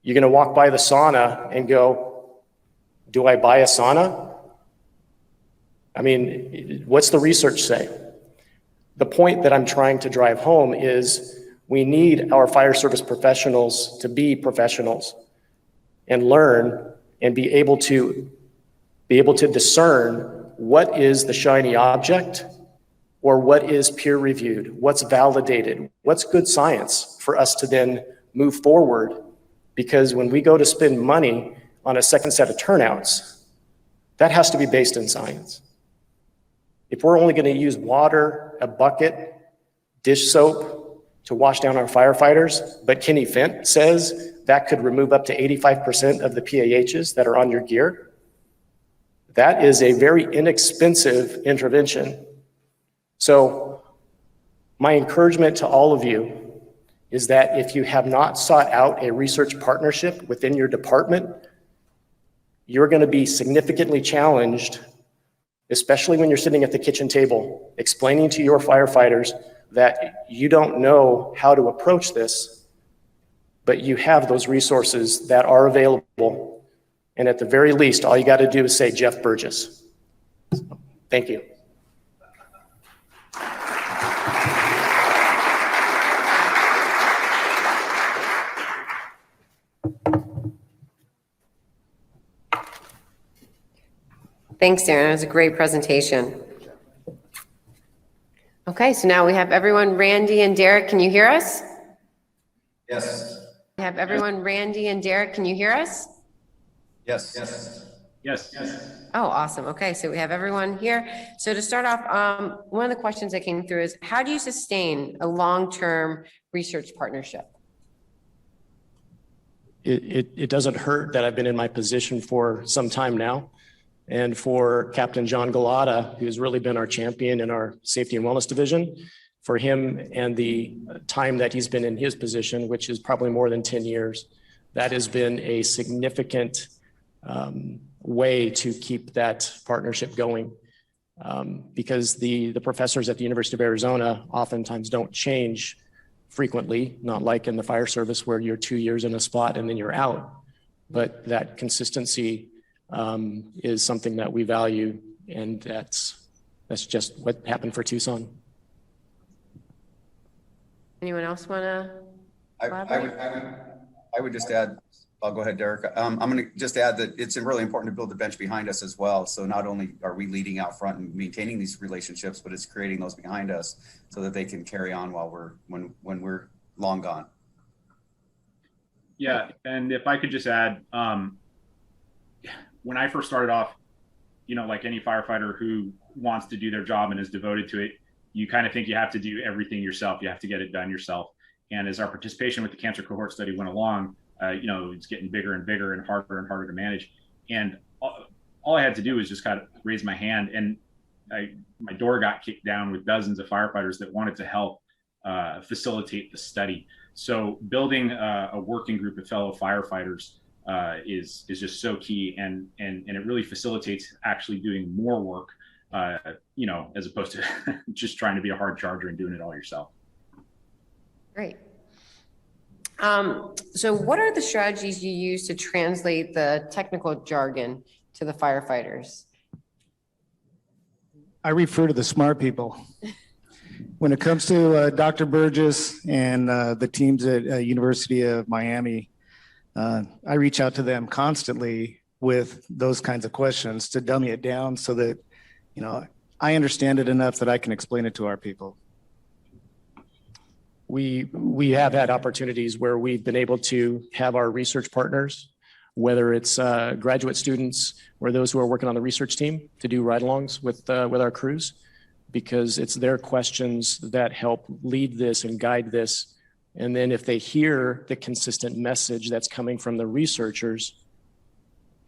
S15: You're gonna walk by the sauna and go, do I buy a sauna? I mean, what's the research say? The point that I'm trying to drive home is we need our fire service professionals to be professionals and learn and be able to discern what is the shiny object or what is peer reviewed, what's validated, what's good science for us to then move forward. Because when we go to spend money on a second set of turnouts, that has to be based in science. If we're only going to use water, a bucket, dish soap to wash down our firefighters, but Kenny Fent says that could remove up to 85% of the PAHs that are on your gear, that is a very inexpensive intervention. So my encouragement to all of you is that if you have not sought out a research partnership within your department, you're going to be significantly challenged, especially when you're sitting at the kitchen table, explaining to your firefighters that you don't know how to approach this, but you have those resources that are available. And at the very least, all you got to do is say Jeff Burgess. Thank you.
S11: Thanks, Darren. It was a great presentation. Okay, so now we have everyone. Randy and Derek, can you hear us?
S13: Yes.
S11: We have everyone. Randy and Derek, can you hear us?
S13: Yes.
S14: Yes.
S11: Oh, awesome. Okay, so we have everyone here. So to start off, one of the questions that came through is, how do you sustain a long-term research partnership?
S15: It doesn't hurt that I've been in my position for some time now. And for Captain John Galata, who's really been our champion in our safety and wellness division, for him and the time that he's been in his position, which is probably more than 10 years, that has been a significant way to keep that partnership going. Because the professors at the University of Arizona oftentimes don't change frequently, not like in the fire service where you're 2 years in a spot and then you're out. But that consistency is something that we value, and that's just what happened for Tucson.
S11: Anyone else want to elaborate?
S13: I would just add, I'll go ahead, Derek. I'm going to just add that it's really important to build the bench behind us as well. So not only are we leading out front and maintaining these relationships, but it's creating those behind us so that they can carry on while when we're long gone.
S14: Yeah, and if I could just add, when I first started off, like any firefighter who wants to do their job and is devoted to it, you kind of think you have to do everything yourself. You have to get it done yourself. And as our participation with the cancer cohort study went along, it's getting bigger and bigger and harder to manage. And all I had to do was just kind of raise my hand, and my door got kicked down with dozens of firefighters that wanted to help facilitate the study. So building a working group of fellow firefighters is just so key, and it really facilitates actually doing more work, as opposed to just trying to be a hard charger and doing it all yourself.
S11: Great. So what are the strategies you use to translate the technical jargon to the firefighters?
S16: I refer to the smart people. When it comes to Dr. Burgess and the teams at University of Miami, I reach out to them constantly with those kinds of questions to dummy it down so that, I understand it enough that I can explain it to our people.
S15: we have had opportunities where we've been able to have our research partners, whether it's graduate students or those who are working on the research team, to do ride-alongs with our crews, because it's their questions that help lead this and guide this. And then if they hear the consistent message that's coming from the researchers,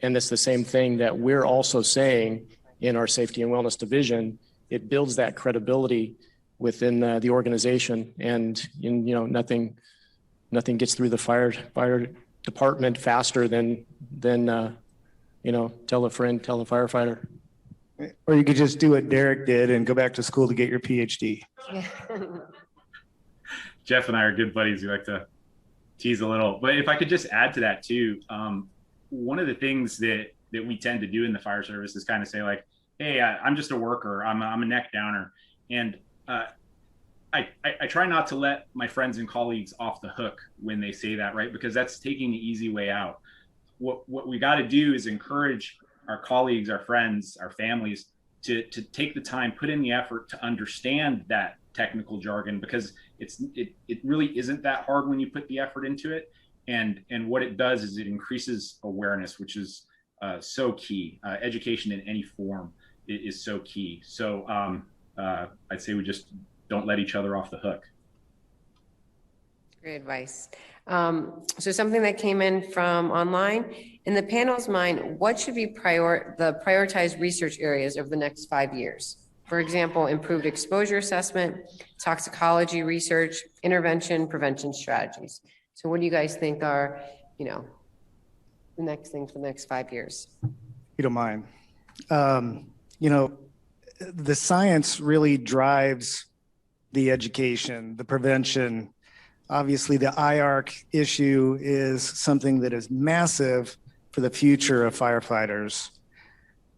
S15: and it's the same thing that we're also saying in our safety and wellness division, it builds that credibility within the organization. And nothing gets through the fire department faster than tell a friend, tell a firefighter.
S16: Or you could just do what Derek did and go back to school to get your PhD.
S14: Jeff and I are good buddies. We like to tease a little, but if I could just add to that too, one of the things that we tend to do in the fire service is kind of say like, hey, I'm just a worker. I'm a neck downer. And I try not to let my friends and colleagues off the hook when they say that, right? Because that's taking the easy way out. What we got to do is encourage our colleagues, our friends, our families to take the time, put in the effort to understand that technical jargon, because it really isn't that hard when you put the effort into it. And what it does is it increases awareness, which is so key. Education in any form is so key. So I'd say we just don't let each other off the hook.
S11: Great advice. So something that came in from online, in the panel's mind, what should be the prioritized research areas over the next 5 years? For example, improved exposure assessment, toxicology research, intervention, prevention strategies. So what do you guys think are, the next thing for the next 5 years?
S16: You don't mind. The science really drives the education, the prevention. Obviously, the IARC issue is something that is massive for the future of firefighters.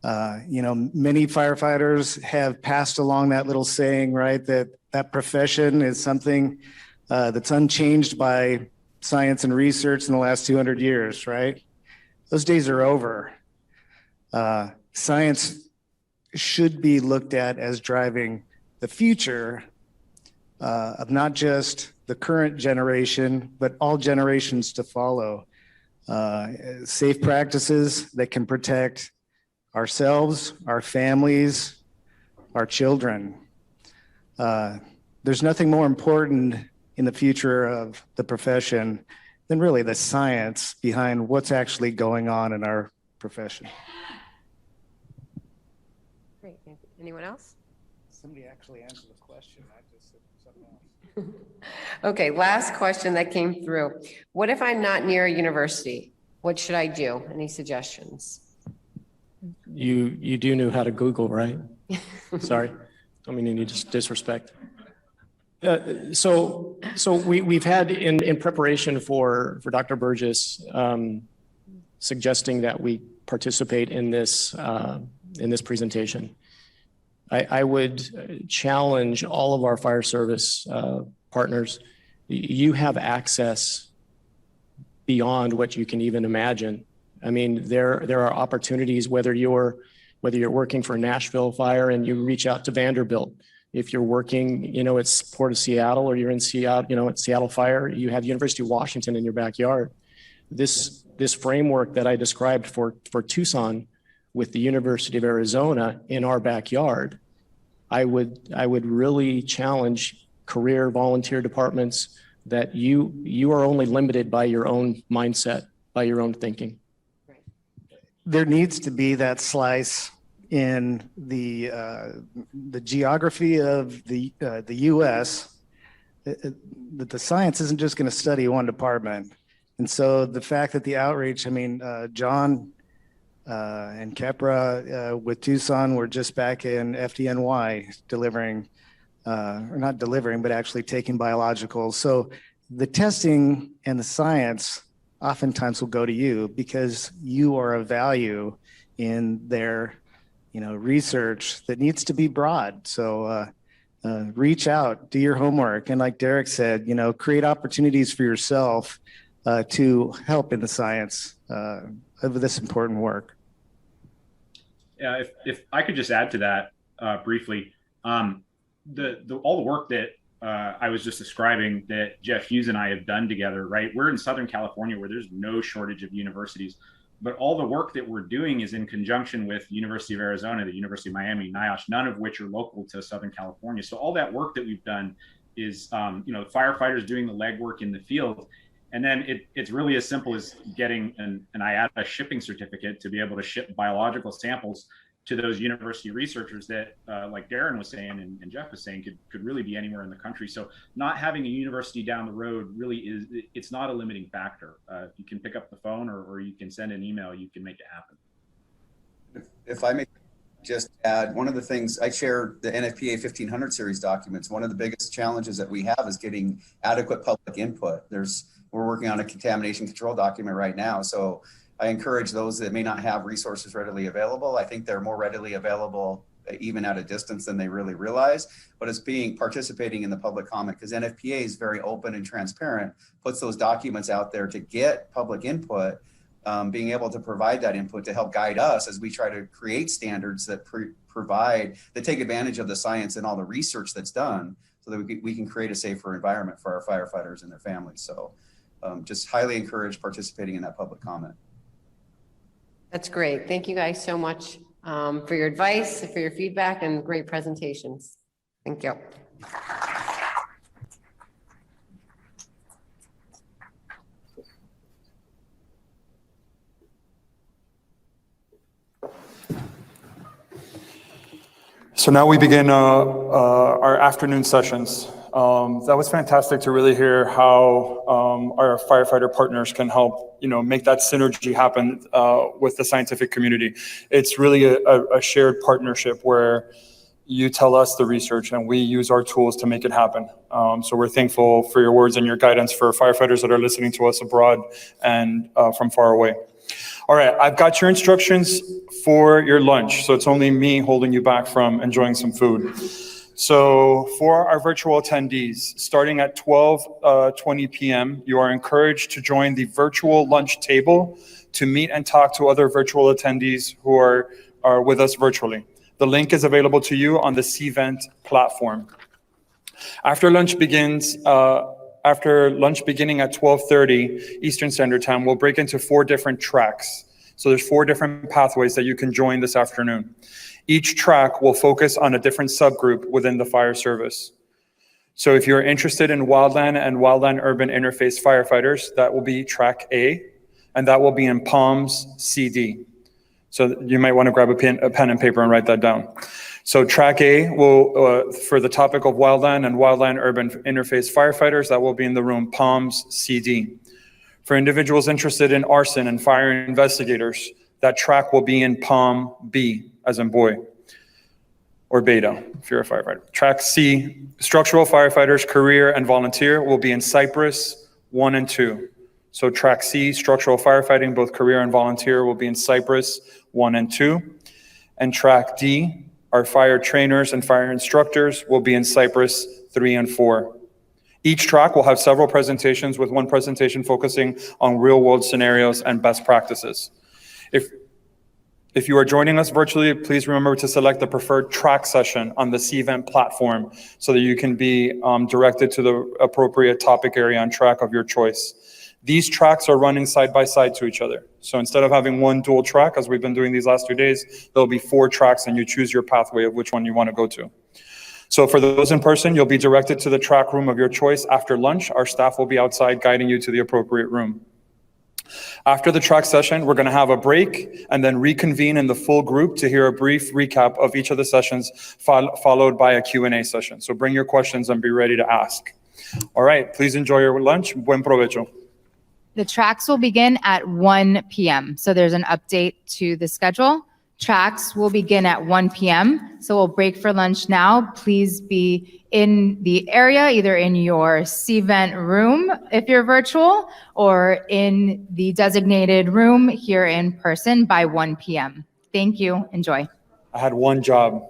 S16: Many firefighters have passed along that little saying, right, that profession is something that's unchanged by science and research in the last 200 years, right? Those days are over. Science should be looked at as driving the future of not just the current generation, but all generations to follow. Safe practices that can protect ourselves, our families, our children. There's nothing more important in the future of the profession than really the science behind what's actually going on in our profession.
S11: Great. Anyone else?
S16: Somebody actually answered the question. I just said something else.
S11: Okay, last question that came through. What if I'm not near a university? What should I do? Any suggestions?
S15: You do know how to Google, right? Sorry, don't mean any disrespect. So we've had in preparation for Dr. Burgess suggesting that we participate in this presentation. I would challenge all of our fire service partners. You have access beyond what you can even imagine. I mean, there are opportunities, whether you're working for Nashville Fire and you reach out to Vanderbilt. If you're working, at Port of Seattle, or you're in Seattle, at Seattle Fire, you have University of Washington in your backyard. This framework that I described for Tucson with the University of Arizona in our backyard, I would really challenge career volunteer departments that you are only limited by your own mindset, by your own thinking.
S16: There needs to be that slice in the geography of the U.S. That the science isn't just going to study one department, and so the fact that the outreach, John and Kepra with Tucson were just back in FDNY delivering, or not delivering, but actually taking biologicals. So the testing and the science oftentimes will go to you because you are of value in their research that needs to be broad. So reach out, do your homework, and like Derek said, create opportunities for yourself to help in the science of this important work.
S14: Yeah, if I could just add to that briefly, all the work that I was just describing that Jeff Hughes and I have done together, right? We're in Southern California where there's no shortage of universities, but all the work that we're doing is in conjunction with University of Arizona, the University of Miami, NIOSH, none of which are local to Southern California. So all that work that we've done is, firefighters doing the legwork in the field. And then it's really as simple as getting an IATA shipping certificate to be able to ship biological samples to those university researchers that, like Darren was saying and Jeff was saying, could really be anywhere in the country. So not having a university down the road really it's not a limiting factor. If you can pick up the phone or you can send an email, you can make it happen.
S13: If I may just add, one of the things I shared the NFPA 1500 series documents. One of the biggest challenges that we have is getting adequate public input. We're working on a contamination control document right now. So I encourage those that may not have resources readily available. I think they're more readily available even at a distance than they really realize, but it's participating in the public comment, because NFPA is very open and transparent, puts those documents out there to get public input, being able to provide that input to help guide us as we try to create standards that that take advantage of the science and all the research that's done so that we can create a safer environment for our firefighters and their families. So just highly encourage participating in that public comment.
S11: That's great. Thank you guys so much for your advice, for your feedback, and great presentations. Thank you.
S2: So now we begin our afternoon sessions. That was fantastic to really hear how our firefighter partners can help, make that synergy happen with the scientific community. It's really a shared partnership where you tell us the research and we use our tools to make it happen. So we're thankful for your words and your guidance for firefighters that are listening to us abroad and from far away. All right, I've got your instructions for your lunch, so it's only me holding you back from enjoying some food. So for our virtual attendees, starting at 12:20 p.m., you are encouraged to join the virtual lunch table to meet and talk to other virtual attendees who are with us virtually. The link is available to you on the CVent platform. After lunch beginning at 12:30 Eastern Standard Time, we'll break into 4 different tracks. So there's 4 different pathways that you can join this afternoon. Each track will focus on a different subgroup within the fire service. So if you're interested in wildland and wildland urban interface firefighters, that will be track A, and that will be in PALMS CD. So you might want to grab a pen and paper and write that down. So track A will, for the topic of wildland and wildland urban interface firefighters, that will be in the room PALMS CD. For individuals interested in arson and fire investigators, that track will be in PALM B, as in boy, or beta, if you're a firefighter. Track C, structural firefighters, career and volunteer, will be in Cypress 1 and 2. So track C, structural firefighting, both career and volunteer, will be in Cypress 1 and 2. And track D, our fire trainers and fire instructors, will be in Cypress 3 and 4. Each track will have several presentations, with one presentation focusing on real-world scenarios and best practices. If you are joining us virtually, please remember to select the preferred track session on the CVent platform so that you can be directed to the appropriate topic area on track of your choice. These tracks are running side by side to each other. So instead of having one dual track, as we've been doing these last 2 days, there'll be 4 tracks and you choose your pathway of which one you want to go to. So for those in person, you'll be directed to the track room of your choice after lunch. Our staff will be outside guiding you to the appropriate room. After the track session, we're going to have a break and then reconvene in the full group to hear a brief recap of each of the sessions, followed by a Q&A session. So bring your questions and be ready to ask. All right, please enjoy your lunch. Buen provecho.
S17: The tracks will begin at 1 p.m. So there's an update to the schedule. Tracks will begin at 1 p.m. So we'll break for lunch now. Please be in the area, either in your CVent room if you're virtual, or in the designated room here in person by 1 p.m. Thank you. Enjoy.
S2: I had one job.